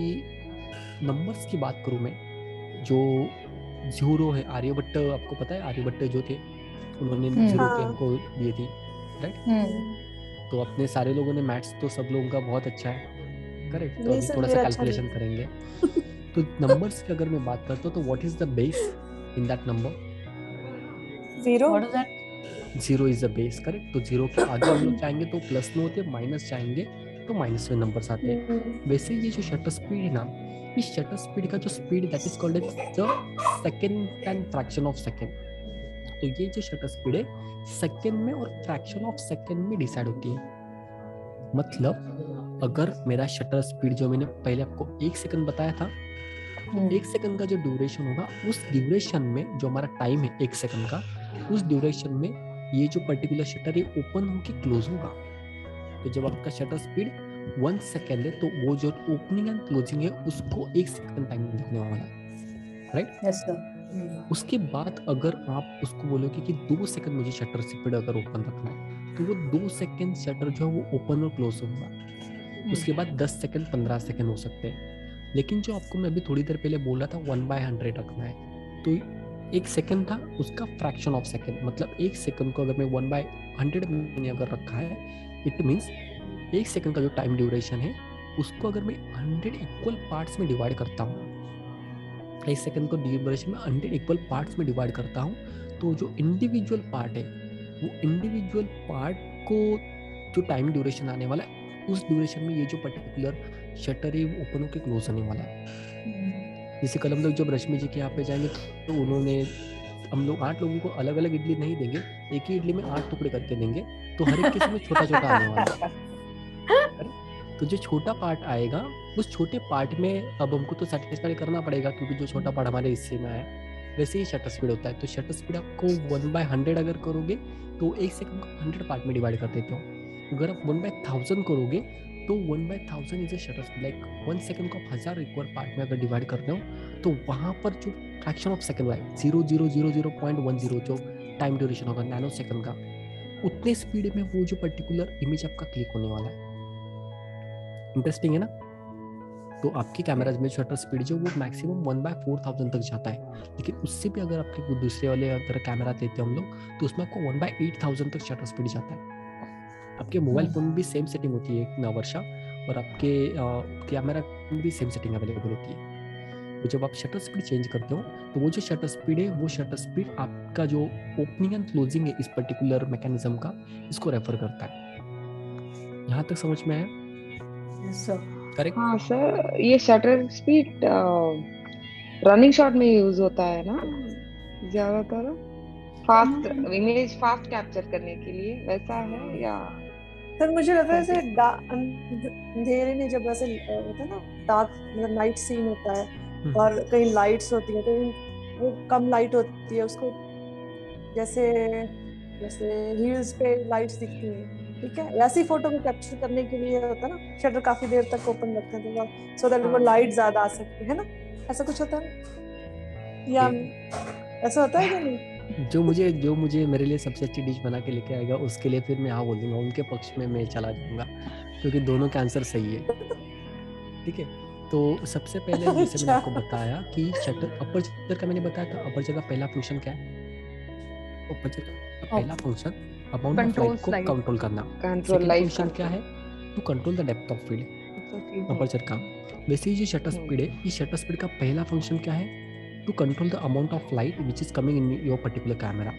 नंबर्स की बात करूं मैं, जो 0 है, आर्यभट्ट आपको पता है, आर्यभट्ट जो थे उन्होंने 0 के हमको दिए थी, राइट? तो अपने सारे लोगों ने मैथ्स तो सब लोगों का बहुत अच्छा है, करेक्ट? तो अभी थोड़ा सा कैलकुलेशन करेंगे। तो नंबर्स की अगर मैं बात करता हूँ तो what is the base in that number? 0। What is that? 0 is the base, correct? तो 0 के आगे हम लोग चाहेंगे तो प्लस में होते हैं, माइनस चाहेंगे तो माइनस में नंबर्स आते हैं। वैसे ये जो शटर स्पीड है ना, इस शटर स्पीड का जो speed that is called the second and fraction of second. तो ये जो शटर स्पीड है सेकंड में और फ्रैक्शन ऑफ सेकंड में डिसाइड होती है। मतलब अगर मेरा शटर स्पीड जो मैंने पहले आपको 1 सेकंड बताया था, 1 सेकंड का जो ड्यूरेशन होगा उस ड्यूरेशन में जो हमारा टाइम है 1 सेकंड का, उस ड्यूरेशन में ये जो पर्टिकुलर शटर है ओपन होके क्लोज होगा। तो जब आपका शटर स्पीड 1 सेकंड है तो वो जो ओपनिंग एंड क्लोजिंग है उसको 1 सेकंड टाइम लगने वाला है, राइट? Yes sir. उसके बाद अगर आप उसको बोलोगे कि 2 सेकंड मुझे शटर स्पीड अगर ओपन रखना है तो वो 2 सेकंड शटर जो है वो ओपन और क्लोज होगा। उसके बाद 10 सेकंड 15 सेकंड हो सकते हैं। लेकिन जो आपको मैं अभी थोड़ी देर पहले बोल रहा था 1/100 रखना है, तो 1 सेकंड था उसका फ्रैक्शन ऑफ सेकंड, मतलब 1 सेकंड को अगर मैं 1/100 मैंने अगर रखा है, इट मीन्स 1 सेकंड का जो टाइम ड्यूरेशन है उसको अगर मैं 100 इक्वल पार्ट्स में डिवाइड करता हूँ, 1 सेकंड को ड्यूरेशन में 100 इक्वल पार्ट्स में डिवाइड करता हूँ, तो जो इंडिविजुअल पार्ट है वो इंडिविजुअल पार्ट को जो टाइम ड्यूरेशन आने वाला है उस ड्यूरेशन में ये जो पर्टिकुलर शटर है वो ओपन होकर क्लोज होने वाला है। जैसे कल हम लोग जब रश्मि जी के यहाँ पे जाएंगे तो उन्होंने हम लोग 8 लोगों को अलग अलग इडली नहीं देंगे, एक ही इडली में 8 टुकड़े करके देंगे, तो हर एक किसी में छोटा छोटा आने वाला है। तो जो छोटा पार्ट आएगा उस छोटे पार्ट में अब हमको तो सेटिस्फाई करना पड़ेगा क्योंकि जो छोटा पार्ट हमारे हिस्से में आया, वैसे ही शटर स्पीड होता है। तो शटर स्पीड आपको 1/100 अगर करोगे तो 1 सेकंड को 100 पार्ट में डिवाइड कर देते हो। अगर आप 1/1000 करोगे तो 1/1000 is a shutter speed, like 1 second को 1000 इक्वल पार्ट में अगर डिवाइड करते हो तो वहां पर जो फ्रैक्शन ऑफ सेकंड है 0.000.10 जो टाइम ड्यूरेशन होगा नैनो सेकंड का, उतने स्पीड में वो जो पर्टिकुलर इमेज आपका क्लिक होने वाला है। इंटरेस्टिंग है ना? तो आपके कैमराज में शटर स्पीड जो वो मैक्सिमम 1/4000 तक जाता है, लेकिन उससे भी अगर आपके दूसरे वाले अगर कैमरा देते हैं हम लोग तो उसमें आपको 1/8000 तक शटर स्पीड जाता है। आपके मोबाइल फोन में भी सेम सेटिंग होती है ना वर्षा, और आपके कैमरा में भी सेम सेटिंग अवेलेबल होती है। तो जब आप शटर स्पीड चेंज करते हो तो वो जो शटर स्पीड है वो शटर स्पीड आपका जो ओपनिंग एंड क्लोजिंग है इस पर्टिकुलर मैकेनिज्म का, इसको रेफर करता है। यहाँ तक समझ में आया? करेक्ट? हाँ सर, ये शटर स्पीड रनिंग शॉट में यूज होता है ना ज्यादातर, फास्ट इमेज फास्ट कैप्चर करने के लिए, वैसा है या? सर मुझे लगता है जैसे अंधेरे में जब ऐसे होता है ना, डार्क मतलब नाइट सीन होता है और कहीं लाइट्स होती है तो वो कम लाइट होती है, उसको जैसे जैसे हील्स पे लाइट्स दिखती हैं, ठीक है, ऐसी फोटो को कैप्चर करने के लिए होता है ना, शटर काफी देर तक ओपन रखते हैं तो सो दैट वो लाइट ज्यादा आ सकती है ना, ऐसा कुछ होता है या ऐसा होता है कि नहीं? जो मुझे मेरे लिए सबसे अच्छी डिश बना के लेके आएगा उसके लिए फिर मैं हाँ बोल दूंगा, उनके पक्ष में मैं चला जाऊंगा, क्योंकि दोनों का आंसर सही है। ठीक है, तो सबसे पहले जैसे मैंने आपको बताया कि शटर अपर्चर का मैंने बताया था, अपर्चर का पहला फंक्शन क्या है? अपर्चर का पहला फंक्शन अमाउंट ऑफ लाइट को कंट्रोल करना। सेकंड फंक्शन क्या है? To control the depth of field, aperture का। वैसे ही जो शटर स्पीड है, इस शटर स्पीड का पहला फंक्शन क्या है? To control the amount of light which is coming in your particular camera.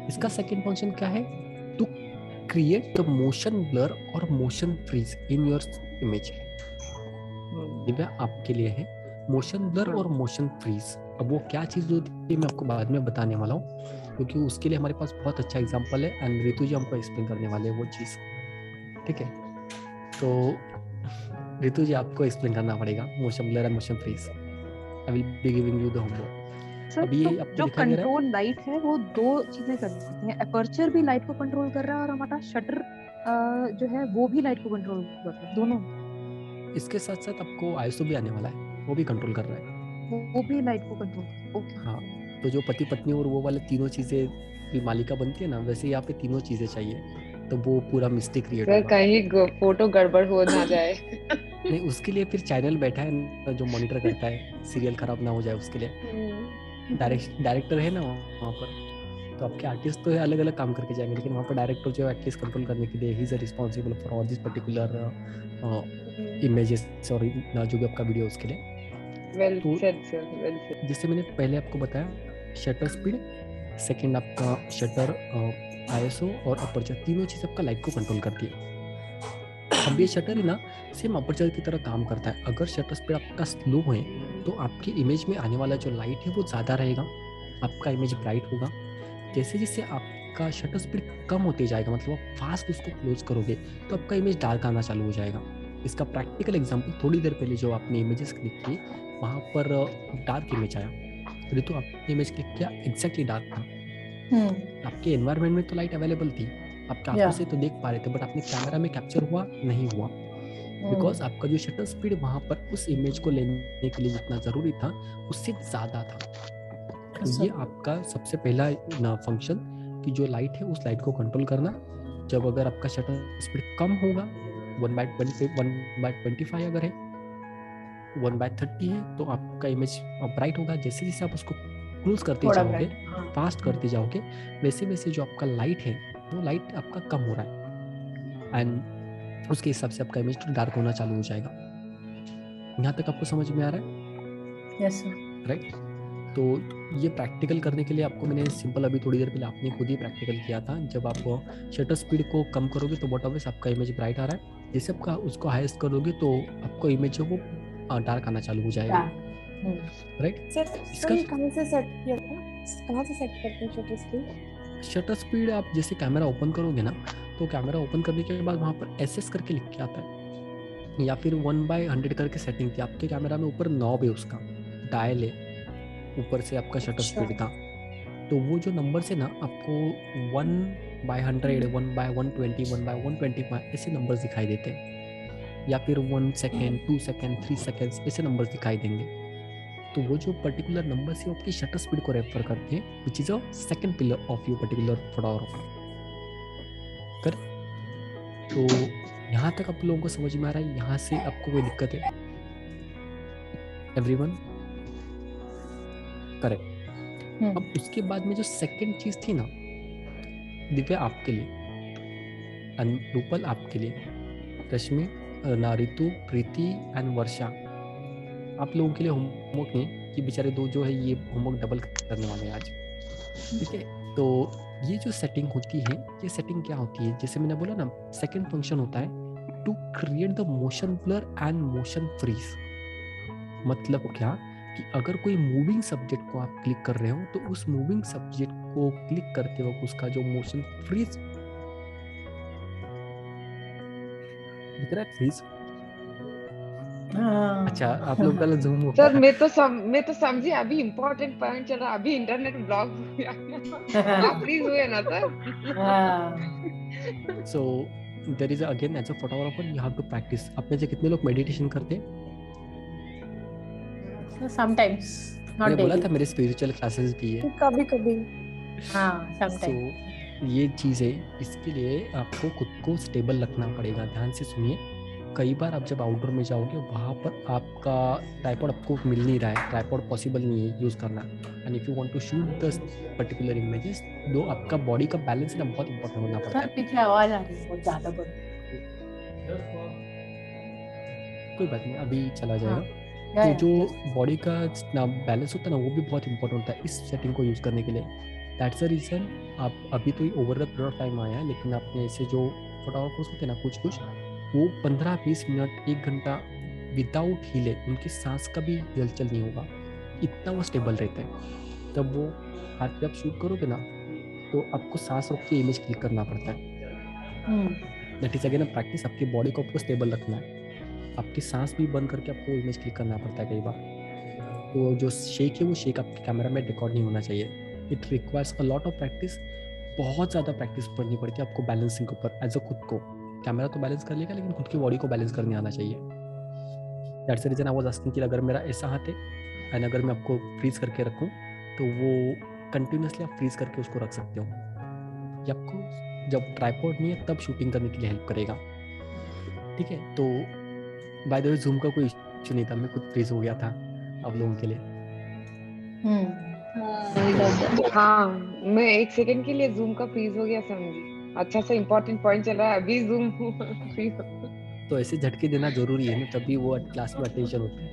इसका सेकंड फंक्शन क्या है? To create the motion blur और motion freeze in your image. Divya आपके लिए है मोशन ब्लर और मोशन फ्रीज। अब वो क्या चीज होती है मैं आपको बाद में बताने वाला हूँ, क्योंकि उसके लिए हमारे पास बहुत अच्छा एग्जांपल है एंड रितु जी हमको एक्सप्लेन करने वाले हैं वो चीज। ठीक है, तो रितु जी आपको एक्सप्लेन करना पड़ेगा motion blur and motion freeze. I will be giving you the homework. Sir, अभी तो जो कंट्रोल लाइट है वो दो चीजें करती हैं। अपर्चर भी लाइट को कंट्रोल कर रहा है और हमारा शटर जो है वो भी लाइट को कंट्रोल कर रहा है, दोनों। इसके साथ साथ आपको आईएसओ भी आने वाला है, वो भी कंट्रोल कर रहा है, वो भी लाइट को कंट्रोल। ओके, हाँ। तो जो पति पत्नी और वो वाले तीनों चीजें की मालिका बनती है ना, वैसे यहाँ पे तीनों चीजें चाहिए, तो वो पूरा मिस्टेक क्रिएट होगा। कहीं फोटो गड़बड़ हो ना जाए। नहीं, उसके लिए फिर चैनल बैठा है जो मॉनिटर करता है, सीरियल खराब ना हो जाए उसके लिए। डायरेक्टर है ना वहाँ पर, तो आपके आर्टिस्ट तो है अलग अलग काम करके जाएंगे, लेकिन वहाँ पर डायरेक्टर जो है एटलीस्ट कंट्रोल करने के लिए he is responsible for all this particular images और जो भी आपका वीडियो उसके लिए। वेल तो सेड सर, वेल सेड। जैसे मैंने पहले आपको बताया, शटर स्पीड, सेकंड आपका शटर आईएसओ और अपर्चर, तीनों चीज आपका लाइट को कंट्रोल करती है। अब ये शटर है ना सेम अपर्चर की तरह काम करता है। अगर शटर स्पीड आपका स्लो है तो आपकी इमेज में आने वाला जो लाइट है वो ज़्यादा रहेगा, आपका इमेज ब्राइट होगा। जैसे जैसे आपका शटर स्पीड कम होते जाएगा, मतलब आप फास्ट उसको क्लोज करोगे तो आपका इमेज डार्क आना चालू हो जाएगा। इसका प्रैक्टिकल एग्जांपल थोड़ी देर पहले जो आपने इमेजेस क्लिक किए वहाँ पर डार्क इमेज आया, ऋतु आपने इमेज क्लिक किया एग्जैक्टली डार्क था। आपके एनवायरनमेंट में तो लाइट अवेलेबल थी, आपके आंखों से तो देख पा रहे थे, बट अपने कैमरा में कैप्चर हुआ नहीं हुआ, बिकॉज आपका जो शटर स्पीड वहां पर उस इमेज को लेने के लिए जितना जरूरी था उससे ज्यादा था। तो ये आपका सबसे पहला फंक्शन कि जो लाइट है उस लाइट को कंट्रोल करना। जब अगर आपका शटर स्पीड कम होगा 1/25 अगर है, 1/30 है, तो आपका इमेज ब्राइट होगा। जैसे जैसे आप उसको क्लोज करते जाओगे, फास्ट करते जाओगे, वैसे वैसे जो आपका लाइट है वो लाइट आपका कम हो रहा है एंड उसके हिसाब से आपका इमेज डार्क होना चालू हो जाएगा। यहाँ तक आपको समझ में आ रहा है? Yes sir. राइट, तो ये प्रैक्टिकल करने के लिए आपको मैंने सिंपल अभी थोड़ी देर पहले आपने खुद ही प्रैक्टिकल किया था। जब आप शटर स्पीड को कम करोगे तो व्हाट ऑलवेज आपका इमेज ब्राइट आ रहा है, जैसे आपका उसको हाईएस्ट करोगे तो आपको इमेज है वो डार्क आना चालू हो जाएगा। राइट सर, इसका कहाँ से सेट किया था? कहाँ से सेट करते हैं शटर स्पीड? शटर स्पीड आप जैसे कैमरा ओपन करोगे ना, तो कैमरा ओपन करने के बाद वहाँ पर एसएस करके लिख के आता है, या फिर 1/100 करके सेटिंग थी आपके कैमरा में। ऊपर नॉब है, उसका डायल है ऊपर से आपका शटर स्पीड का, तो वो जो नंबर से ना आपको 1/100, 1/120, 1/125 ऐसे नंबर्स दिखाई देते हैं, या फिर 1 सेकेंड, 2 सेकेंड, 3 सेकेंड्स ऐसे नंबर्स दिखाई देंगे। तो वो जो पर्टिकुलर नंबर से आपकी शटर स्पीड को रेफर करते हैं, which is a second pillar of your particular photographer. तो यहाँ तक आप लोगों को समझ में आ रहा है? यहाँ से आपको कोई दिक्कत है? Everyone correct. अब उसके बाद में जो सेकंड चीज थी ना दिव्या आपके लिए, अनुपल आपके लिए, रश्मि, नारितु, प्रीति एंड वर्षा, आप लोगों के लिए होमवर्क नहीं कि बेचारे दो जो है ये होमवर्क डबल करने वाले हैं आज। ठीक है, तो ये जो सेटिंग होती है, ये सेटिंग क्या होती है? जैसे मैंने बोला ना, सेकंड फंक्शन होता है to create the motion blur and motion freeze. मतलब क्या कि अगर कोई मूविंग सब्जेक्ट को आप क्लिक कर रहे हो तो उस मूविंग सब्जेक्ट को क्लिक करते वक्त उसका जो मोशन फ्रीज दिख रहा है, फ्रीज। अच्छा, आप लोग का जूम हो सर, मैं तो समझी अभी इम्पोर्टेंट पॉइंट चल रहा, अभी इंटरनेट ब्लॉक हो गया। आप फ्रीज हुए ना sir? So there is again as a photographer you have to practice. आप में से कितने लोग मेडिटेशन करते हैं? समटाइम्स, नॉट मैंने बोला डेली। था मेरे स्पिरिचुअल क्लासेस भी है। कभी कभी हाँ सो समटाइम। ये चीज़ है, इसके लिए आपको खुद को स्टेबल रखना पड़ेगा। ध्यान से सुनिए, कई बार आप जब आउटडोर में जाओगे वहाँ पर आपका ट्राइपॉड आपको मिल नहीं रहा है, ट्राइपॉड पॉसिबल नहीं है यूज़ करना, and if you want to shoot the particular images, दो आपका बॉडी का बैलेंस ना बहुत इंपॉर्टेंट होना पड़ता सर है। पीछे आवाज आ रही है बहुत ज्यादा बड़ी। कोई बात नहीं, अभी चला जाएगा। या, तो या, जो बॉडी का बैलेंस होता है ना, वो भी बहुत इंपॉर्टेंट होता है इस सेटिंग को यूज़ करने के लिए। दैट्स द रीज़न आप अभी तो over the period of time आया है, लेकिन आपने ऐसे जो फोटोग्राफर्स होते हैं ना कुछ वो 15-20 मिनट 1 घंटा विदाउट हिले, उनकी सांस का भी हलचल नहीं होगा, इतना वो स्टेबल रहता है। तब वो हाथ पे आप शूट करोगे ना, तो आपको सांस रोक के इमेज क्लिक करना पड़ता है। That is again practice. आपकी बॉडी को आपको स्टेबल रखना है, आपकी सांस भी बंद करके आपको इमेज क्लिक करना पड़ता है कई बार। तो जो शेक है वो शेक आपके कैमरा में रिकॉर्ड नहीं होना चाहिए। It requires a lot of practice, बहुत ज़्यादा प्रैक्टिस पड़नी पड़ती है आपको बैलेंसिंग के ऊपर। एज अ खुद को कैमरा तो बैलेंस कर लेगा, लेकिन खुद की बॉडी को बैलेंस करने आना चाहिए। That's the reason I was asking कि अगर मेरा ऐसा हाथ है एंड अगर मैं आपको फ्रीज करके रखूँ, तो वो कंटिन्यूसली आप फ्रीज करके उसको रख सकते हो। ये आपको जब ट्राइपॉड नहीं है तब शूटिंग करने के लिए हेल्प करेगा, ठीक है। तो बाय द वे जूम का कोई इश्यू नहीं था, मैं खुद फ्रीज हो गया था आप लोगों के लिए। हाँ, मैं 1 सेकंड के लिए जूम का फ्रीज हो गया समझी। अच्छा सा इम्पोर्टेंट पॉइंट चल रहा है, अभी जूम फ्रीज। तो ऐसे झटके देना जरूरी है ना, तभी वो क्लास में अटेंशन होता है,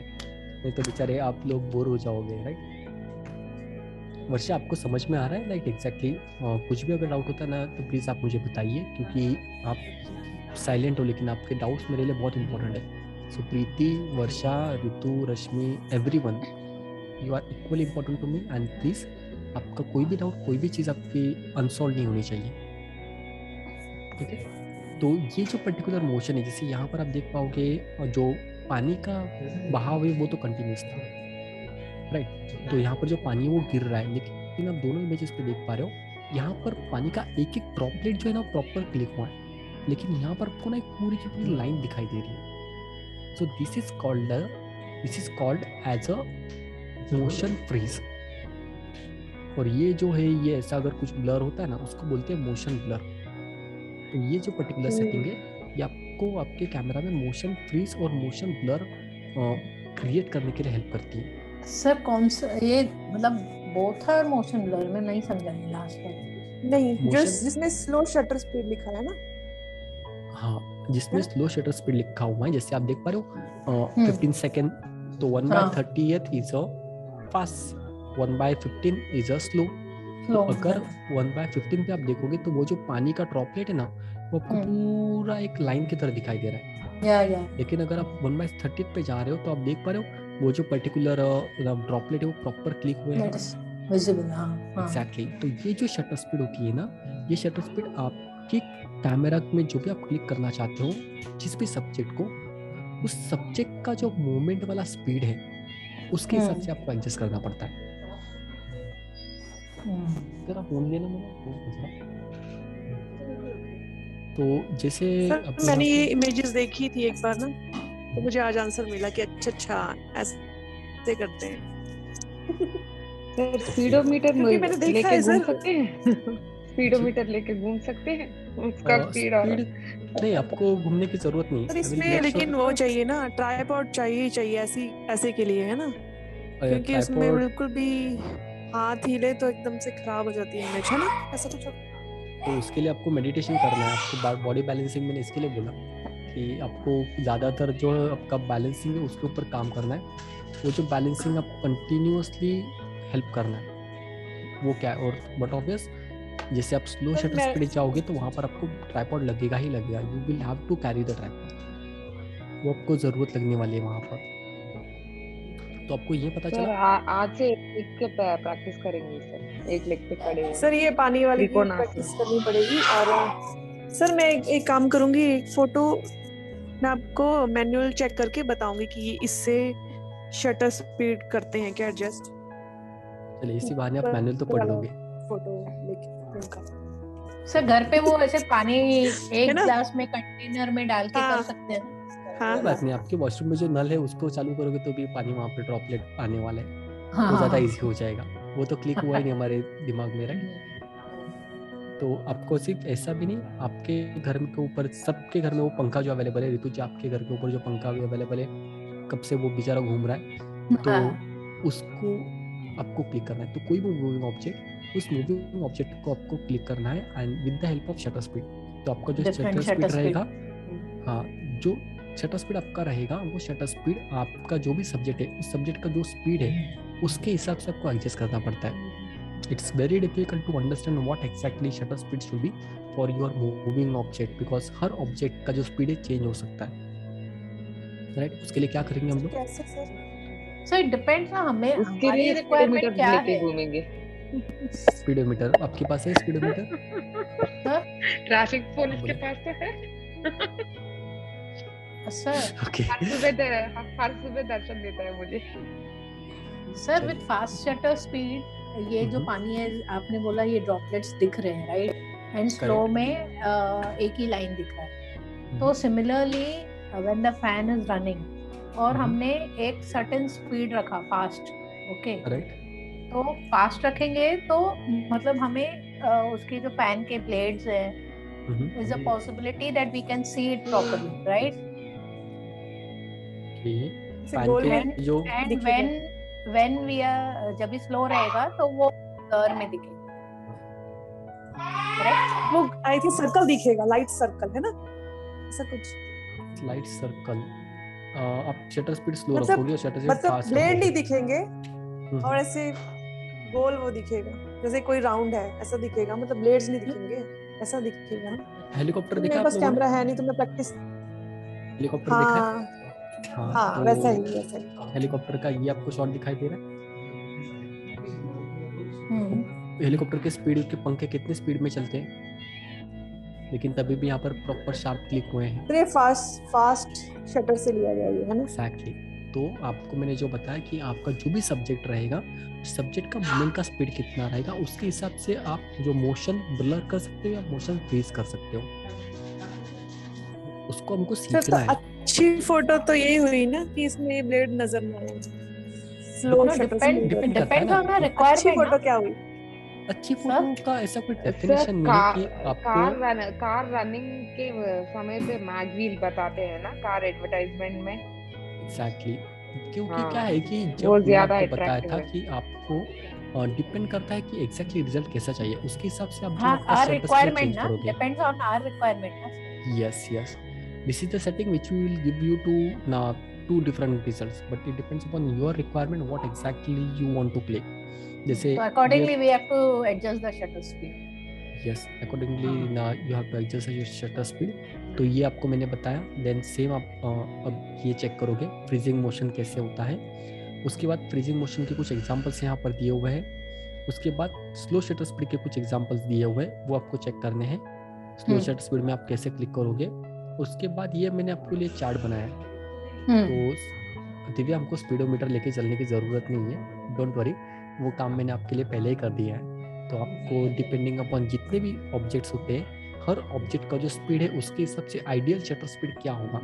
नहीं तो बेचारे आप लोग बोर हो जाओगे, राइट। वर्षा, आपको समझ में आ रहा है लाइक एग्जैक्टली? कुछ भी अगर डाउट होता है ना तो प्लीज़ आप मुझे बताइए, क्योंकि आप साइलेंट हो लेकिन आपके डाउट्स मेरे लिए बहुत इंपॉर्टेंट है। So Preeti, Varsha, Ritu, Rashmi, everyone, you are equally important to me, and please आपका कोई भी डाउट, कोई भी चीज़ आपकी अनसॉल्व नहीं होनी चाहिए, ठीक है। तो ये जो पर्टिकुलर मोशन है, जैसे यहाँ पर आप देख पाओगे जो पानी का बहाव है वो तो कंटिन्यूस था, राइट। तो यहाँ पर जो पानी है वो गिर रहा है, लेकिन आप दोनों इमेजेस पे देख पा रहे हो यहाँ पर पानी का एक एक ड्रॉपलेट जो है ना प्रॉपर क्लिक हुआ है, लेकिन यहाँ पर आपको ना एक पूरी की पूरी लाइन दिखाई दे रही है। So this is called as a motion freeze. और ये जो है, ये ऐसा अगर कुछ ब्लर होता है ना, उसको बोलते हैं मोशन ब्लर। तो ये जो पर्टिकुलर सेटिंग है, ये आपको आपके कैमरा में मोशन फ्रीज और मोशन ब्लर क्रिएट करने के लिए हेल्प करती है। सर कौन सा ये, मतलब बोथ है मोशन ब्लर में नहीं समझा लास्ट में। नहीं, जो जिसमें स्लो शटर स्पीड लिखा है ना, हाँ, जिसमें स्लो शटर स्पीड लिखा हुआ है, जैसे आप देख पा रहे हो 15 सेकेंड, तो 1/30th is a fast, 1/15 is a slow. तो अगर 1/15 पे आप देखोगे तो वो जो पानी का ड्रॉपलेट है ना, वो आपको पूरा एक लाइन की तरह दिखाई दे रहा है। या। लेकिन अगर आप 1/30 पे जा रहे हो तो आप देख पा रहे हो वो जो पर्टिकुलर ड्रॉपलेट है वो प्रॉपर क्लिक हुए हैं, विजिबल। हाँ एग्जैक्टली। तो ये जो शटर स्पीड होती है ना, ये शटर स्पीड आपके कैमरा में जो भी आप क्लिक करना चाहते हो, जिस भी सब्जेक्ट को, उस सब्जेक्ट का जो मूवमेंट वाला स्पीड है उसके हिसाब से आपको एडजस्ट करना पड़ता है। जरा फोन लेना मेरा। तो जैसे मैंने ये इमेजेस देखी थी एक बार ना, तो मुझे आज आंसर मिला कि अच्छा ऐसे करते हैं। सर स्पीडोमीटर लेके घूम सकते हैं? स्पीडोमीटर लेके घूम सकते हैं, उसका स्पीड और नहीं, आपको घूमने की जरूरत नहीं सर इसमें, लेकिन वो चाहिए ना, ट्राइपॉड चाहिए ऐसे के लिए, है ना, क्योंकि उसमें बिल्कुल भी हाथ हिले तो एकदम से खराब हो जाती है इमेज, है ना, ऐसा कुछ। तो उसके लिए आपको मेडिटेशन करना है, आपको बॉडी बैलेंसिंग मैंने इसके लिए बोला कि आपको ज़्यादातर जो आपका बैलेंसिंग है उसके ऊपर काम करना है। वो जो बैलेंसिंग आपको कंटिन्यूसली हेल्प करना है, वो क्या है। और बट ऑब्वियस, जैसे आप स्लो शटर स्पीड जाओगे तो वहाँ पर आपको ट्राइपॉड लगेगा ही लगेगा, you will have to carry the tripod, वो आपको ज़रूरत लगने वाली है वहाँ पर। तो आपको ये पता चला, आज से एक के प्रैक्टिस करेंगे सर, एक लेग पे खड़े। सर ये पानी वाली की प्रैक्टिस करनी पड़ेगी। और सर मैं एक काम करूंगी, एक फोटो मैं आपको मैनुअल चेक करके बताऊंगी कि इससे शटर स्पीड करते हैं क्या एडजस्ट। चलिए इसी बहाने आप मैनुअल तो पढ़ लोगे। फोटो लेके सर घर पे वो ऐसे पानी एक ग्लास में कंटेनर में डाल के कर सकते हैं। कोई बात नहीं, आपके वॉशरूम में जो नल है उसको चालू करोगे तो भी पानी वहाँ पे ड्रॉपलेट आने वाला है, हाँ, वो ज्यादा इजी हो जाएगा। वो तो क्लिक हुआ ही नहीं हमारे दिमाग में, राइट। तो आपको सिर्फ ऐसा भी नहीं, आपके घर के ऊपर, सबके घर में वो पंखा जो अवेलेबल है, ऋतु जी आपके घर के ऊपर जो पंखा अवेलेबल है, कब से वो बेचारा घूम रहा है, तो उसको आपको क्लिक करना है। तो कोई भी मूविंग ऑब्जेक्ट, उस मूविंग ऑब्जेक्ट को आपको क्लिक करना है and with the help of shutter speed. तो आपका जो शटर स्पीड रहेगा, हाँ, जो शटर स्पीड आपका रहेगा, वो शटर स्पीड आपका जो भी सब्जेक्ट है, उस सब्जेक्ट का जो स्पीड है उसके हिसाब से आपको एडजस्ट करना पड़ता है। It's very difficult to understand what exactly shutter speed should be for your moving object, because हर ऑब्जेक्ट का जो स्पीड है चेंज हो सकता है, राइट? उसके लिए क्या करेंगे हम लोग? कैसे सर? सो इट डिपेंड्स ना, हमें उसके हमारी लिए रिक्वायरमेंट स्पीडोमीटर क्या लेके है। घूमेंगे। स्पीडोमीटर आपके पास है? स्पीडोमीटर ट्रैफिक पुलिस के पास तो है। सर ओके, हर सुबह दर्शन देता है मुझे। Sir with fast shutter speed ये जो पानी है, आपने बोला ये ड्रॉपलेट्स दिख रहे हैं, राइट? एंड स्लो में एक ही लाइन दिख रहा है। तो similarly when the fan is running और हमने एक सर्टेन स्पीड रखा फास्ट, ओके, तो फास्ट रखेंगे तो मतलब हमें उसके जो फैन के ब्लेड्स हैं, is a possibility that we can see it properly, right? And when we are, जब भी स्लो रहेगा तो वो ब्लर में दिखेगा, राइट? वो आई थिंक सर्कल दिखेगा, लाइट सर्कल है ना, ऐसा कुछ लाइट सर्कल। आप शटर स्पीड स्लो मतलब, रखोगे और शटर स्पीड मतलब फास्ट ब्लेड नहीं रखोगे। दिखेंगे और ऐसे गोल वो दिखेगा, जैसे कोई राउंड है ऐसा दिखेगा, मतलब ब्लेड्स नहीं दिखेंगे, ऐसा दिखेगा। हेलीकॉप्टर तो देखा मेरे आप पास लोगों ने? कैमरा है नहीं तो मैं प्रैक्टिस। हेलीकॉप्टर देखा है? हाँ, तो वैसा ही, वैसा ही। हेलीकॉप्टर का ये आपको शॉट दिखाई दे रहा है? हेलीकॉप्टर के स्पीड के पंखे कितने स्पीड में चलते हैं, लेकिन तभी भी यहाँ पर प्रॉपर शार्प क्लिक हुए हैं। तो ये फास्ट शटर से लिया गया है ना? एक्जैक्टली। तो आपको मैंने जो बताया कि आपका जो भी सब्जेक्ट रहेगा, सब्जेक्ट का मूवमेंट का स्पीड कितना रहेगा, उसके हिसाब से आप जो मोशन ब्लर कर सकते हो या मोशन फ्रीज कर सकते हो, उसको हमको सीखना है। अच्छी फोटो तो यही हुई ना कि इसमें ब्लेड नजर ना आए, स्लो शटर से डिपेंड करता है ना। अच्छी फोटो क्या हुई? अच्छी फोटो का ऐसा कोई डेफिनेशन नहीं कि आपको कार रनिंग के समय पे मैगजीन बताते हैं ना, कार एडवर्टाइजमेंट में। एग्जैक्टली, क्योंकि क्या है कि जब वो मैंने ज्यादा आपको बताया attractive था है। कि आपको डिपेंड करता है कि एग्जैक्टली रिजल्ट कैसा चाहिए, उसके हिसाब से आप हाँ, अपना our shutter speed requirement change ना, करोगे। depends on our requirement ना। Yes. This is the setting which will give you two different results, but it depends upon your requirement what exactly you want to play. जैसे So accordingly we have to adjust the shutter speed. Yes, accordingly you have to adjust your shutter speed. तो ये आपको मैंने बताया। Then same आप अब ये check करोगे फ्रीजिंग मोशन कैसे होता है। उसके बाद फ्रीजिंग मोशन के कुछ एग्जांपल्स यहाँ पर दिए हुए हैं। उसके बाद स्लो शटर स्पीड के कुछ एग्जांपल्स दिए हुए हैं, वो आपको चेक करने हैं। स्लो शटर स्पीड में आप कैसे क्लिक करोगे। उसके बाद ये मैंने आपके लिए चार्ट बनाया है। तो दिव्या, हमको स्पीडोमीटर लेके चलने की ज़रूरत नहीं है, डोंट वरी, वो काम मैंने आपके लिए पहले ही कर दिया है। तो आपको डिपेंडिंग अपॉन जितने भी ऑब्जेक्ट्स होते हैं, हर ऑब्जेक्ट का जो स्पीड है उसके हिसाब से आइडियल शटर स्पीड क्या होगा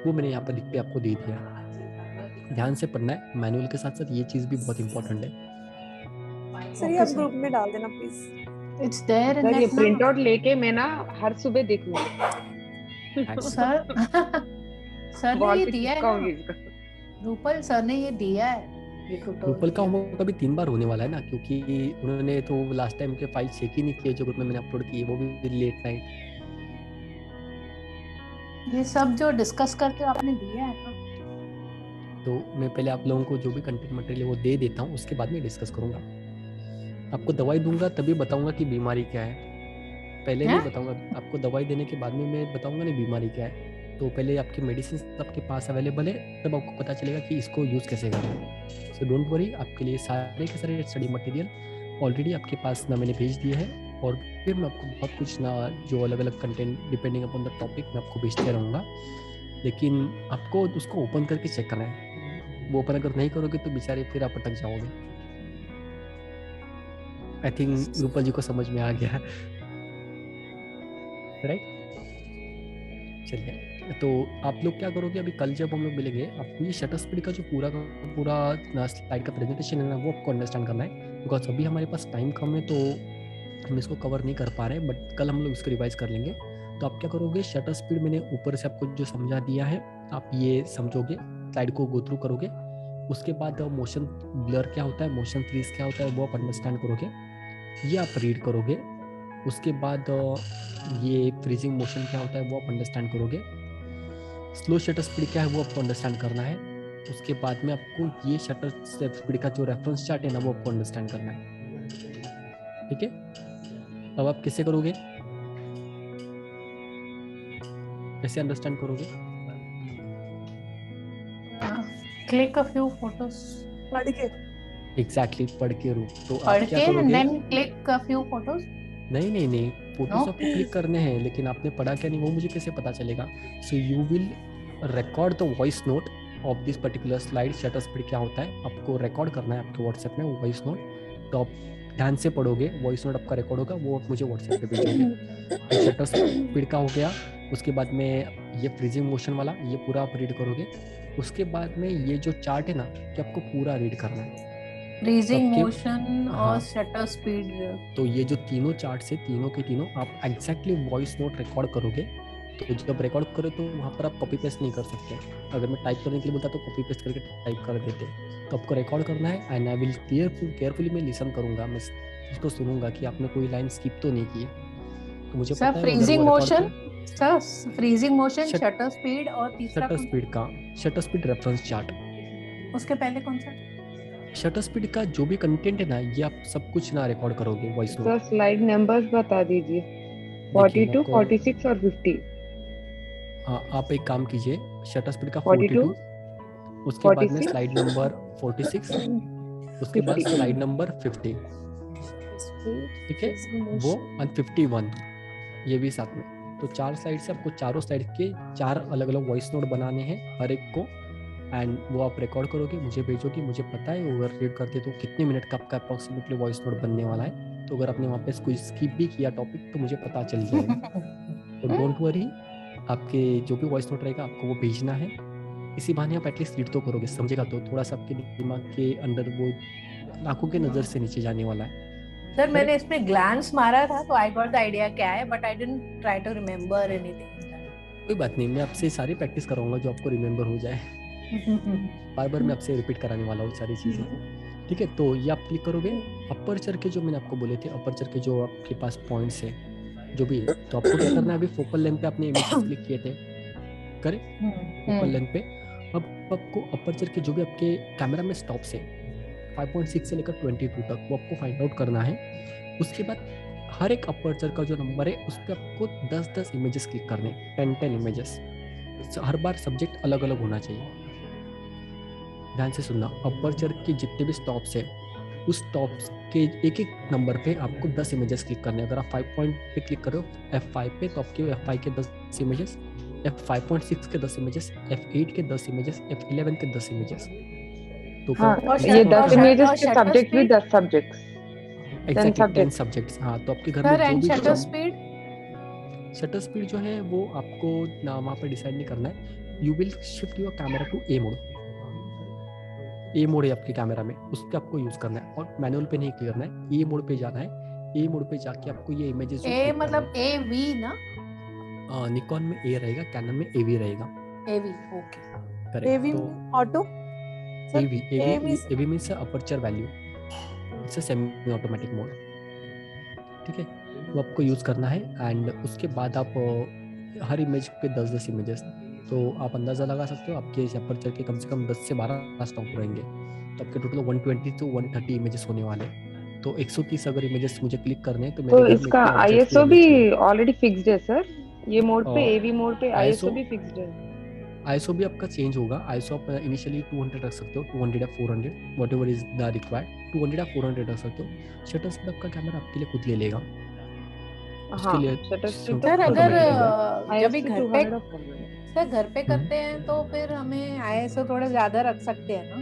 वो मैंने यहाँ पर लिख के आपको दे दिया है। ध्यान से पढ़ना है, मैनुअल के साथ साथ ये चीज़ भी बहुत इंपॉर्टेंट है। सर ये आप ग्रुप में डाल देना please. It's there in sir ये that प्रिंट आउट लेके मैं ना हर सुबह देखूंगा। सर सर ने ये दिया है ना, रूपल सर ने ये दिया है। रूपल का होमवर्क अभी 3 बार होने वाला है ना, क्योंकि उन्होंने तो लास्ट टाइम के फाइल चेक ही नहीं किए जो ग्रुप में मैंने अपलोड किए, वो भी लेट नाइट। ये सब जो डिस्कस करके आपने दिया है ना, तो मैं पहले आप लोगों को जो भी कंटेंट मटेरियल वो दे देता हूँ, उसके बाद में डिस्कस करूंगा। आपको दवाई दूंगा तभी बताऊंगा कि बीमारी क्या है, पहले नहीं बताऊंगा। आपको दवाई देने के बाद में मैं बताऊंगा नहीं बीमारी क्या है। तो पहले आपकी मेडिसिन आपके पास अवेलेबल है, तब आपको पता चलेगा कि इसको यूज़ कैसे करना है। सो डोंट वरी, आपके लिए सारे के सारे स्टडी मटेरियल ऑलरेडी आपके पास ना मैंने भेज दिए हैं, और फिर मैं आपको बहुत कुछ ना जो अलग अलग content depending upon the topic मैं आपको भेजते रहूँगा। लेकिन आपको उसको ओपन करके चेक करना है। वो ओपन अगर नहीं करोगे तो बेचारे फिर आप अटक जाओगे। आई थिंक रूपल जी को समझ में आ गया, राइट? चलिए, तो आप लोग क्या करोगे, अभी कल जब हम लोग मिलेंगे, आपको ये शटर स्पीड का जो पूरा स्लाइड का प्रेजेंटेशन है ना, वो आपको अंडरस्टैंड करना है, बिकॉज अभी हमारे पास टाइम कम है। तो हम इसको कवर नहीं कर पा रहे, बट कल हम लोग इसको रिवाइज कर लेंगे। तो आप क्या करोगे, शटर स्पीड मैंने ऊपर से आपको जो समझा दिया है आप ये समझोगे, स्लाइड को गो थ्रू करोगे। उसके बाद मोशन ब्लर क्या होता है, मोशन फ्रीज क्या होता है, वो आप अंडरस्टैंड करोगे, ये आप रीड करोगे। उसके बाद ये फ्रीजिंग मोशन क्या होता है वो आप अंडरस्टैंड करोगे। स्लो शटर स्पीड क्या है वो आपको अंडरस्टैंड करना है। उसके बाद में आपको ये शटर स्पीड का जो रेफरेंस चार्ट है ना वो आपको अंडरस्टैंड करना है। ठीक है, अब आप किससे करोगे, कैसे अंडरस्टैंड करोगे? क्लिक अ फ्यू फोटोज, पढ़ के। एग्जैक्टली, पढ़ के रूप। तो पढ़ आप क्या के करोगे? Then click a few photos. नहीं फोटोज No? आपको क्लिक करने हैं, लेकिन आपने पढ़ा क्या नहीं वो मुझे कैसे पता चलेगा? So you will record the voice note of this particular slide. Shutter speed क्या होता है आपको रिकॉर्ड करना है आपके व्हाट्सएप में वो वॉइस नोट। तो आप ध्यान से पढ़ोगे, वॉइस नोट आपका रिकॉर्ड होगा, वो आप मुझे व्हाट्सएप पे भेजोगे। तो शटर स्पीड का हो गया। उसके बाद में ये फ्रीजिंग मोशन वाला ये पूरा आप रीड करोगे। उसके बाद में ये जो चार्ट है ना कि आपको पूरा रीड करना है, फ्रीजिंग सबके- मोशन और हाँ। Shutter speed. तो ये जो तीनों चार्ट से तीनों के तीनों आप एग्जैक्टली वॉइस नोट रिकॉर्ड करोगे। तो जब रिकॉर्ड करो तो वहाँ पर आप कॉपी पेस्ट नहीं कर सकते। अगर मैं टाइप करने के लिए बोलता तो कॉपी पेस्ट करके टाइप कर देते। तो आपको रिकॉर्ड करना है एंड आई विल केयरफुली मैं लिसन करूंगा, मैं इसको सुनूंगा कि आपने कोई लाइन स्किप तो नहीं की। तो मुझे पता सर है अगर फ्रीजिंग वो record motion, sir freezing motion, Shut- shutter speed और तीसरा शटर कौन स्पीड का शटर स्पीड रेफरेंस चार्ट। सा? उसके पहले कौन सा? शटर स्पीड का जो भी कंटेंट है ना ये आप सब कुछ ना रिकॉर्ड करोगे voice sir note. Slide numbers बता दीजिए, 42, 46 और 50। हाँ, आप एक काम कीजिए, शटर स्पीड का 42, 42, उसके बाद में 46, स्लाइड नंबर 46, उसके बाद 50। स्लाइड नंबर 50, ठीक है, वो 51 ये भी साथ में। तो 4 स्लाइड से आपको चारों स्लाइड के 4 अलग अलग वॉइस नोट बनाने हैं हर एक को, एंड वो आप रिकॉर्ड करोगे, मुझे भेजोगे। मुझे पता है अगर रीड करते तो कितने मिनट का आपका अप्रॉक्सीमेटली वॉइस नोट बनने वाला है। तो अगर आपने वहाँ पे कोई स्किप भी किया टॉपिक तो मुझे पता चल जाएगा। तो डोंट वरी, आपके जो भी वॉइस नोट रहेगा आपको वो भेजना है। इसी बहाने आप एटलीस्ट रीड तो करोगे, समझेगा तो थोड़ा सा आपके दिमाग के अंदर वो आंखों के नज़र से नीचे जाने वाला है। सर मैंने इसमें ग्लांस मारा था तो आई गॉट द आइडिया क्या है, but I didn't try to remember anything. कोई बात नहीं, मैं आपसे सारी प्रैक्टिस कराऊंगा जो आपको रिमेम्बर हो जाए। बार बार मैं आपसे रिपीट कराने वाला हूँ सारी चीज़ें। ठीक है, तो ये आप क्लिक करोगे। अपर्चर के जो मैंने आपको बोले थे, अपर्चर के जो आपके पास पॉइंट्स है जो भी, तो आपको क्या करना है, अभी फोकल लेंथ पे आपने इमेजेस क्लिक किए थे, करेक्ट, फोकल लेंथ पे। अब आपको अपर्चर के जो भी आपके कैमरा में स्टॉप्स है 5.6 से लेकर 22 तक वो आपको फाइंड आउट करना है। उसके बाद हर एक अपर्चर का जो नंबर है उस पर आपको 10-10 इमेजेस क्लिक करने हैं, 10-10 इमेजेस। हर बार सब्जेक्ट अलग अलग होना चाहिए। ध्यान से सुनना, अपर्चर के जितने भी स्टॉप्स है उस स्टॉप्स के एक एक नंबर पे आपको 10 इमेजेस क्लिक करने हैं। अगर आप 5 पॉइंट पे क्लिक करो F5 पे तो आपके F5 के 10 इमेजेस, F5.6 के 10 इमेजेस, F8 के 10 इमेजेस, F11 के 10 इमेजेस। तो हाँ, ये 10 इमेजेस के सब्जेक्ट भी 10 सब्जेक्ट्स, एग्जैक्टली 10 सब्जेक्ट्स। हाँ, तो आपके घर में जो भी शटर स्पीड जो है वो आपको ना वहाँ पे डिसाइड नहीं करना है। You will shift your camera to A mode. A mode है आपके कैमरा में, उस पर आपको यूज करना है और मैनुअल पे नहीं क्लिक करना है, ए मोड पे जाना है। ए मोड पे जाके आपको ये इमेजेस ए मतलब AV ना, निकॉन में ए रहेगा, कैनन में AV रहेगा। AV, okay, correct. तो auto AV means aperture value, it's a semi automatic mode. ठीक है, वो आपको यूज करना है। एंड उसके बाद आप हर इमेज पे 10-10 इमेजेस, तो आप अंदाजा लगा सकते हो आपके इस अपर्चर के कम से कम 10 से 12 स्टॉप रहेंगे, तो आपके टोटल 120 to 130 इमेजेस होने वाले। तो 130 अगर इमेजेस मुझे क्लिक करने हैं तो मेरे तो घर में इसका इतने objects ISO होने भी चाहिए। ऑलरेडी फिक्स्ड है सर, ये मोड पे AV मोड पे ISO ISO भी फिक्स्ड है। ISO भी आपका चेंज होगा। ISO आप इनिशियली 200 रख सकते हो, 200 या 400 व्हाटएवर इज द रिक्वायर्ड, 200 या 400 रख सकते हो। शटर स्पीड आपका कैमरा आपके लिए खुद ले लेगा। उसके लिए सर अगर जब घर पे करते हैं तो फिर हमें ISO थोड़ा ज्यादा रख सकते हैं ना,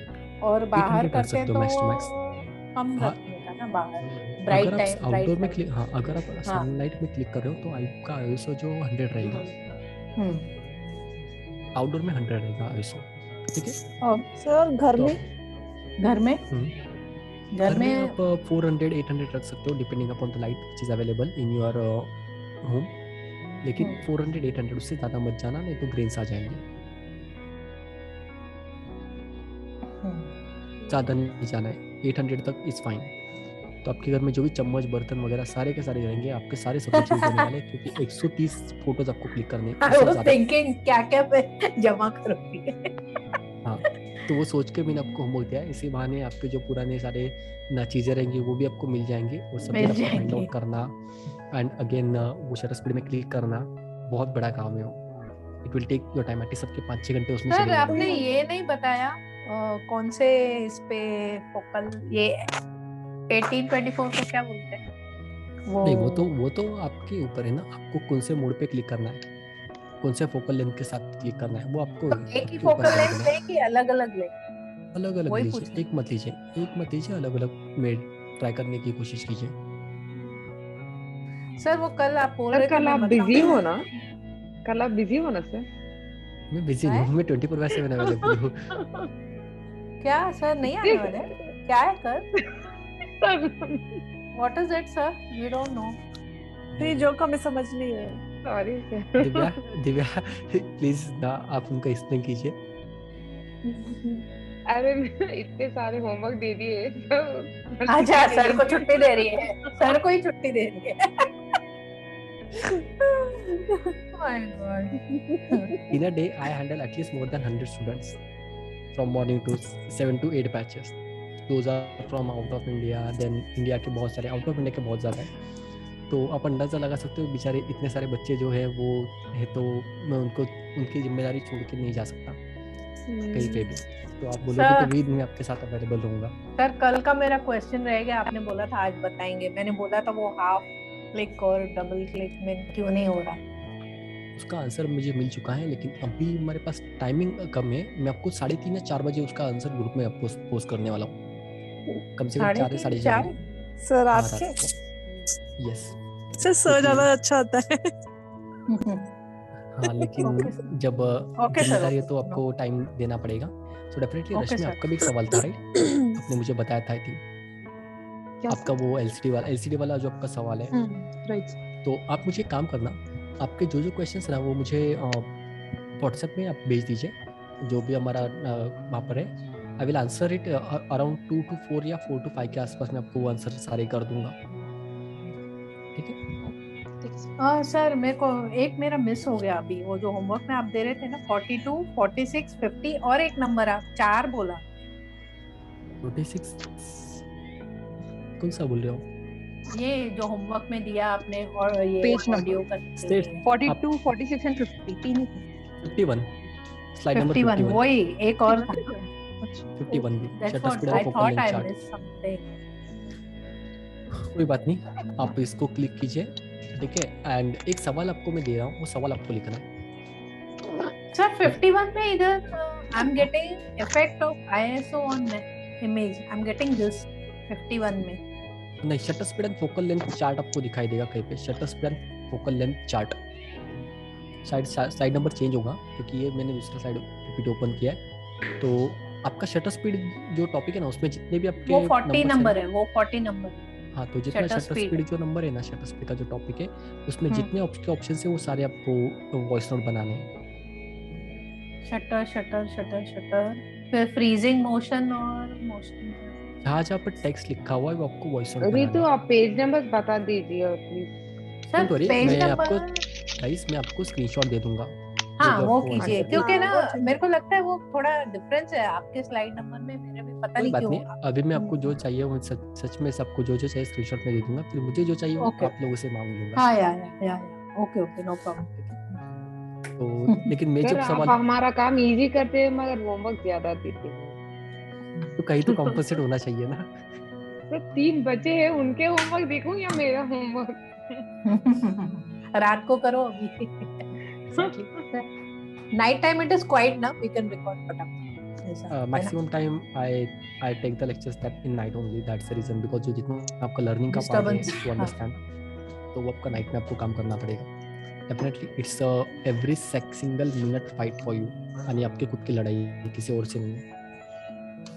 और बाहर करते हैं तो कम रखने का ना, बाहर ब्राइट टाइम आउटडोर में क्लिक, हाँ अगर आप सनलाइट में क्लिक कर रहे हो तो आपका ISO जो 100 रहेगा, आउटडोर में 100 रहेगा ISO। ठीक है सर घर में घर में आप 400-800 रख सकते हो depending upon the light which is available in your home, लेकिन 400-800 उससे ज़्यादा मत जाना, नहीं तो ग्रेन्स आ जाएंगे। ज़्यादा नहीं जाना है, 800 तक इज फाइन। तो आपके घर में जो भी चम्मच बर्तन वगैरह सारे के सारे रहेंगे, आपके सारे सब चीज होने वाले हैं, क्योंकि 130 फोटोज आपको क्लिक करने हैं। थिंकिंग क्या क्या पे जमा करोगी। हाँ, तो वो सोच के मैंने आपको होमवर्क दिया है। इसी बहाने आपके जो पुराने सारे ना चीजें रहेंगी वो भी आपको मिल जाएंगे, और सब आपको फाइंड आउट करना एंड अगेन वो शटर स्पीड में क्लिक करना बहुत बड़ा काम है। It will take your time, at least सबके 5-6 घंटे उसमें चले जाएंगे। आपने ये नहीं बताया कौन से इस पे फोकल, ये 1824 को क्या बोलते हैं? नहीं, वो तो आपके ऊपर है ना, आपको कौन से मोड पे क्लिक करना है, कौन से फोकल लेंथ के साथ क्लिक करना है, वो आपको एक ही फोकल लेंथ है कि अलग-अलग ले? अलग-अलग लीजिए, एक मत लीजिए, अलग-अलग में ट्राई करने की कोशिश कीजिए। सर वो कल आप बोल रहे थे, कल आप बिजी हो ना? कल आप बिजी हो ना सर? मैं बिजी नहीं हूँ, मैं 24/7 अवेलेबल हूँ। क्या सर नहीं आने वाले? क्या है कल? What is it, sir? We don't know. ये जोक हमें समझ नहीं है। Sorry sir. दिव्या प्लीज ना आप उनको एक्सप्लेन कीजिए। अरे इतने सारे होमवर्क दे दिए। अच्छा, सर को छुट्टी दे रही है, सर को ही छुट्टी दे रही है। My God. In a day, I handle at least more than 100 students from morning to 7 to 8 batches. Those are from out of India. Then India के बहुत सारे, out of India के बहुत ज़्यादा है। तो आप अंदाज़ा लगा सकते हो बेचारे इतने सारे बच्चे जो है वो है, तो मैं उनको उनकी जिम्मेदारी छोड़ के नहीं जा सकता कहीं पे भी। तो आप बोलोगे तो भी मैं आपके साथ अवेलेबल रहूँगा। सर कल का मेरा क्वेश्चन रहेगा, आपने बोला था आज बताएंगे, मैंने बोला था वो हाफ क्लिक और डबल क्लिक में क्यों नहीं हो रहा? उसका आंसर मुझे मिल चुका है, लेकिन अभी हमारे पास टाइमिंग कम है। मैं आपको 3:30 या 4 बजे उसका आंसर ग्रुप में आपको पोस्ट करने वाला हूँ, कम से कम 4 से 4:30। सर आपके यस सर ज्यादा अच्छा होता है। हाँ, लेकिन जब जिम्मेदारी है तो आपको टाइम देना पड़ेगा। सो डेफिनेटली रश्मि, आपका भी एक सवाल था राइट? आपने मुझे बताया था आई थिंक आपका वो एलसीडी वाला जो आपका सवाल है, राइट। तो आप मुझे काम करना, आपके जो जो क्वेश्चंस ना वो मुझे व्हाट्सएप में आप भेज दीजिए, जो भी हमारा वहाँ पर है। I will answer it around 2 to 4 या 4 to 5 के आसपास में आपको वो आंसर सारे कर दूंगा, ठीक है? सर मेरे को एक मेरा मिस हो गया अभी, वो जो होमवर्क में आप दे रहे थे ना 42, 46, 50 और एक नंबर आप 4 बोला। 46 कौन सा बोल रहे हो? ये जो होमवर्क में दिया आपने, और ये पेज ऑडियो का 42, 46 एंड 50 51 स्लाइड नंबर 51 वही एक और 51 भी That's what I thought I missed something. कोई बात नहीं, आप इसको क्लिक कीजिए, ठीक है? एंड एक सवाल आपको मैं दे रहा हूँ, वो सवाल आपको लिखना है। सर 51 में इधर I am getting effect of ISO on image, I am getting this 51 में। नहीं, shutter speed and focal length chart आपको दिखाई देगा कहीं पे, shutter speed and focal length chart. Slide number change होगा क्योंकि ये मैंने दूसरा स्लाइड पीपीटी ओपन किया है। तो आपका शटर स्पीड जो टॉपिक है ना, उसमें जितने भी आपके वो 40 नंबर है, वो 40 नंबर। हाँ, तो जितना शटर स्पीड जो नंबर है ना, शटर स्पीड का जो टॉपिक है, उसमें जितने ऑप्शन है वो सारे आपको वॉइस नोट बनाने हैं। शटर शटर शटर शटर, फिर फ्रीजिंग मोशन और मोशन, जहाँ पर टेक्स्ट लिखा हुआ है वो आपको वॉइस नोट अभी तो आप पेज नंबर बता दीजिए please. Sir page number guys मैं आपको स्क्रीनशॉट दे दूंगा। हाँ वो कीजिए, क्योंकि ना मेरे को लगता है वो थोड़ा डिफरेंस है आपके स्लाइड नंबर में, मेरे भी पता नहीं क्यों। अभी मैं आपको जो चाहिए वो सच में सबको जो चाहिए स्क्रीनशॉट में दे दूंगा, फिर मुझे जो चाहिए वो आप लोगों से मांग लूंगा। हाँ या ओके नो प्रॉब्लम। तो लेकिन मैं जब सवाल, आप हमारा काम इजी करते हैं मगर होमवर्क ज्यादा देते हैं, तो कहीं तो कॉम्पनसेट होना चाहिए ना। तो 3 बच्चे हैं, उनके होमवर्क देखूं या मेरा होमवर्क? रात को करो अभी। Night time it is quiet ना, वी कैन रिकॉर्ड फटाफट। Maximum time I take the lectures that in night only, that's the reason, because जो जितना आपका लर्निंग का पार्ट है टू अंडरस्टैंड, तो वो आपका नाइट में आपको काम करना पड़ेगा। Definitely it's every single minute fight for you, यानी आपके खुद की लड़ाई किसी और से नहीं है।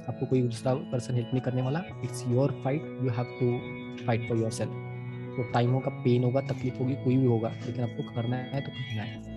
आपको कोई दूसरा पर्सन हेल्प नहीं करने वाला, it's your fight, you have to fight for your self. तो टाइम होगा, पेन होगा, तकलीफ होगी, कोई भी होगा, लेकिन आपको करना है तो करना है।